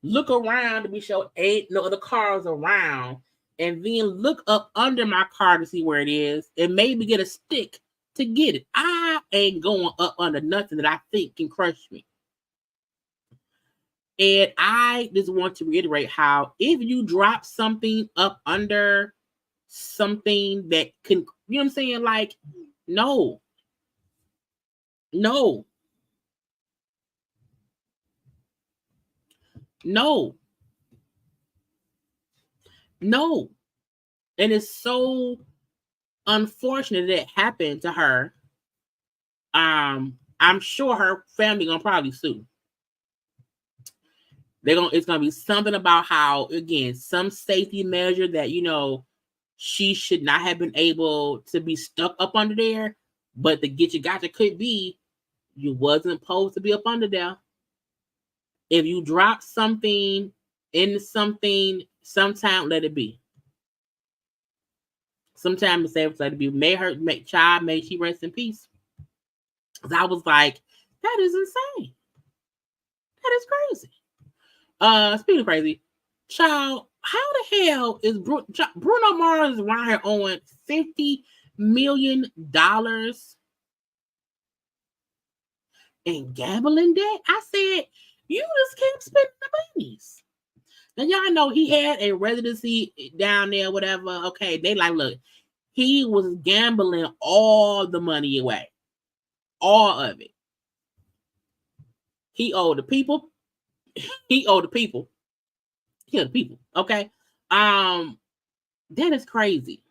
look around to be sure ain't no other cars around, and then look up under my car to see where it is, and maybe get a stick to get it. I ain't going up under nothing that I think can crush me. And I just want to reiterate how if you drop something up under something that can, you know what I'm saying? Like, no. And it's so unfortunate that it happened to her. I'm sure her family gonna probably sue. It's gonna be something about how, again, some safety measure that, you know, she should not have been able to be stuck up under there, but the get you gotcha could be you wasn't supposed to be up under there. If you drop something in something, sometime let it be. Sometimes it's safe to let it be. May she rest in peace. Because I was like, that is insane. That is crazy. Speaking of crazy, child, how the hell is Bruno Mars around here owing $50 million in gambling debt? I said, you just keep spending the monies. Now, y'all know he had a residency down there, whatever. Okay, they like, look, he was gambling all the money away. All of it. He owed the people. Okay. That is crazy.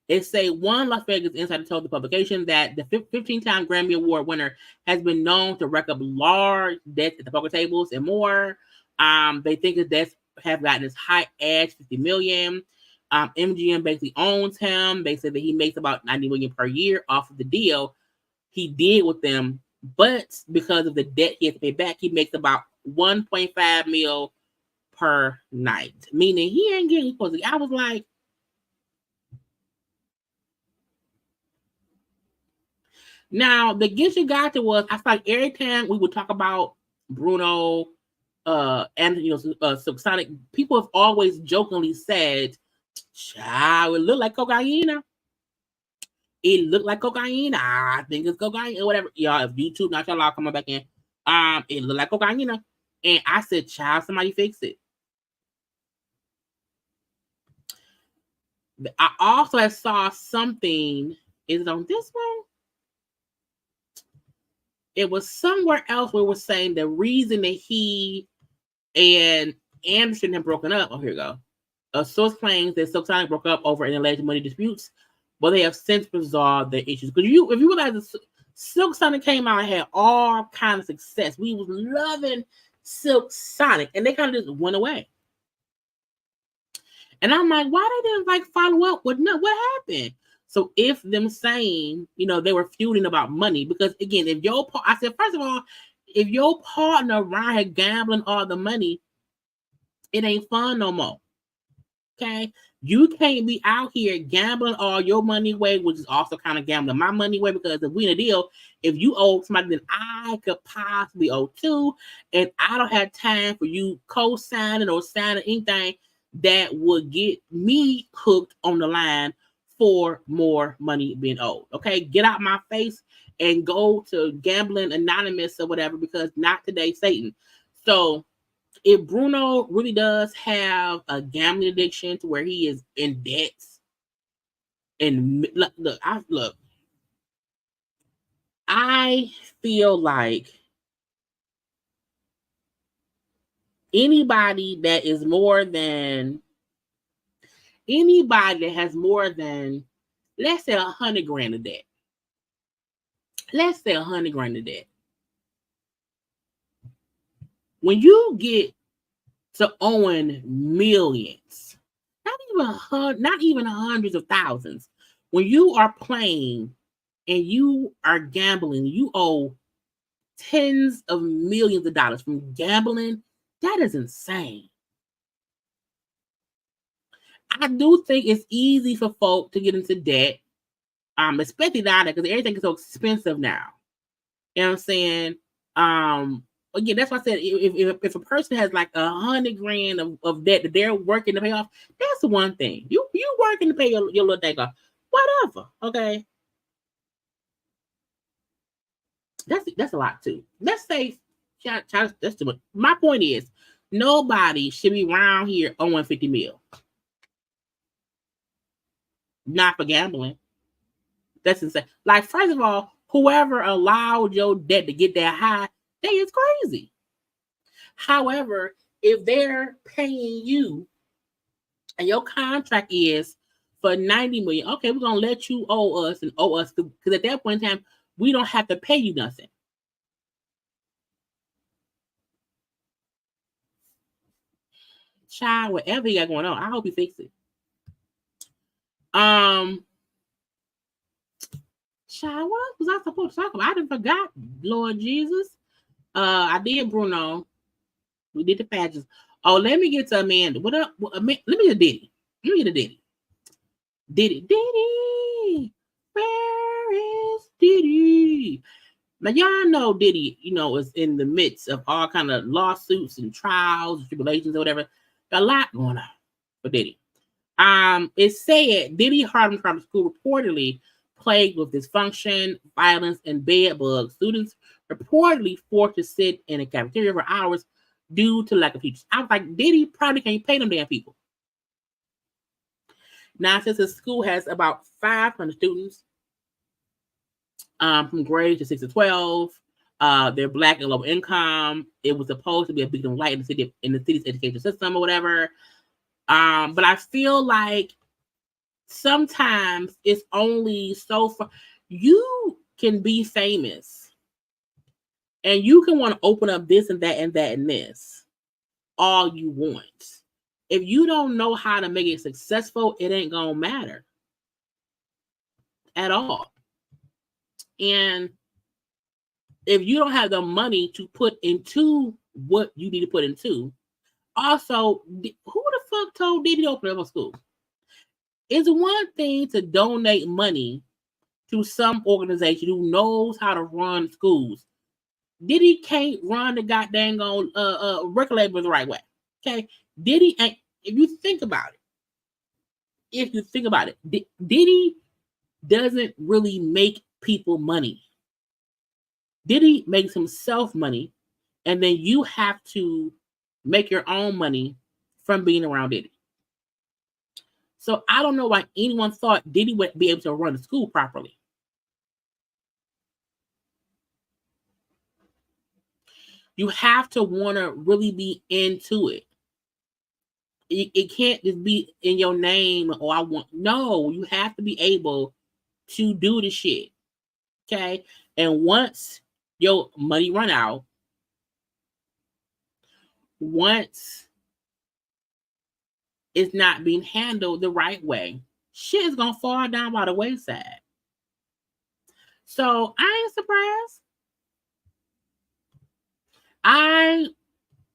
It say one Las Vegas insider told the publication that the 15-time Grammy Award winner has been known to rack up large debts at the poker tables and more. They think his debts have gotten as high as $50 million. MGM basically owns him. They said that he makes about $90 million per year off of the deal he did with them But because of the debt he has to pay back, he makes about 1.5 mil per night. Meaning he ain't getting supposed to. I was like, now the Get You Got to was, I feel like every time we would talk about Bruno, and Silk Sonic, people have always jokingly said, "Child, it looked like cocaine. It looked like cocaine. I think it's cocaine or whatever." Y'all, if YouTube not y'all coming back in, it looked like cocaine. And I said, "Child, somebody fix it." I also saw something. Is it on this one? It was somewhere else where it was saying the reason that he and Anderson have broken up. Oh, here we go. A source claims that Silk Sonic broke up over an alleged money disputes, but they have since resolved their issues. Because if you realize, Silk Sonic came out and had all kind of success. We was loving Silk Sonic, and they kind of just went away. And I'm like, why they didn't like follow up with what happened? So if them saying, they were feuding about money, because again, I said, first of all, if your partner around here gambling all the money, it ain't fun no more. Okay? You can't be out here gambling all your money away, which is also kind of gambling my money away, because if we in a deal, if you owe somebody that I could possibly owe to, and I don't have time for you co-signing or signing anything that would get me hooked on the line for more money being owed. Okay, get out my face and go to Gambling Anonymous or whatever, because not today, Satan. So if Bruno really does have a gambling addiction to where he is in debt, and look, I feel like anybody that has more than, let's say, 100 grand of debt. Let's say 100 grand of debt. When you get to owing millions, not even hundreds of thousands, when you are playing and you are gambling, you owe tens of millions of dollars from gambling, that is insane. I do think it's easy for folk to get into debt, especially now because everything is so expensive now. You know what I'm saying? Again, that's why I said if a person has like 100 grand of debt that they're working to pay off, that's one thing. You working to pay your little thing off, whatever. Okay, that's a lot too. Let's say, that's too much. My point is, nobody should be around here owing 50 mil. Not for gambling. That's insane. Like, first of all, whoever allowed your debt to get that high, that is crazy. However, if they're paying you and your contract is for 90 million, okay, we're gonna let you owe us because at that point in time, we don't have to pay you nothing. Child, whatever you got going on, I hope you fix it. Child, what was I supposed to talk about? I done forgot, Lord Jesus. I did Bruno. We did the patches. Oh, let me get to Amanda. What up? Let me get Diddy. Diddy. Where is Diddy? Now, y'all know Diddy, is in the midst of all kind of lawsuits and trials, tribulations, or whatever. Got a lot going on for Diddy. It said Diddy Harlem Crime School reportedly plagued with dysfunction, violence, and bed bugs. Students reportedly forced to sit in a cafeteria for hours due to lack of teachers. I was like, Diddy probably can't pay them damn people. Now, since the school has about 500 students, from grades to 6 to 12, they're Black and low income. It was supposed to be a beacon of light in the city's education system or whatever. But I feel like sometimes it's only so far. You can be famous and you can want to open up this and that and that and this all you want. If you don't know how to make it successful, it ain't gonna matter at all. And if you don't have the money to put into what you need to put into, also, who the fuck told Diddy to open up a school? It's one thing to donate money to some organization who knows how to run schools. Diddy can't run the goddamn record label the right way. Okay, Diddy ain't. If you think about it, Diddy doesn't really make people money. Diddy makes himself money, and then you have to make your own money from being around Diddy. So I don't know why anyone thought Diddy would be able to run the school properly. You have to want to really be into it. It can't just be in your name or no, you have to be able to do the shit. Okay? And once your money run out, once it's not being handled the right way, shit is gonna fall down by the wayside. So I ain't surprised. I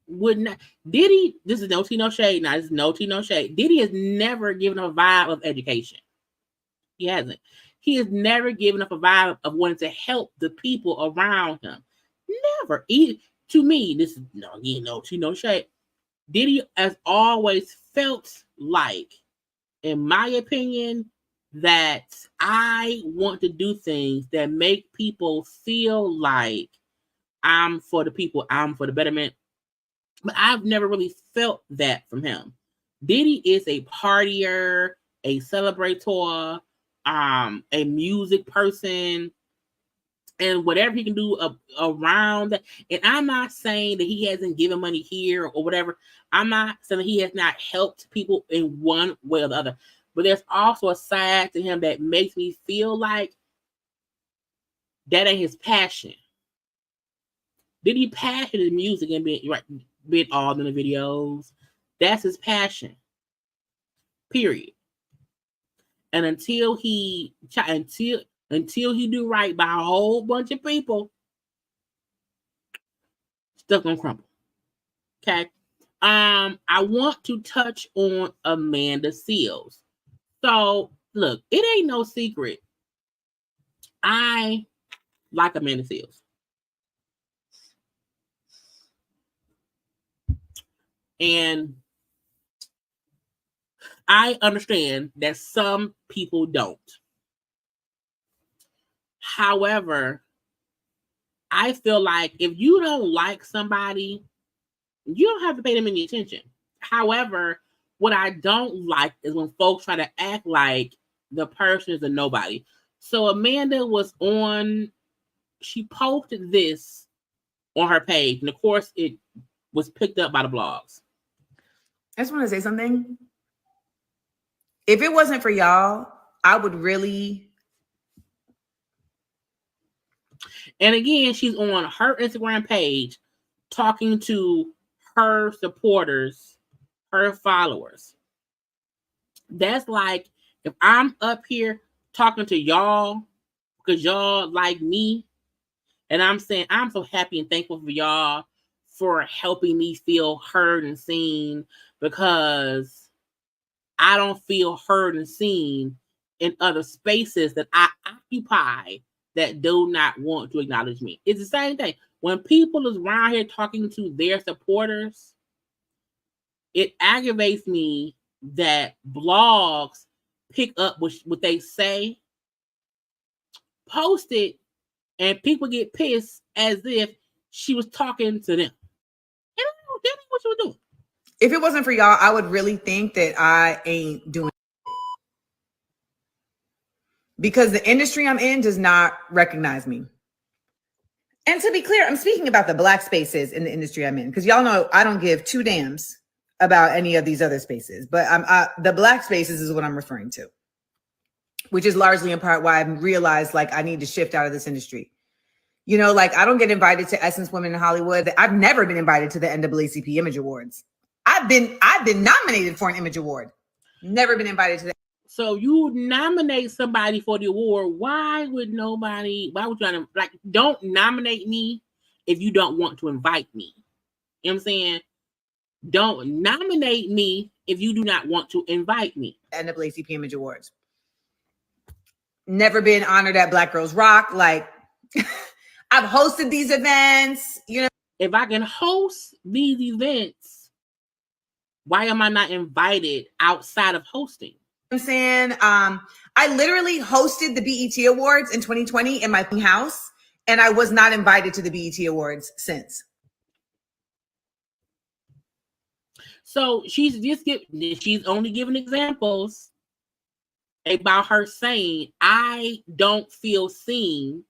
would not. Diddy, this is no tea, no shade. Now, this is no tea, no shade. Diddy has never given a vibe of education. He hasn't. He has never given up a vibe of wanting to help the people around him. Never. To me, this is no tea, no shade. Diddy has always felt like, in my opinion, that I want to do things that make people feel like I'm for the people, I'm for the betterment. But I've never really felt that from him. Diddy is a partier, a celebrator, a music person, and whatever he can do around that. And I'm not saying that he hasn't given money here or whatever. I'm not saying that he has not helped people in one way or the other. But there's also a side to him that makes me feel like that ain't his passion. Diddy passionate in music and being all in the videos. That's his passion. Period. And until he do right by a whole bunch of people, stuff gonna crumble. Okay. I want to touch on Amanda Seales. So look, it ain't no secret. I like Amanda Seales. And I understand that some people don't. However, I feel like if you don't like somebody, you don't have to pay them any attention. However, what I don't like is when folks try to act like the person is a nobody. So Amanda was she posted this on her page. And of course, it was picked up by the blogs. I just want to say something. If it wasn't for y'all, I would really. And again, she's on her Instagram page talking to her supporters, her followers. That's like if I'm up here talking to y'all because y'all like me, and I'm saying I'm so happy and thankful for y'all for helping me feel heard and seen, because I don't feel heard and seen in other spaces that I occupy that do not want to acknowledge me. It's the same thing. When people is around here talking to their supporters, it aggravates me that blogs pick up what they say, post it, and people get pissed as if she was talking to them. And I don't know what she was doing. If it wasn't for y'all, I would really think that I ain't doing it. Because the industry I'm in does not recognize me. And to be clear, I'm speaking about the Black spaces in the industry I'm in, because y'all know I don't give two damns about any of these other spaces, but the Black spaces is what I'm referring to, which is largely in part why I've realized like I need to shift out of this industry. You know, like I don't get invited to Essence Women in Hollywood. I've never been invited to the NAACP Image Awards. I've been nominated for an Image Award. Never been invited to that. So you nominate somebody for the award. Why would you like, don't nominate me if you don't want to invite me? You know what I'm saying? Don't nominate me if you do not want to invite me. NAACP Image Awards. Never been honored at Black Girls Rock. Like, I've hosted these events, you know. If I can host these events, why am I not invited outside of hosting? I'm saying, I literally hosted the BET Awards in 2020 in my house, and I was not invited to the BET Awards since. So she's only giving examples about her saying, I don't feel seen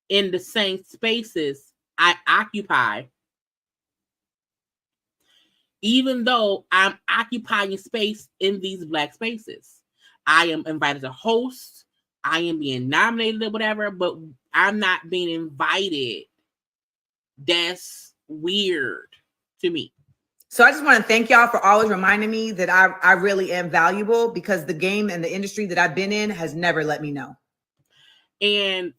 in the same spaces I occupy, even though I'm occupying space in these Black spaces. I am invited to host, I am being nominated or whatever, but I'm not being invited. That's weird to me. So I just want to thank y'all for always reminding me that I really am valuable, because the game and the industry that I've been in has never let me know. And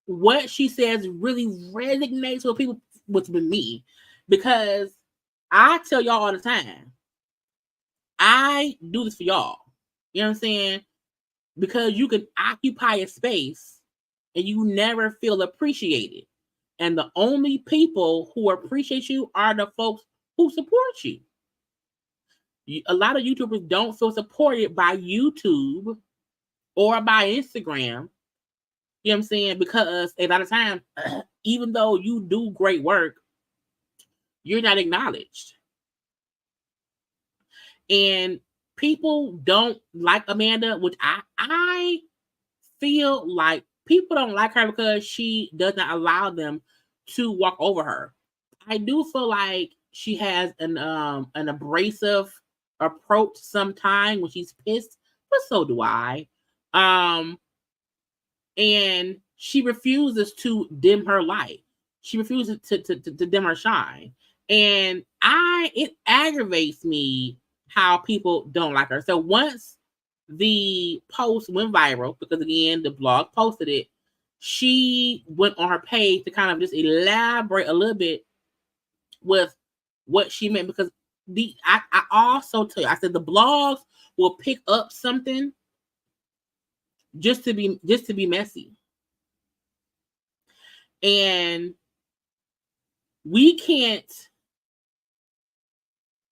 what she says really resonates with people, with me, because I tell y'all all the time, I do this for y'all. You know what I'm saying? Because you can occupy a space and you never feel appreciated. And the only people who appreciate you are the folks who support you. A lot of YouTubers don't feel supported by YouTube or by Instagram. You know what I'm saying? Because a lot of times, even though you do great work, you're not acknowledged. And people don't like Amanda, which I feel like people don't like her because she does not allow them to walk over her. I do feel like she has an abrasive approach sometimes when she's pissed, but so do I. And she refuses to dim her light. She refuses to dim her shine. And it aggravates me how people don't like her. So once the post went viral, because again, the blog posted it, she went on her page to kind of just elaborate a little bit with what she meant, because I also tell you, I said the blogs will pick up something just to be messy. And we can't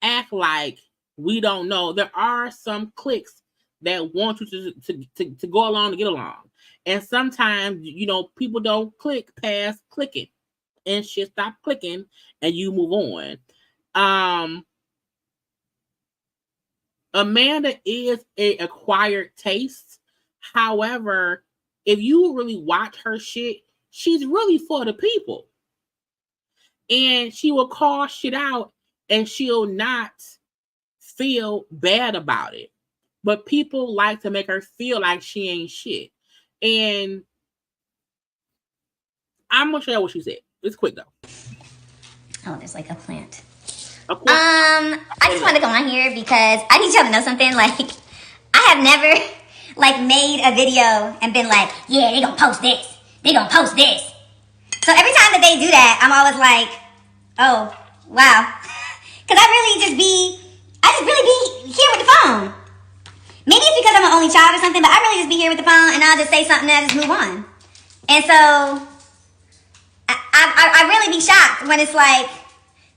act like we don't know. There are some cliques that want you to go along to get along. And sometimes, you know, people don't click past clicking, and shit stop clicking and you move on. Amanda is an acquired taste. However, if you really watch her shit, she's really for the people. And she will call shit out and she'll not feel bad about it. But people like to make her feel like she ain't shit. And I'm gonna show you what she said. It's quick though. Oh, there's like a plant. I just want to come on here because I need y'all to know something. Like, I have never like made a video and been like, yeah, they gonna post this. They gonna post this. So every time that they do that, I'm always like, oh, wow. Cause I just really be here with the phone. Maybe it's because I'm an only child or something, but I really just be here with the phone and I'll just say something and I just move on. And so I really be shocked when it's like,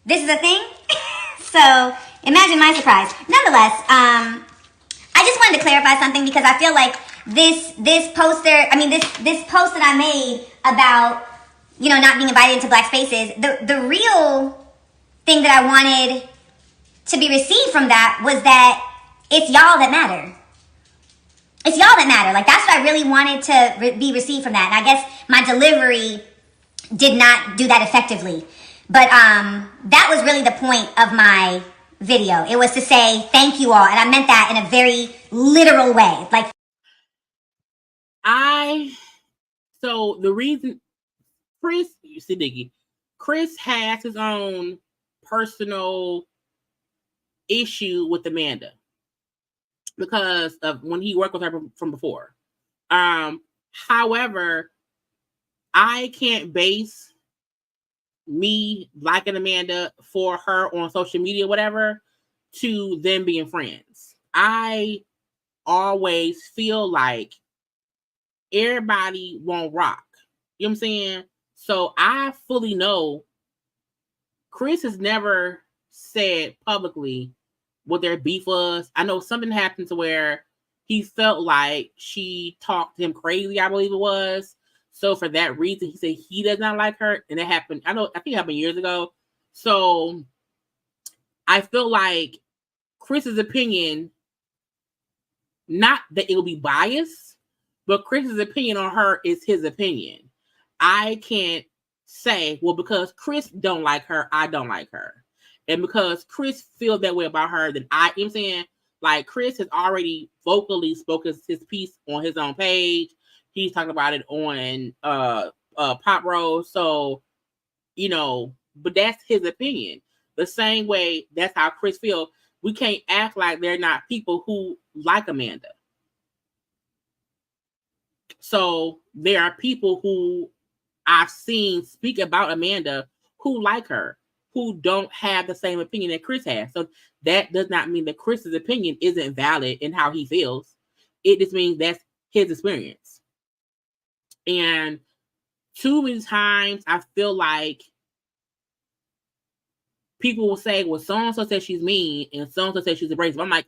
this is a thing. So imagine my surprise. Nonetheless, I just wanted to clarify something because I feel like this post that I made about, you know, not being invited into Black spaces, the real thing that I wanted to be received from that was that it's y'all that matter. It's y'all that matter. Like, that's what I really wanted to be received from that. And I guess my delivery did not do that effectively. But that was really the point of my video. It was to say thank you all. And I meant that in a very literal way. Like, so the reason Chris has his own personal issue with Amanda. because of when he worked with her from before. However, I can't base me liking Amanda for her on social media, whatever, to them being friends. I always feel like everybody won't rock. You know what I'm saying? So I fully know Chris has never said publicly what their beef was. I know something happened to where he felt like she talked to him crazy, I believe it was. So for that reason, he said he does not like her. And it happened, I think it happened years ago. So I feel like Chris's opinion, not that it will be biased, but Chris's opinion on her is his opinion. I can't say, well, because Chris don't like her, I don't like her. And because Chris feels that way about her, then you know what I'm saying? Like, Chris has already vocally spoken his piece on his own page. He's talking about it on Pop Rose. So, you know, but that's his opinion. The same way, that's how Chris feels. We can't act like they're not people who like Amanda. So there are people who I've seen speak about Amanda who like her, who don't have the same opinion that Chris has. So that does not mean that Chris's opinion isn't valid in how he feels. It just means that's his experience. And too many times I feel like people will say, well, so-and-so says she's mean and so-and-so says she's abrasive. I'm like,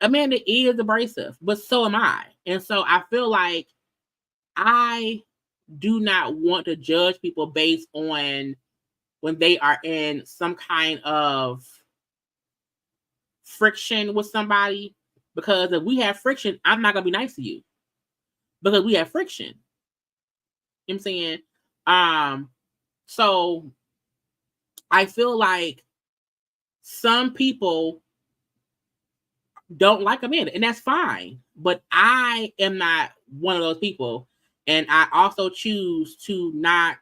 Amanda is abrasive, but so am I. And so I feel like I do not want to judge people based on when they are in some kind of friction with somebody, because if we have friction, I'm not going to be nice to you because we have friction. You know what I'm saying? So I feel like some people don't like Amanda, and that's fine, but I am not one of those people. And I also choose to not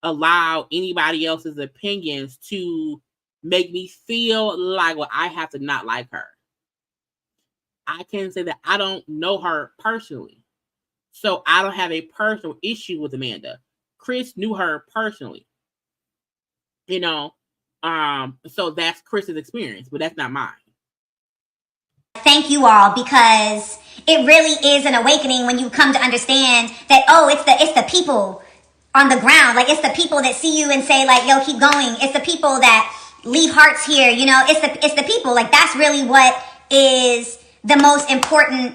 allow anybody else's opinions to make me feel like, well, I have to not like her. I can say that I don't know her personally, so I don't have a personal issue with Amanda. Chris knew her personally, you know, so that's Chris's experience, but that's not mine. Thank you all, because it really is an awakening when you come to understand that, oh, it's the people on the ground. Like, it's the people that see you and say, like, yo, keep going. It's the people that leave hearts here. You know, it's the people. Like, that's really what is the most important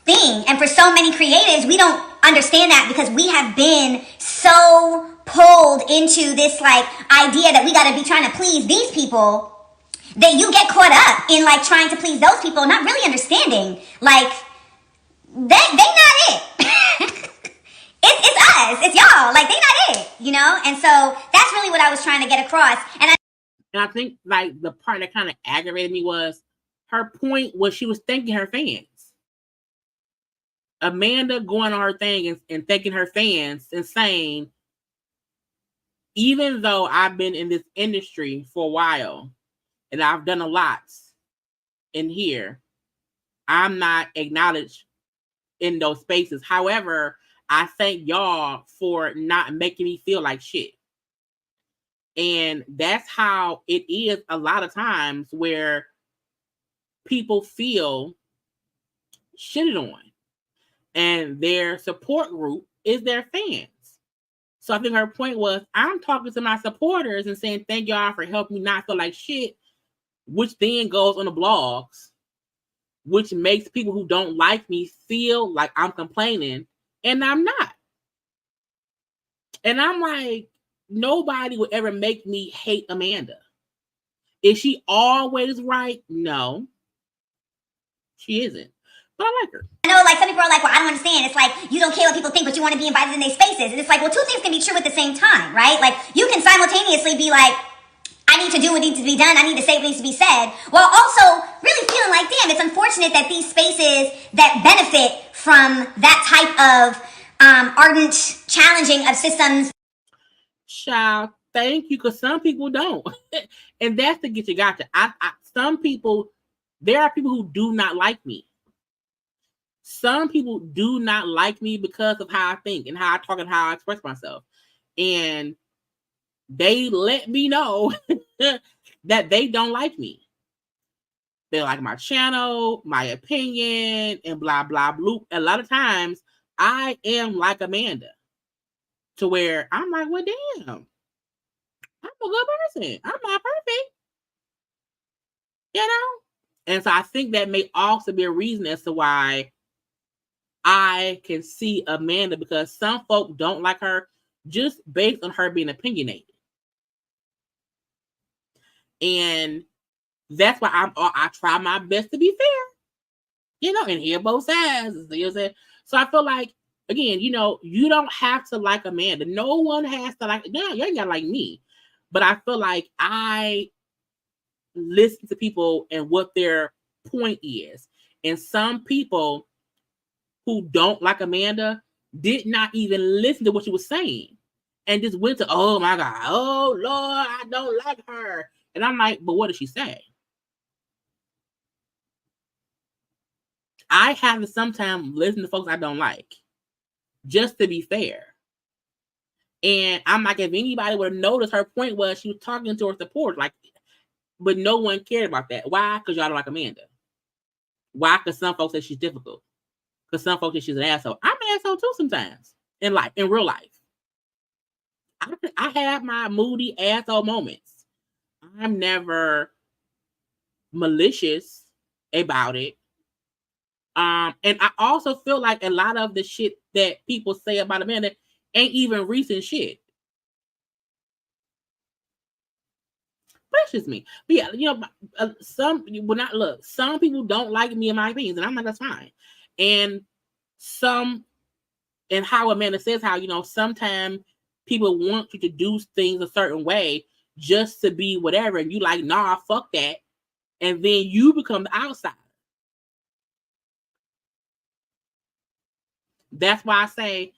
thing. And for so many creatives, we don't understand that because we have been so pulled into this, like, idea that we got to be trying to please these people, that you get caught up in, like, trying to please those people, not really understanding, like, they not it. It's us. It's y'all. Like, they not it, you know? And so that's really what I was trying to get across. And I think, like, the part that kind of aggravated me was her point was she was thanking her fans. Amanda going on her thing and thanking her fans and saying, even though I've been in this industry for a while, and I've done a lot in here, I'm not acknowledged in those spaces. However, I thank y'all for not making me feel like shit. And that's how it is a lot of times, where people feel shitted on. And their support group is their fans. So I think her point was, I'm talking to my supporters and saying, thank y'all for helping me not feel like shit, which then goes on the blogs, which makes people who don't like me feel like I'm complaining, and I'm not. And I'm like, nobody would ever make me hate Amanda. Is she always right? No, she isn't. But I like her. I know, like, some people are like, well, I don't understand. It's like, you don't care what people think, but you want to be invited in their spaces. And it's like, well, two things can be true at the same time, right? Like, you can simultaneously be like, I need to do what needs to be done. I need to say what needs to be said, while also really feeling like, damn, it's unfortunate that these spaces that benefit from that type of ardent challenging of systems. Child, thank you, because some people don't. And that's the get you gotcha. Some people, there are people who do not like me. some people do not like me because of how I think and how I talk and how I express myself. And they let me know that they don't like me. They like my channel, my opinion, and blah, blah, blah. A lot of times, I am like Amanda, to where I'm like, well, damn, I'm a good person. I'm not perfect. You know? And so I think that may also be a reason as to why I can see Amanda, because some folk don't like her just based on her being opinionated. And that's why I try my best to be fair, you know, and hear both sides. You know what I'm saying? So I feel like, again, you know, you don't have to like Amanda. No one has to like, no, you ain't gotta like me. But I feel like I listen to people and what their point is. And some people who don't like Amanda did not even listen to what she was saying and just went to, oh my God, oh Lord, I don't like her. And I'm like, but what did she say? I have to sometimes listen to folks I don't like, just to be fair. And I'm like, if anybody would have noticed, her point was she was talking to her support, like, but no one cared about that. Why? Because y'all don't like Amanda. Why? Because some folks say she's difficult. Because some folks say she's an asshole. I'm an asshole too sometimes in life, in real life. I have my moody asshole moments. I'm never malicious about it. And I also feel like a lot of the shit that people say about Amanda ain't even recent shit. But that's just me. But yeah, you know, some people don't like me and my opinions, and I'm like, that's fine. And how Amanda says how, you know, sometimes people want you to do things a certain way just to be whatever, and you like, nah, fuck that. And then you become the outsider. That's why I say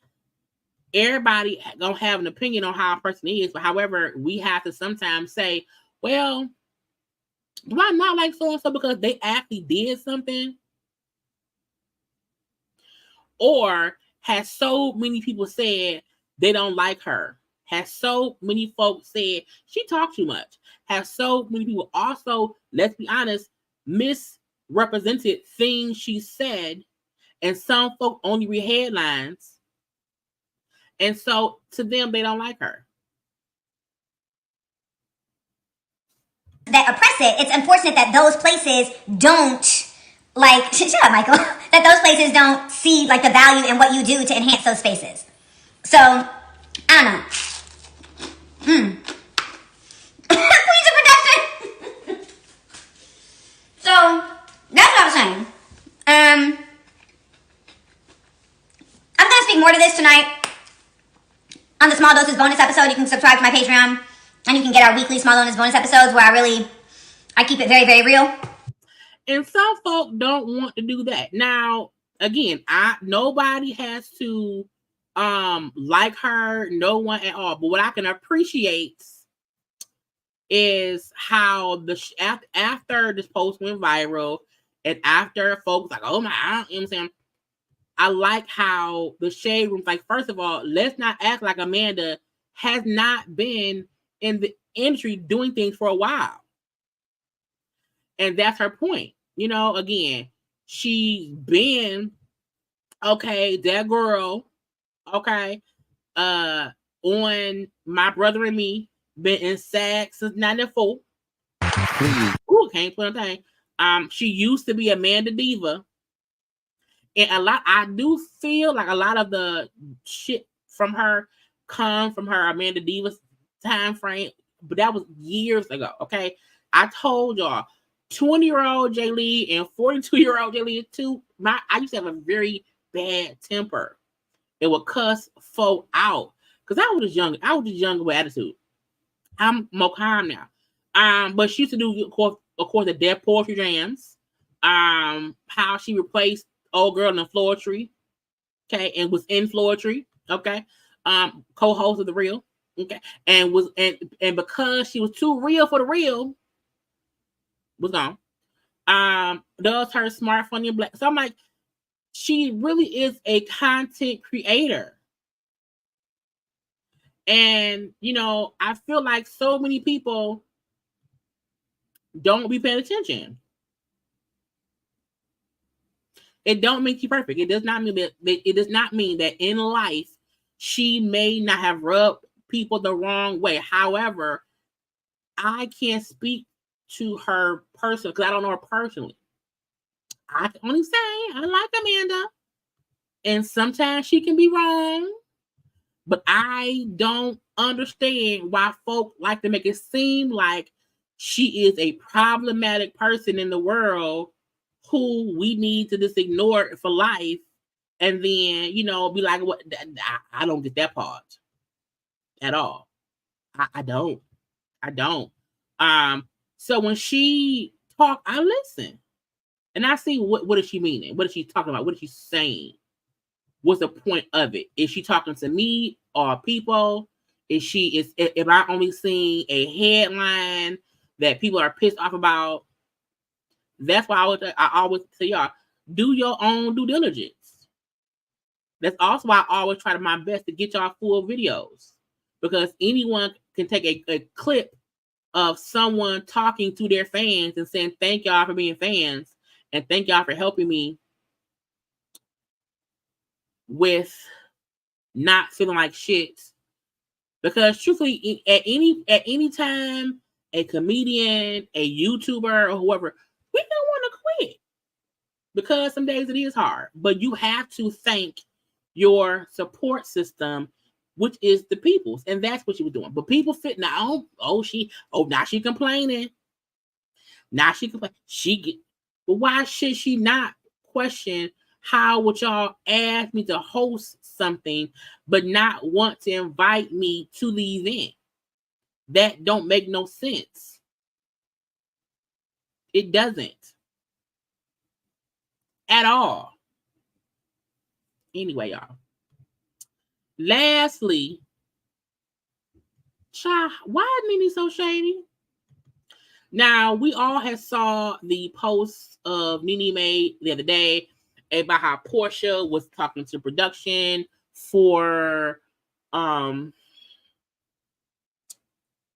everybody gonna have an opinion on how a person is, but however, we have to sometimes say, well, do I not like so-and-so because they actually did something? Or has so many people said they don't like her? Has so many folks said she talks too much? Has so many people also, let's be honest, misrepresented things she said, and some folk only read headlines, and so to them they don't like her. That oppress it. It's unfortunate that those places don't, like, shut up, Michael, that those places don't see, like, the value in what you do to enhance those spaces. So, I don't know. Police protection. So, that's what I was saying. I'm going to speak more to this tonight on the Small Doses bonus episode. You can subscribe to my Patreon, and you can get our weekly Small Doses bonus episodes where I keep it very, very real. And some folk don't want to do that. Now, again, nobody has to like her, no one at all. But what I can appreciate is how after this post went viral, and after folks like, oh my, you know what I'm saying? I like how the shade room's like, first of all, let's not act like Amanda has not been in the industry doing things for a while. And that's her point. You know, again, she's been, okay, that girl, okay, on My Brother and Me, been in SAG since 94. Ooh, can't put a thing. She used to be Amanda Diva. And I do feel like a lot of the shit from her come from her Amanda Diva time frame, but that was years ago, okay? I told y'all, 20-year-old Jaylee and 42-year-old Jaylee too. I used to have a very bad temper. It would cuss folk out because I was just younger with attitude. I'm more calm now. But she used to do, of course, the Deaf Poetry Jams. How she replaced old girl in the Floor Tree, okay, and was in Floor Tree, okay. Co-host of The Real, okay, and because she was too real for The Real, was gone. Does her smart, funny, and black. So I'm like, she really is a content creator. And, you know, I feel like so many people don't be paying attention. It don't make you perfect. It does not mean that it does not mean that in life she may not have rubbed people the wrong way. However, I can't speak to her personally because I don't know her personally. I can only say I like Amanda, and sometimes she can be wrong, but I don't understand why folk like to make it seem like she is a problematic person in the world who we need to just ignore for life, and then, you know, be like, what? I don't get that part at all. I don't. So when she talk, I listen. And I see what is she meaning? What is she talking about? What is she saying? What's the point of it? Is she talking to me or people? If I only seeing a headline that people are pissed off about? That's why I always say, y'all, do your own due diligence. That's also why I always try to my best to get y'all full videos, because anyone can take a clip of someone talking to their fans and saying, thank y'all for being fans and thank y'all for helping me with not feeling like shit. Because truthfully, at any time, a comedian, a YouTuber, or whoever, we don't want to quit, because some days it is hard. But you have to thank your support system, which is the people's, and that's what she was doing. But people fit now. Now she complaining. Now she complain. But why should she not question how would y'all ask me to host something but not want to invite me to the event? That don't make no sense. It doesn't at all. Anyway, y'all. Lastly, why is Nene so shady? Now, we all have saw the post of Nene made the other day about how Porsha was talking to production for the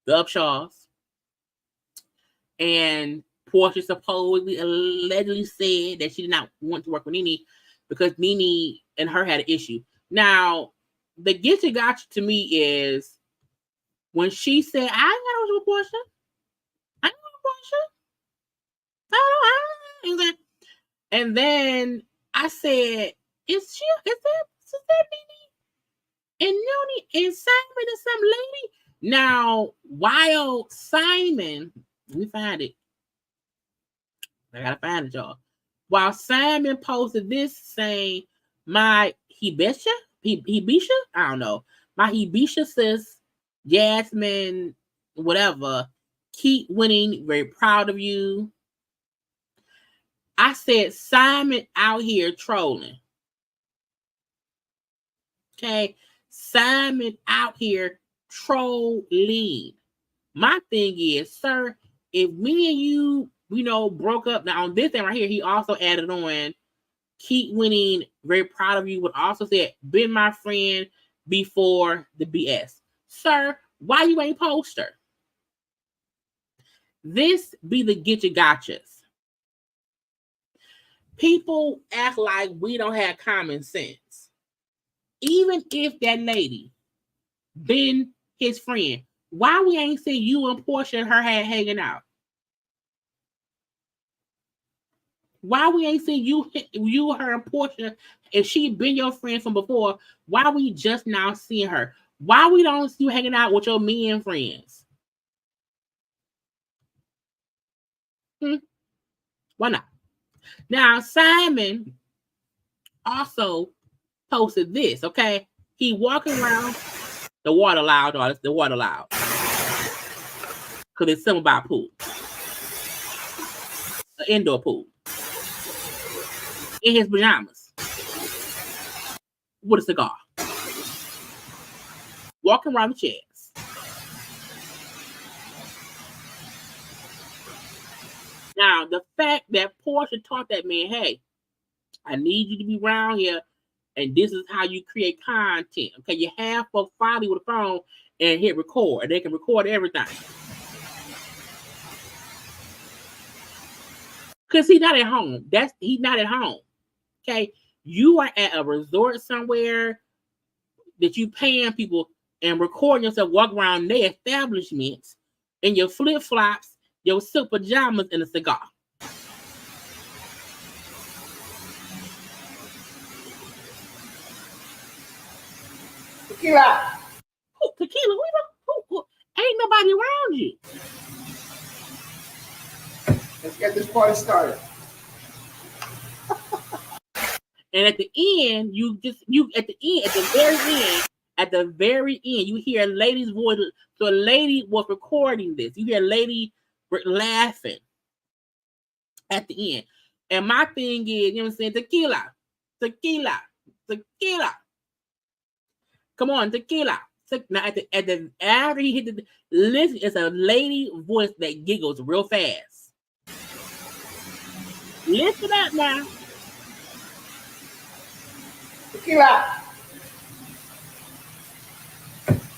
Upshaws. And Porsha supposedly, allegedly said that she did not want to work with Nene because Nene and her had an issue. Now, the get you got to me is when she said, I ain't got to work with Porsha. I ain't got to work with Porsha. And then I said, is that Nene? And Nene and Simon is some lady? Now, while Simon, let me find it. I gotta find it, y'all. While Simon posted this saying, my Hebisha? I don't know. My Hebisha sis, Jasmine, whatever, keep winning. Very proud of you. I said, Simon out here trolling. Okay. Simon out here trolling. My thing is, sir, if me and you, broke up, now on this thing right here, he also added on, keep winning, very proud of you, but also said, been my friend before the BS. Sir, why you ain't post her? This be the get you gotchas. People act like we don't have common sense. Even if that lady been his friend, why we ain't see you and Porsha and her hanging out? Why we ain't see you, her, and Porsha, if she been your friend from before, why we just now seeing her? Why we don't see you hanging out with your men friends? Why not? Now, Simon also posted this, okay? He walking around the water loud, or the water loud. Because it's something about a pool. An indoor pool. In his pajamas. With a cigar. Walking around the chairs. Now, the fact that Porsha taught that man, hey, I need you to be around here, and this is how you create content. Okay, you have folks follow you with a phone and hit record, and they can record everything. Because he's not at home. He's not at home. Okay, you are at a resort somewhere that you paying people and recording yourself walk around their establishments in your flip flops, your silk pajamas, and a cigar. Tequila. Oh, tequila. Who? Ain't nobody around you. Let's get this party started. And at the end, at the very end, you hear a lady's voice. So a lady was recording this. You hear a lady laughing at the end. And my thing is, you know what I'm saying? Tequila. Come on, tequila. Now after he hit the listen, it's a lady voice that giggles real fast. Listen up now. Tequila.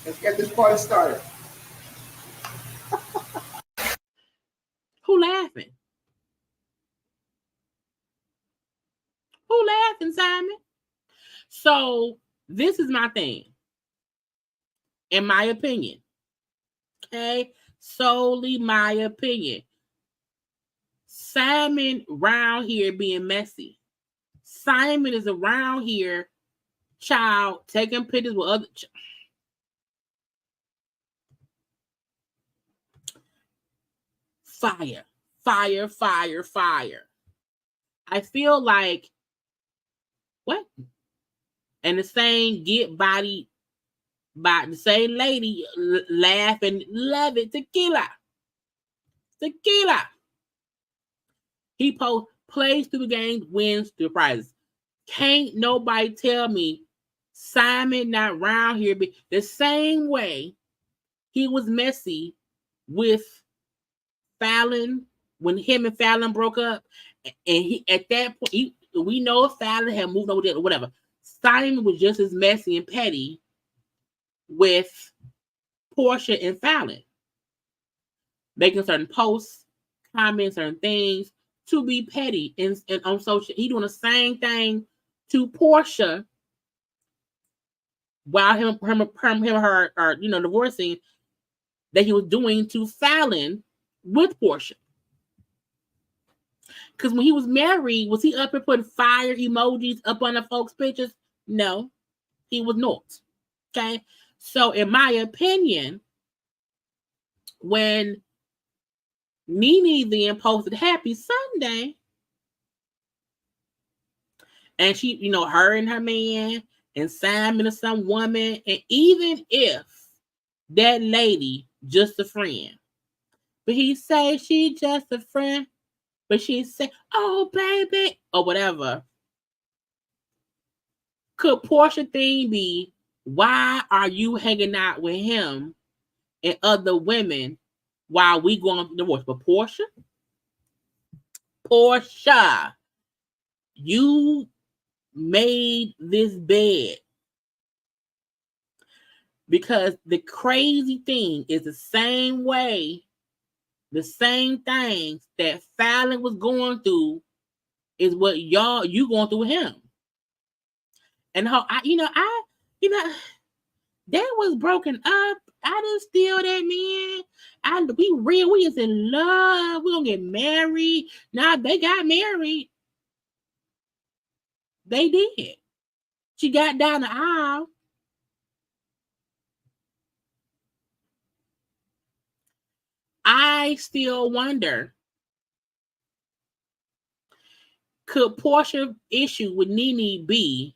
Let's get this party started. Who laughing? Who laughing, Simon? So this is my thing. In my opinion. Okay? Solely my opinion. Simon around here being messy. Simon is around here, child, taking pictures with other fire. I feel like what? And the same get bodied by the same lady laugh and love it. Tequila. He plays through the games, wins through the prizes. Can't nobody tell me Simon not around here. The same way he was messy with Fallon when him and Fallon broke up, and he at that point we know Fallon had moved over there or whatever. Simon was just as messy and petty with Porsha and Fallon, making certain posts, comments, certain things to be petty and on social. He doing the same thing to Porsha while him her are divorcing, that he was doing to Fallon with Porsha. Because when he was married, was he up here putting fire emojis up on the folks' pictures? No, he was not. Okay, so in my opinion, when Nene then posted Happy Sunday, and she, her and her man and Simon or some woman, and even if that lady just a friend, but he say she just a friend, but she say, oh baby, or whatever. Could Porsha thing be, why are you hanging out with him and other women while we going through divorce? But Porsha, you made this bed. Because the crazy thing is the same things that Fallon was going through is what you going through with him. And how that was broken up. I didn't steal that man. We is in love. We're gonna get married. Now they got married. They did. She got down the aisle. I still wonder, could Porsha issue with Nene be,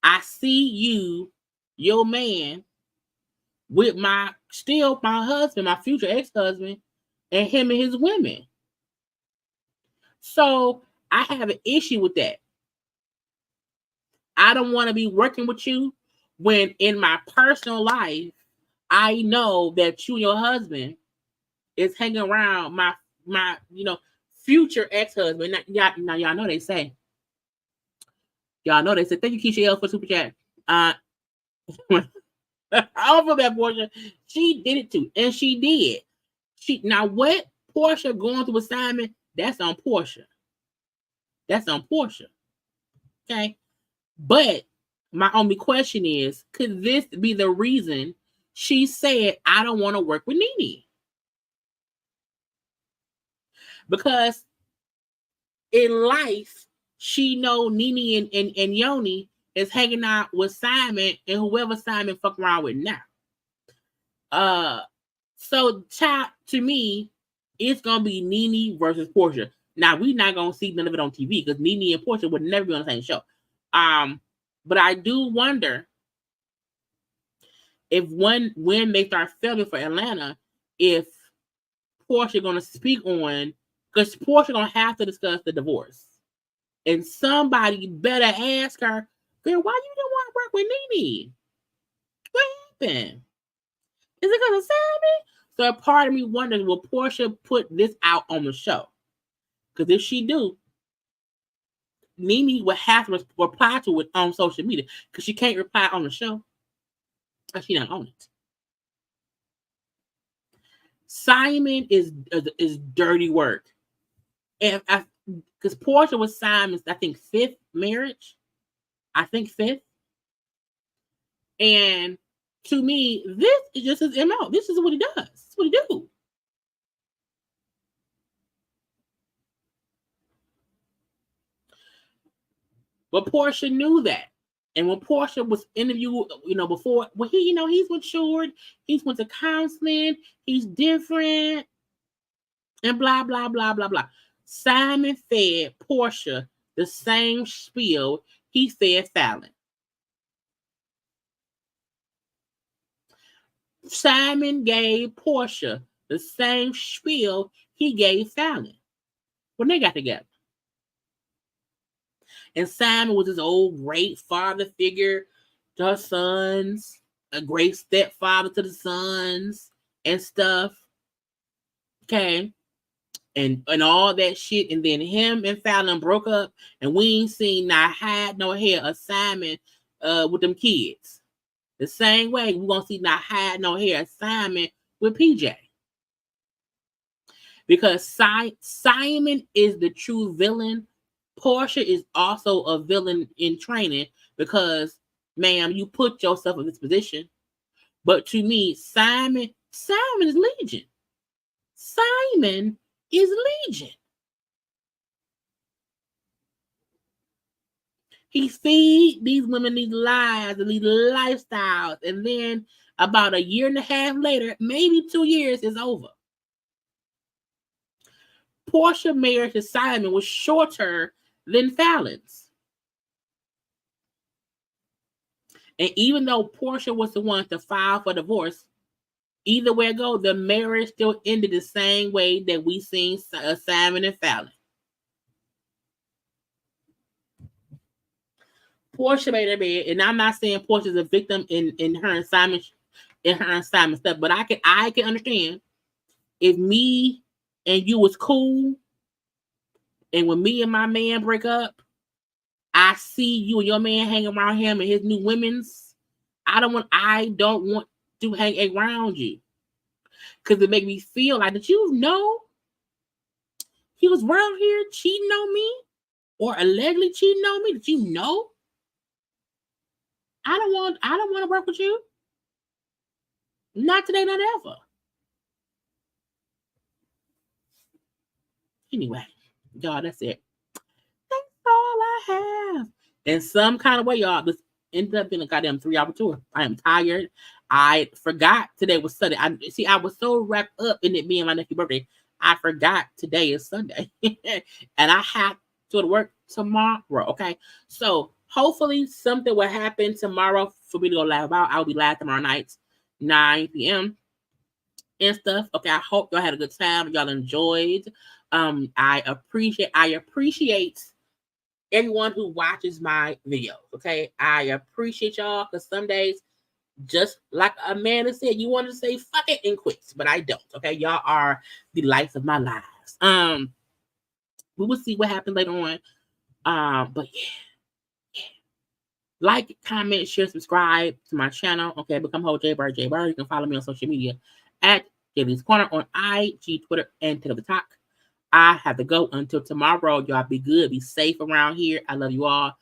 I see you, your man, with my husband, my future ex-husband, and him and his women. So I have an issue with that. I don't want to be working with you when in my personal life, I know that you and your husband is hanging around my future ex-husband. Now y'all know they say Y'all know they said thank you, Keisha L, for super chat. I don't feel bad, Porsha. She did it too, and she did. Now what Porsha going through assignment? That's on Porsha. That's on Porsha. Okay, but my only question is, could this be the reason she said I don't want to work with Nene? Because in life, she know Nene and Yoni is hanging out with Simon and whoever Simon fuck around with now. So to me, it's gonna be Nene versus Porsha. Now we're not gonna see none of it on TV because Nene and Porsha would never be on the same show. But I do wonder if when they start filming for Atlanta, if Porsha gonna speak on, because Porsha gonna have to discuss the divorce. And somebody better ask her, girl, why you don't want to work with Nene? What happened? Is it because of Sammy? So a part of me wonders, will Porsha put this out on the show? Because if she do, Nene will have to reply to it on social media because she can't reply on the show. She not on it. Simon is dirty work. And because Porsha was Simon's, I think, 5th marriage. I think 5th. And to me, this is just his MO. This is what he does. This is what he do. But Porsha knew that. And when Porsha was interviewed, before, well, he's matured. He's went to counseling. He's different. And blah, blah, blah, blah, blah. Simon fed Porsha the same spiel he fed Fallon. Simon gave Porsha the same spiel he gave Fallon when they got together. And Simon was his old great father figure to her sons, a great stepfather to the sons and stuff. Okay. And all that shit. And then him and Fallon broke up, and we ain't seen not hide no hair of Simon with them kids. The same way we're gonna see not hide no hair of Simon with PJ. Because Simon is the true villain. Porsha is also a villain in training because, ma'am, you put yourself in this position. But to me, Simon is Legion. Simon is Legion. He feed these women these lies and these lifestyles, and then about a year and a half later, maybe 2 years, is over. Porsha marriage to Simon was shorter than Fallon's. And even though Porsha was the one to file for divorce, either way it go, the marriage still ended the same way that we seen Simon and Fallon. Porsha made her bed, and I'm not saying Porsha's a victim in her and Simon stuff, but I can understand if me and you was cool, and when me and my man break up, I see you and your man hang around him and his new women's. I don't want to hang around you. Because it make me feel like, did you know he was around here cheating on me? Or allegedly cheating on me? Did you know? I don't want to work with you. Not today, not ever. Anyway, y'all, that's it. That's all I have. In some kind of way, y'all, this ended up being a goddamn 3-hour tour. I am tired. I forgot today was Sunday. I was so wrapped up in it being my nephew's birthday. I forgot today is Sunday. And I have to go to work tomorrow. Okay. So hopefully something will happen tomorrow for me to go live about. I'll be live tomorrow night, 9 p.m. and stuff. Okay. I hope y'all had a good time. Y'all enjoyed. I appreciate everyone who watches my videos. Okay. I appreciate y'all, because some days, just like Amanda said, you want to say fuck it and quit, but I don't. Okay, y'all are the lights of my lives. We will see what happens later on. But yeah. Like, comment, share, subscribe to my channel. Okay, become whole JayBird. You can follow me on social media at JayLeesCorner on IG, Twitter, and TikTok. I have to go until tomorrow. Y'all be good. Be safe around here. I love you all.